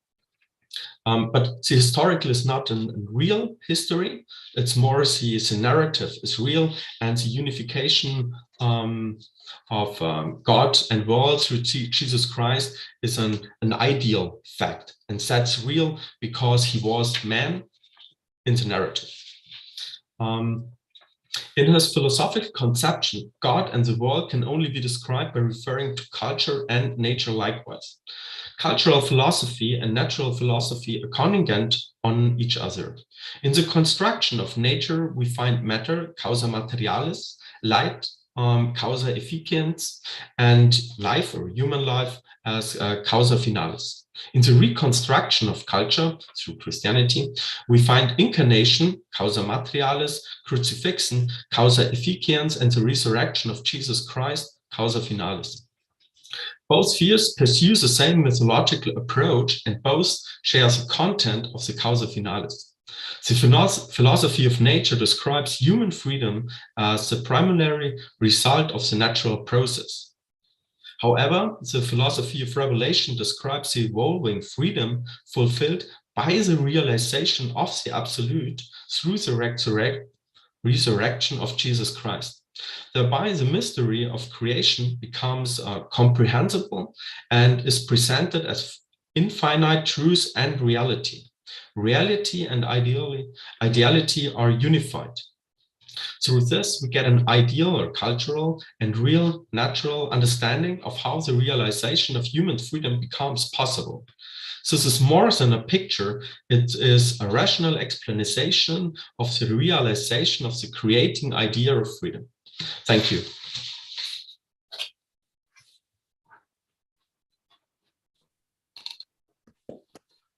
but the historical is not a real history, it's more the narrative is real, and the unification of God and world through Jesus Christ is an ideal fact. And that's real because he was man in the narrative. In his philosophical conception, God and the world can only be described by referring to culture and nature likewise. Cultural philosophy and natural philosophy are contingent on each other. In the construction of nature, we find matter, causa materialis, light, causa efficiens, and life or human life as causa finalis. In the reconstruction of culture through Christianity, we find incarnation, causa materialis, crucifixion, causa efficiens, and the resurrection of Jesus Christ, causa finalis. Both spheres pursue the same mythological approach, and both share the content of the causa finalis. The philosophy of nature describes human freedom as the primary result of the natural process. However, the philosophy of revelation describes the evolving freedom fulfilled by the realization of the absolute through the resurrection of Jesus Christ. Thereby, the mystery of creation becomes comprehensible and is presented as infinite truth and reality. Reality and ideality are unified. Through this, we get an ideal or cultural and real natural understanding of how the realization of human freedom becomes possible. So this is more than a picture, it is a rational explanation of the realization of the creating idea of freedom. Thank you.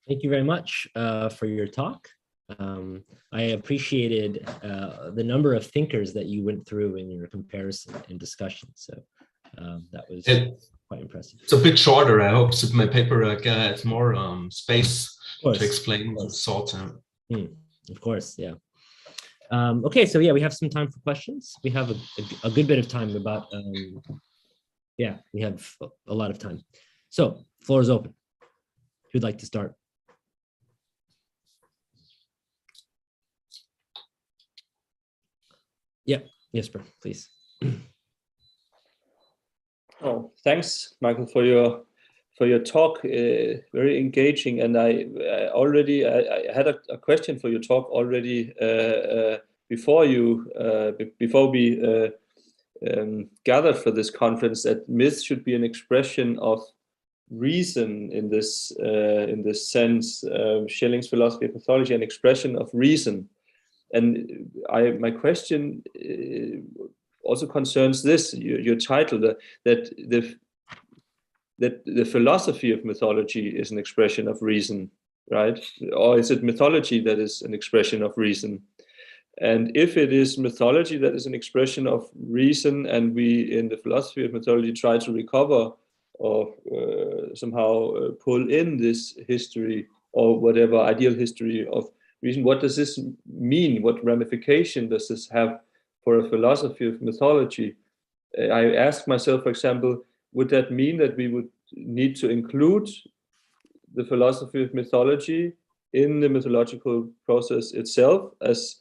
Thank you very much for your talk. I appreciated the number of thinkers that you went through in your comparison and discussion. So that was quite impressive. It's a bit shorter. I hope that my paper gets more space to explain the thoughts. Of course, yeah. Okay, so yeah, we have some time for questions. We have a good bit of time, about, yeah, we have a lot of time. So, floor is open. Who'd like to start? Yeah, Jesper, please. Oh, thanks, Michael, for your talk. Very engaging, and I had a question for your talk already before we gathered for this conference. That myth should be an expression of reason in this sense. Schelling's philosophy of mythology, an expression of reason. And my question also concerns this, your title, that the philosophy of mythology is an expression of reason, right? Or is it mythology that is an expression of reason? And if it is mythology that is an expression of reason, and we in the philosophy of mythology try to recover or somehow pull in this history or whatever ideal history of reason, what does this mean? What ramification does this have for a philosophy of mythology? I ask myself, for example, would that mean that we would need to include the philosophy of mythology in the mythological process itself as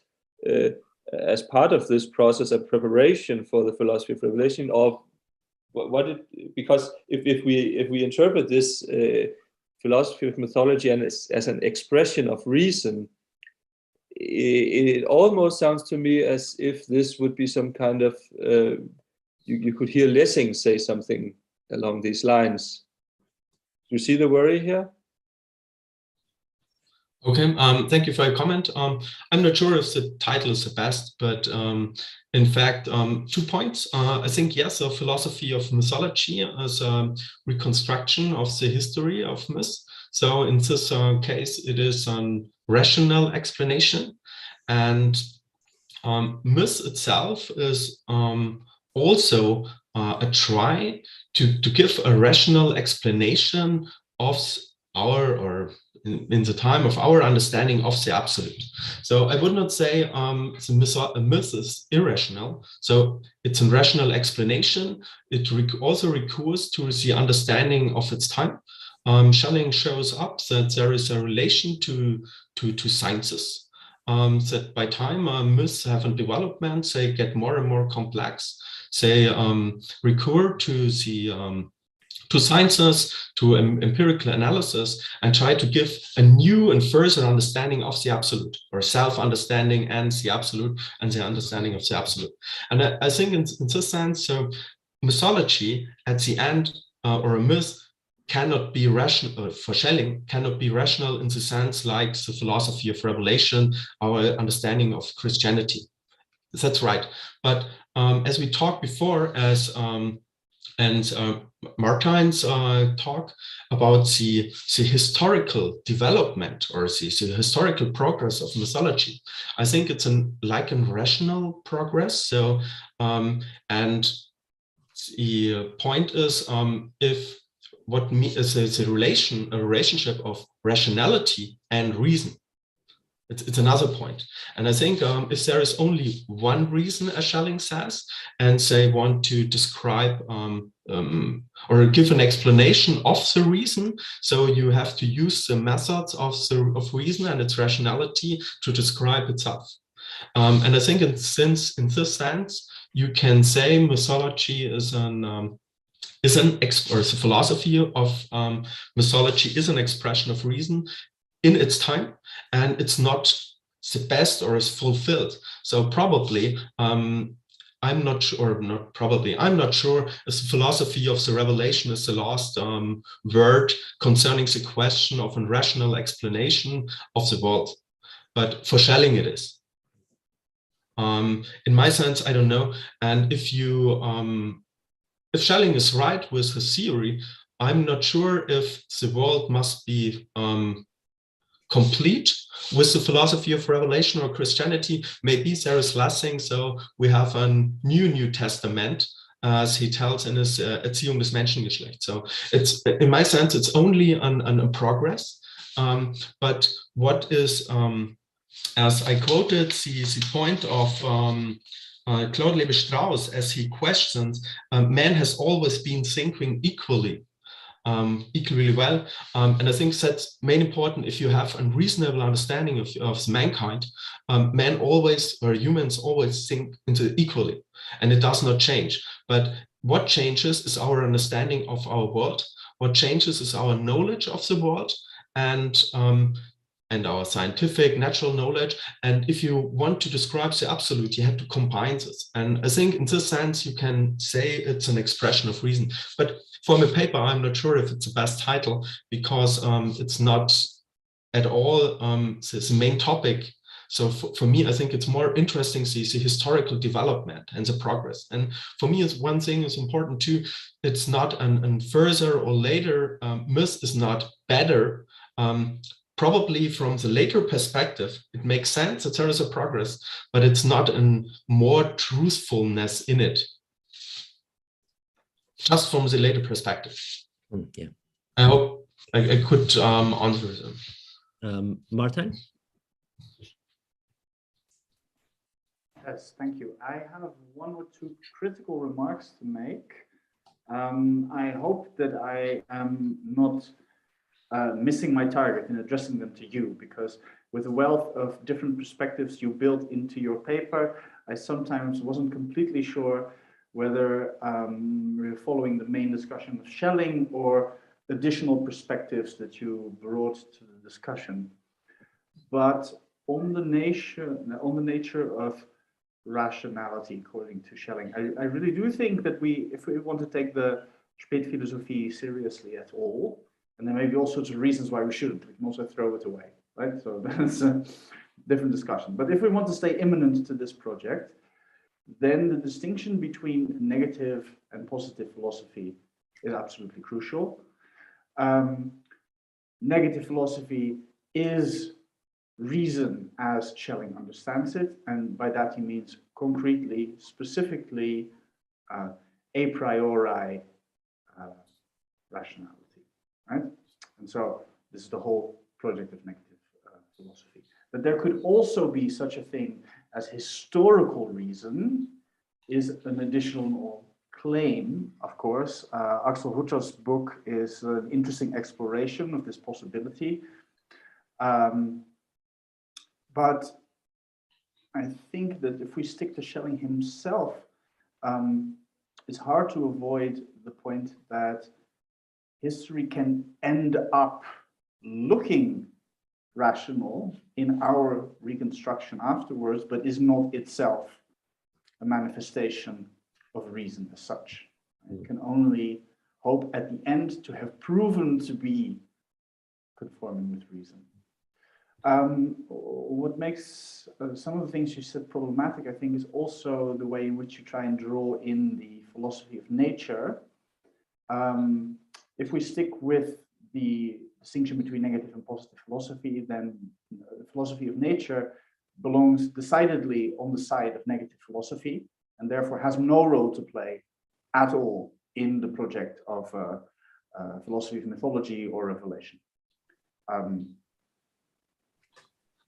part of this process, a preparation for the philosophy of revelation? Or because if we interpret this philosophy of mythology and as an expression of reason, it almost sounds to me as if this would be some kind of, you could hear Lessing say something along these lines. Do you see the worry here? Okay, thank you for your comment. I'm not sure if the title is the best, but in fact, 2 points. I think, yes, a philosophy of mythology is a reconstruction of the history of myth. So in this case, it is a rational explanation, and myth itself is also a try to give a rational explanation of in the time of our understanding of the absolute. So I would not say a myth is irrational. So it's a rational explanation. It also recurs to the understanding of its time. Schelling shows up that there is a relation to sciences. That by time myths have a development, they get more and more complex. They recur to the to sciences, to empirical analysis, and try to give a new and further understanding of the absolute, or self-understanding and the absolute, and the understanding of the absolute. And I think in this sense, so mythology at the end, or a myth, cannot be rational, for Schelling, cannot be rational in the sense like the philosophy of revelation, our understanding of Christianity. That's right. But as we talked before, Martine's talk about the historical development or the historical progress of mythology, I think it's like a rational progress. So, and the point is, if what is a relationship of rationality and reason. It's another point. And I think if there is only one reason, as Schelling says, and they want to describe or give an explanation of the reason, so you have to use the methods of reason and its rationality to describe itself. And I think in this sense, you can say mythology is the philosophy of mythology is an expression of reason in its time, and it's not the best or is fulfilled. So probably, I'm not sure if the philosophy of the revelation is the last word concerning the question of a rational explanation of the world. But for Schelling it is. In my sense, I don't know. And if Schelling is right with his theory, I'm not sure if the world must be complete with the philosophy of revelation or Christianity. Maybe there is less things, so we have a New Testament, as he tells in his Erziehung des Menschengeschlechts. So it's, in my sense, it's only a progress. But what is, as I quoted the point of Claude Lévi-Strauss, as he questions, man has always been thinking equally well. And I think that's main important. If you have a reasonable understanding of mankind, man always, or humans always think into equally, and it does not change. But what changes is our understanding of our world. What changes is our knowledge of the world and our scientific, natural knowledge. And if you want to describe the absolute, you have to combine this. And I think in this sense, you can say it's an expression of reason. But for my paper, I'm not sure if it's the best title, because it's not at all the main topic. So for me, I think it's more interesting the historical development and the progress. And for me, it's one thing is important too. It's not an further or later myth is not better. Probably from the later perspective, it makes sense that there is a progress, but it's not a more truthfulness in it. Just from the later perspective. Yeah. I hope I could answer them. Martin? Yes, thank you. I have one or two critical remarks to make. I hope that I am not missing my target in addressing them to you, because with the wealth of different perspectives you built into your paper, I sometimes wasn't completely sure whether we're following the main discussion of Schelling or additional perspectives that you brought to the discussion. But on the nature of rationality, according to Schelling, I really do think that if we want to take the Spätphilosophie seriously at all, and there may be all sorts of reasons why we shouldn't, we can also throw it away, right? So that's a different discussion. But if we want to stay imminent to this project, then the distinction between negative and positive philosophy is absolutely crucial. Negative philosophy is reason as Schelling understands it, and by that he means concretely, specifically, a priori rationality, right? And so this is the whole project of negative philosophy. But there could also be such a thing as historical reason, is an additional claim, of course. Axel Hutter's book is an interesting exploration of this possibility. But I think that if we stick to Schelling himself, it's hard to avoid the point that history can end up looking rational in our reconstruction afterwards, but is not itself a manifestation of reason as such. It can only hope at the end to have proven to be conforming with reason. What makes some of the things you said problematic, I think, is also the way in which you try and draw in the philosophy of nature. If we stick with the distinction between negative and positive philosophy, then the philosophy of nature belongs decidedly on the side of negative philosophy, and therefore has no role to play at all in the project of philosophy of mythology or revelation.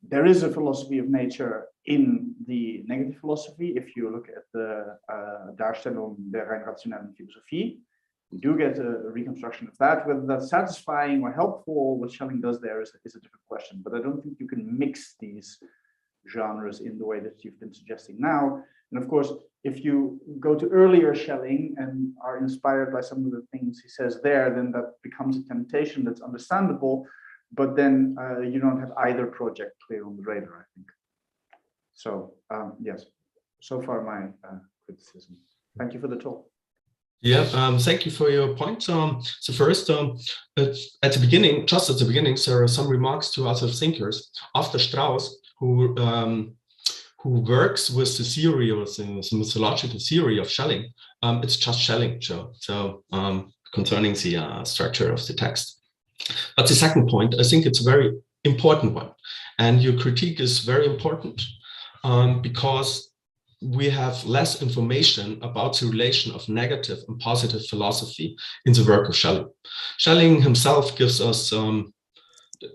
there is a philosophy of nature in the negative philosophy. If you look at the Darstellung der rein rationellen Philosophie, you do get a reconstruction of that. Whether that's satisfying or helpful, what Schelling does there is a different question. But I don't think you can mix these genres in the way that you've been suggesting now. And of course, if you go to earlier Schelling and are inspired by some of the things he says there, then that becomes a temptation that's understandable. But then you don't have either project clear on the radar, I think. So yes, so far my criticism. Thank you for the talk. Yeah, thank you for your point. So first, at the beginning, just at the beginning, there are some remarks to other thinkers. After Strauss, who works with the theory or the mythological theory of Schelling, it's just Schelling, so concerning the structure of the text. But the second point, I think it's a very important one, and your critique is very important because we have less information about the relation of negative and positive philosophy in the work of Schelling. Schelling himself gives us,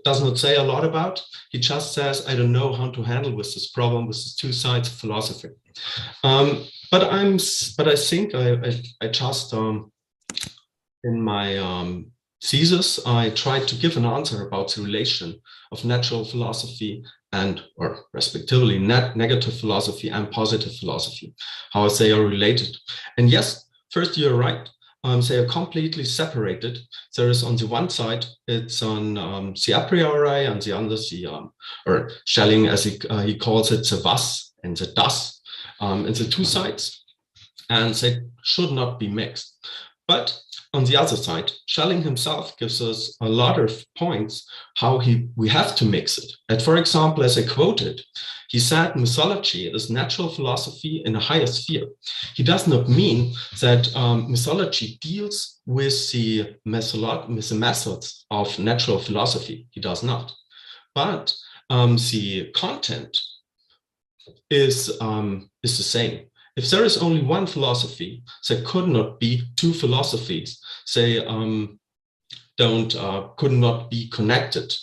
does not say a lot about, he just says, I don't know how to handle with this problem, with these two sides of philosophy. But I think I just, in my thesis, I tried to give an answer about the relation of natural philosophy and, or respectively, negative philosophy and positive philosophy, how they are related. And yes, first you're right, they are completely separated. There is on the one side, it's on the a priori, and the other, or Schelling, as he calls it, the was and the das, and the two sides, and they should not be mixed. But on the other side, Schelling himself gives us a lot of points how we have to mix it. And for example, as I quoted, he said mythology is natural philosophy in a higher sphere. He does not mean that mythology deals with the methods of natural philosophy. He does not. But the content is the same. If there is only one philosophy, there could not be two philosophies. They could not be connected,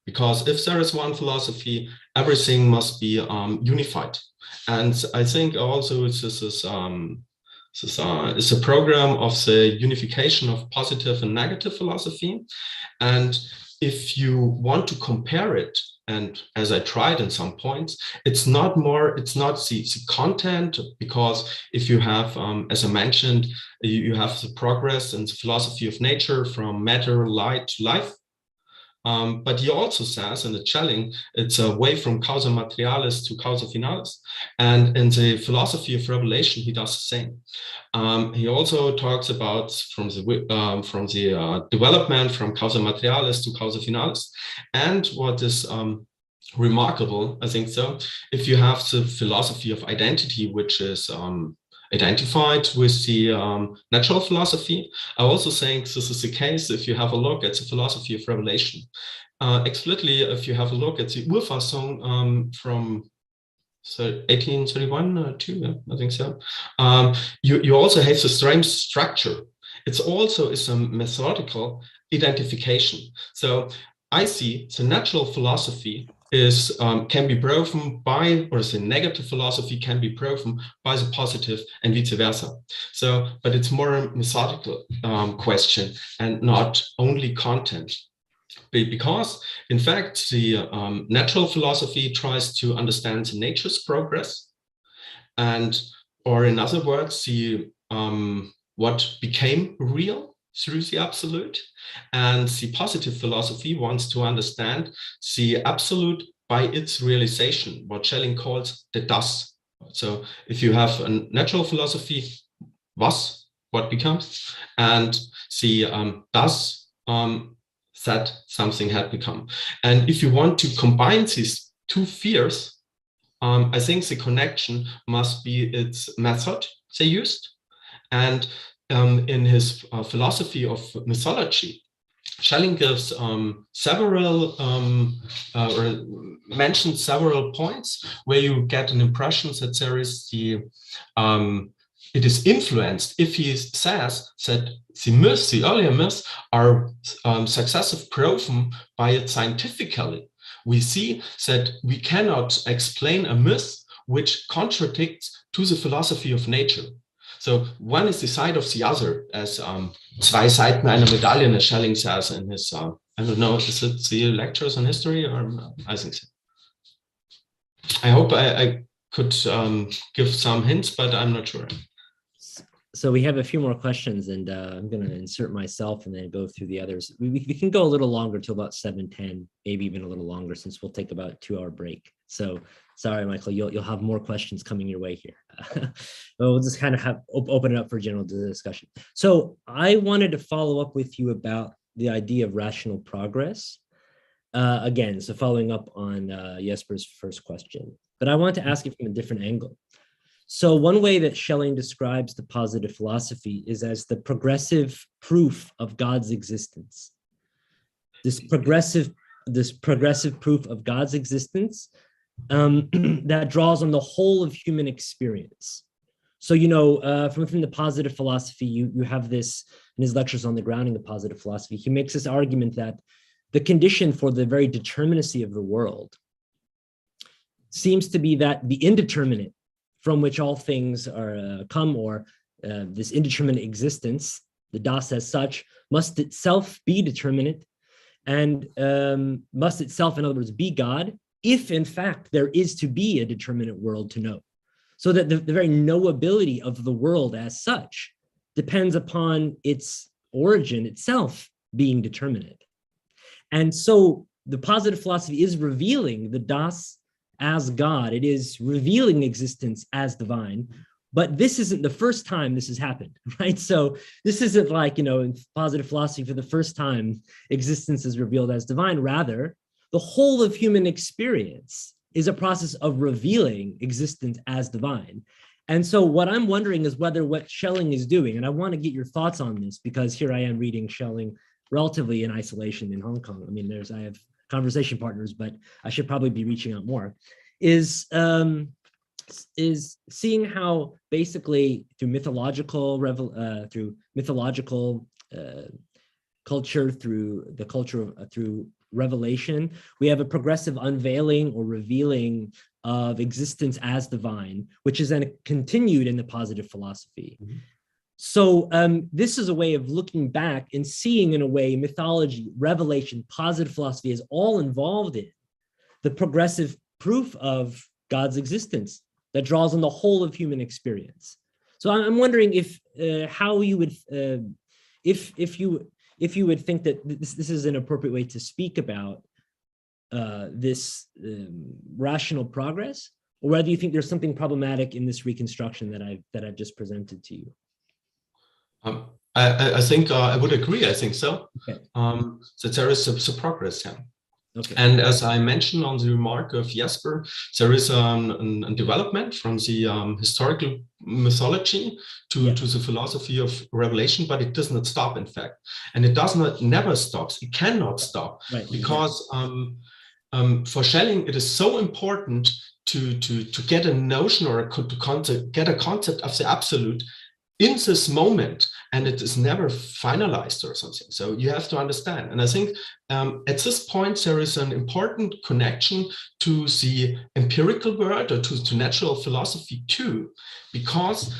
because if there is one philosophy, everything must be unified. And I think also this is a program of the unification of positive and negative philosophy. And if you want to compare it, and as I tried in some points, it's not the content, because if you have, as I mentioned, you have the progress and the philosophy of nature from matter, light to life. But he also says in the Schelling, it's a way from causa materialis to causa finalis. And in the philosophy of revelation, he does the same. He also talks about from the development from causa materialis to causa finalis. And what is remarkable, I think so, if you have the philosophy of identity, which is identified with the natural philosophy. I also think this is the case if you have a look at the philosophy of revelation. Explicitly, if you have a look at the Urfassung from 1831, I think so, you also have the same structure. It's also a methodical identification. So I see the natural philosophy is can be proven by, or the negative philosophy can be proven by the positive and vice versa. So, but it's more a methodical question and not only content. Because, in fact, the natural philosophy tries to understand the nature's progress, and, or in other words, the what became real through the absolute, and the positive philosophy wants to understand the absolute by its realization, what Schelling calls the das. So if you have a natural philosophy, was, what becomes, and the das, that something had become. And if you want to combine these two spheres, I think the connection must be its method they used. And in his philosophy of mythology, Schelling gives several, or mentions several points where you get an impression that there is the, it is influenced if he says that the myths, the earlier myths, are successive proven by it scientifically. we see that we cannot explain a myth which contradicts to the philosophy of nature. So one is the side of the other, as zwei Seiten einer Medaille, as Schelling says in his, I don't know, is it the lectures on history, or I think so. I hope I could give some hints, but I'm not sure. So we have a few more questions, and I'm going to insert myself and then go through the others. We can go a little longer till about 7:10, maybe even a little longer, since we'll take about a 2-hour break. So sorry, Michael, you'll have more questions coming your way here. We'll just kind of open it up for general discussion. So I wanted to follow up with you about the idea of rational progress. Again, so following up on Jesper's first question, but I want to ask it from a different angle. So one way that Schelling describes the positive philosophy is as the progressive proof of God's existence. This progressive proof of God's existence that draws on the whole of human experience. So, from within the positive philosophy, you have this in his lectures on the grounding of positive philosophy. He makes this argument that the condition for the very determinacy of the world seems to be that the indeterminate from which all things are come, or this indeterminate existence, the Das as such, must itself be determinate, and must itself, in other words, be God, if in fact there is to be a determinate world to know. So that the very knowability of the world as such depends upon its origin itself being determinate. And so the positive philosophy is revealing the Das as God. It is revealing existence as divine, but this isn't the first time this has happened, right? So this isn't like, in positive philosophy, for the first time, existence is revealed as divine. Rather, the whole of human experience is a process of revealing existence as divine. And so what I'm wondering is whether what Schelling is doing, and I want to get your thoughts on this, because here I am reading Schelling relatively in isolation in Hong Kong. I mean, I have conversation partners, but I should probably be reaching out more, is seeing how basically through mythological culture, through revelation, we have a progressive unveiling or revealing of existence as divine, which is then continued in the positive philosophy. Mm-hmm. So this is a way of looking back and seeing, in a way, mythology, revelation, positive philosophy is all involved in the progressive proof of God's existence that draws on the whole of human experience. So I'm wondering if how you would, if you would think that this is an appropriate way to speak about this rational progress, or whether you think there's something problematic in this reconstruction that I've just presented to you. I think I would agree. I think so. Okay. That there is some progress. Yeah. Okay. And as I mentioned on the remark of Jesper, there is a development from the historical mythology to the philosophy of revelation, but it does not stop, in fact, and it never stops. It cannot stop, right, because for Schelling it is so important to get a notion or get a concept of the absolute in this moment, and it is never finalized or something. So you have to understand. And I think at this point, there is an important connection to the empirical world, or to natural philosophy too, because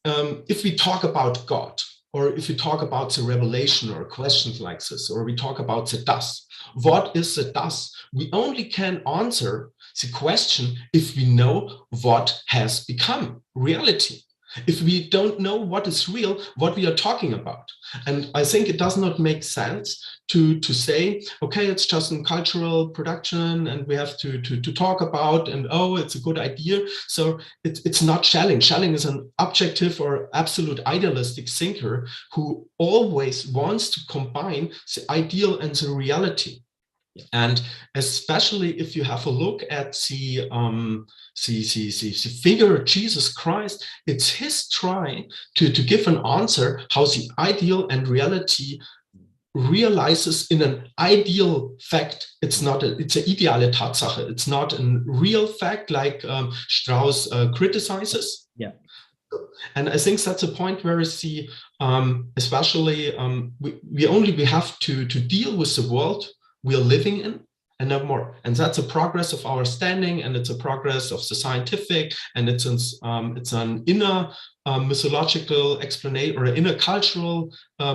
if we talk about God, or if we talk about the revelation or questions like this, or we talk about the Das, what is the Das? We only can answer the question if we know what has become reality. If we don't know what is real, what we are talking about. And I think it does not make sense to say, okay, it's just a cultural production and we have to talk about, and oh, it's a good idea. So it's not Schelling. Schelling is an objective or absolute idealistic thinker who always wants to combine the ideal and the reality. And especially if you have a look at the figure of Jesus Christ, it's his try to give an answer how the ideal and reality realizes in an ideal fact. It's an ideale Tatsache. It's not a real fact like Strauss criticizes. Yeah. And I think that's a point where especially we have to deal with the world we're living in, and no more. And that's a progress of our standing, and it's a progress of the scientific, and it's an inner mythological explanation or inner cultural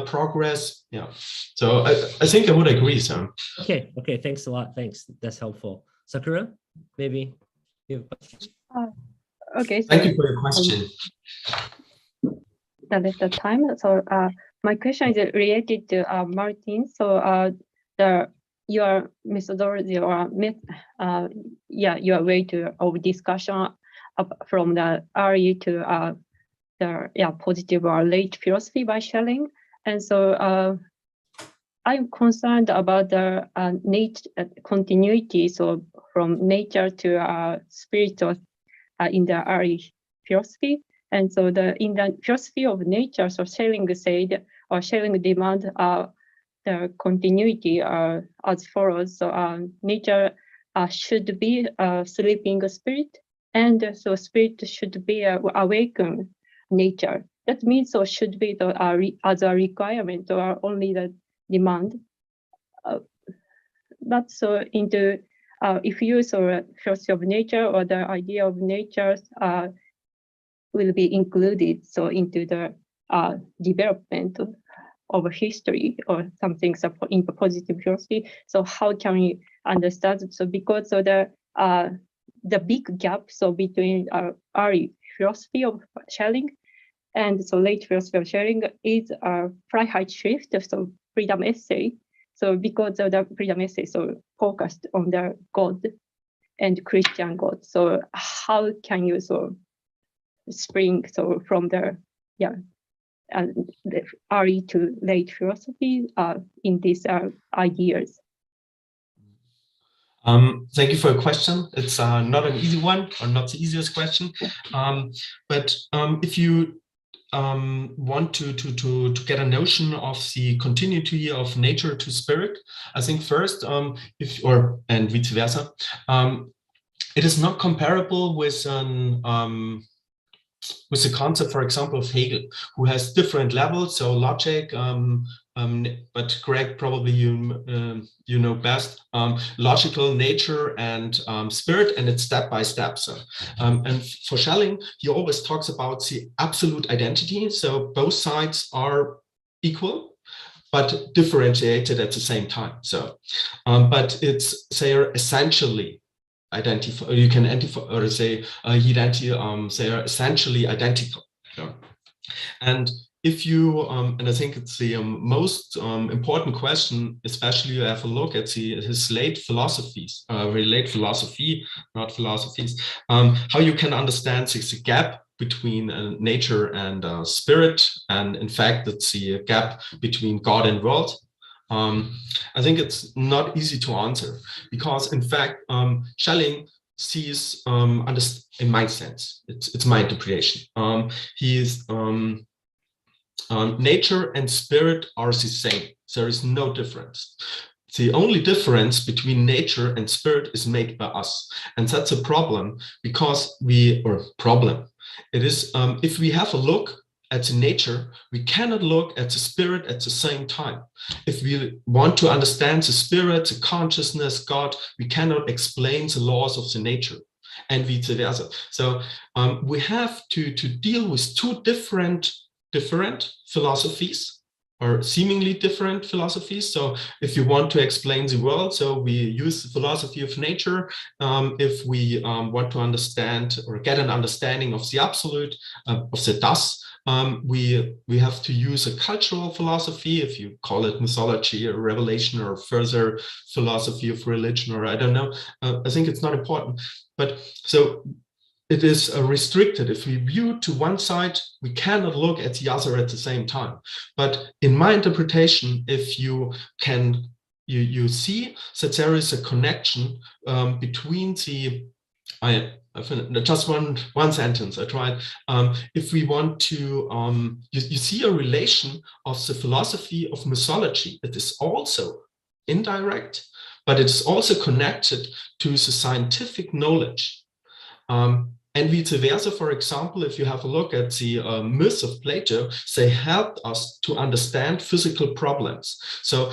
progress. Yeah. So I think I would agree, Sam. Okay. Thanks a lot. Thanks. That's helpful. Sakura, maybe you have a question? Okay. So, thank you for your question. That is the time. So my question is related to Martin. So your methodology or your way of discussion from the early to the positive or late philosophy by Schelling. And so I'm concerned about the nature continuity. So from nature to spirit in the early philosophy. And so in the philosophy of nature, so Schelling said, or Schelling demand the continuity as follows. So nature should be a sleeping spirit, and so spirit should be awakened nature. That means so should be as a requirement or only the demand. But so into if you saw philosophy of nature or the idea of nature will be included so into the development of history or something in positive philosophy. So how can we understand? So because of the big gap so between early philosophy of Schelling and so late philosophy of Schelling is Freiheitsschrift, so freedom essay. So because of the freedom essay, so focused on the God and Christian God. So how can you so spring so from the early to late philosophy in these ideas? Thank you for your question. It's not an easy one, or not the easiest question. But if you want to get a notion of the continuity of nature to spirit, I think first, and vice versa, it is not comparable with the concept, for example, of Hegel, who has different levels. So logic, but Greg, probably you know best, logical, nature, and spirit, and it's step by step. So, and for Schelling, he always talks about the absolute identity. So both sides are equal, but differentiated at the same time. So, but they are essentially identify. You can identify or say they are essentially identical. Yeah. And if you and I think it's the most important question, especially you have a look at his late philosophies, late philosophy, not philosophies, how you can understand the gap between nature and spirit, and in fact, it's the gap between God and world. I think it's not easy to answer because, in fact, Schelling sees, in my sense, it's my interpretation. Nature and spirit are the same. There is no difference. The only difference between nature and spirit is made by us, and that's a problem because it is if we have a look at the nature, we cannot look at the spirit at the same time. If we want to understand the spirit, the consciousness, God, we cannot explain the laws of the nature, and vice versa. So we have to deal with two different philosophies, or seemingly different philosophies. So if you want to explain the world, so we use the philosophy of nature. If we want to understand or get an understanding of the absolute, of the Das, we have to use a cultural philosophy, if you call it mythology or revelation or further philosophy of religion, or I don't know. I think it's not important. But so it is restricted. If we view to one side, we cannot look at the other at the same time. But in my interpretation, if you can, you see that there is a connection between the, just one sentence, I tried. If we want to, you see a relation of the philosophy of mythology. It is also indirect, but it is also connected to the scientific knowledge. And vice versa, for example, if you have a look at the myths of Plato, they helped us to understand physical problems. So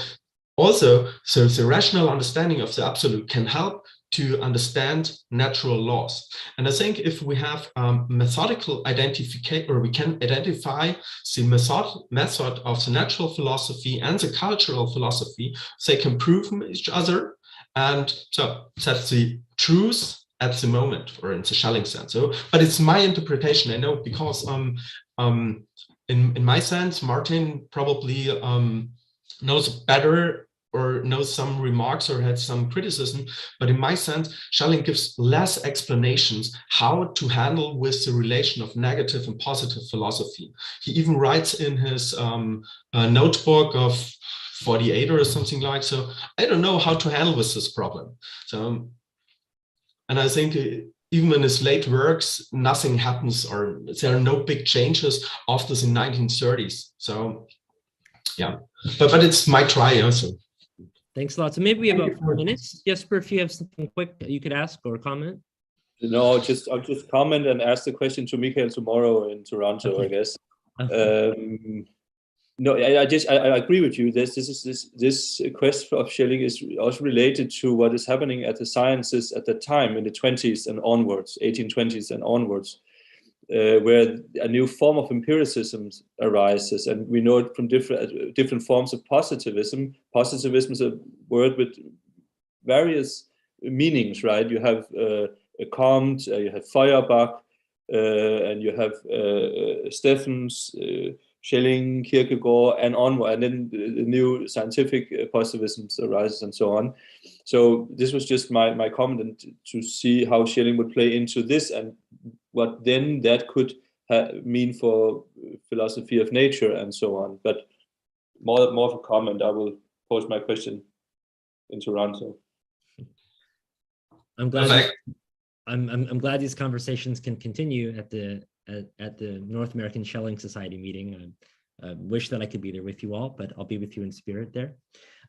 also, so the rational understanding of the absolute can help to understand natural laws. And I think if we have methodical identification, or we can identify the method of the natural philosophy and the cultural philosophy, they can prove each other. And so that's the truth at the moment, or in the Schelling sense. So, but it's my interpretation. I know, because in my sense, Martin probably knows better, or knows some remarks, or had some criticism. But in my sense, Schelling gives less explanations how to handle with the relation of negative and positive philosophy. He even writes in his notebook of 48 or something like, so I don't know how to handle with this problem. So, and I think even in his late works, nothing happens, or there are no big changes after the 1930s. So yeah, but it's my try also. Thanks a lot. So maybe we have about 4 minutes. Jesper, if you have something quick you could ask or comment. No, I'll just comment and ask the question to Michael tomorrow in Toronto, okay. I guess. Okay. No, I agree with you. This quest of Schelling is also related to what is happening at the sciences at the time in the 20s and onwards, 1820s and onwards, where a new form of empiricism arises, and we know it from different forms of positivism. Positivism is a word with various meanings, right? You have Comte, you have Feuerbach, and you have Steffens, Schelling, Kierkegaard, and onward, and then the new scientific positivism arises, and so on. So this was just my comment to see how Schelling would play into this, and what then that could mean for philosophy of nature and so on. But more of a comment. I will pose my question in Toronto. I'm glad. I'm glad these conversations can continue at the North American Schelling Society meeting. I wish that I could be there with you all, but I'll be with you in spirit there.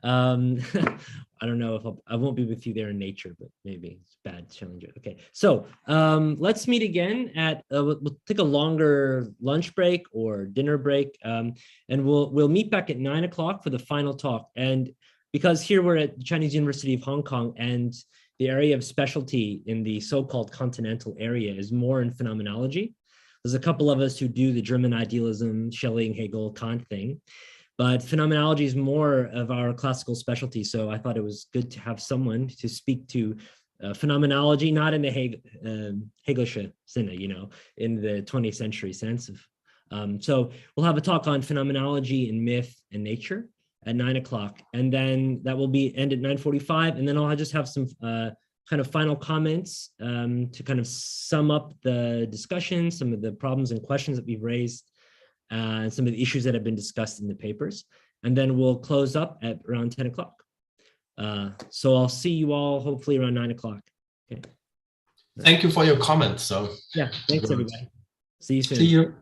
I don't know if I won't be with you there in nature, but maybe it's bad Schelling. Okay, so let's meet again at we'll take a longer lunch break or dinner break, and we'll meet back at 9 o'clock for the final talk. And because here we're at the Chinese University of Hong Kong, and the area of specialty in the so-called continental area is more in phenomenology. There's a couple of us who do the German idealism, Schelling, Hegel, Kant thing, but phenomenology is more of our classical specialty. So I thought it was good to have someone to speak to phenomenology, not in the Hegelsche Sinne, you know, in the 20th century sense of. So we'll have a talk on phenomenology and myth and nature at 9 o'clock, and then that will be end at 9:45, and then I'll just have some kind of final comments to kind of sum up the discussion, some of the problems and questions that we've raised, and some of the issues that have been discussed in the papers, and then we'll close up at around 10 o'clock. So I'll see you all hopefully around 9 o'clock. Okay. Thank you for your comments. So yeah, thanks everybody. See you soon. See you.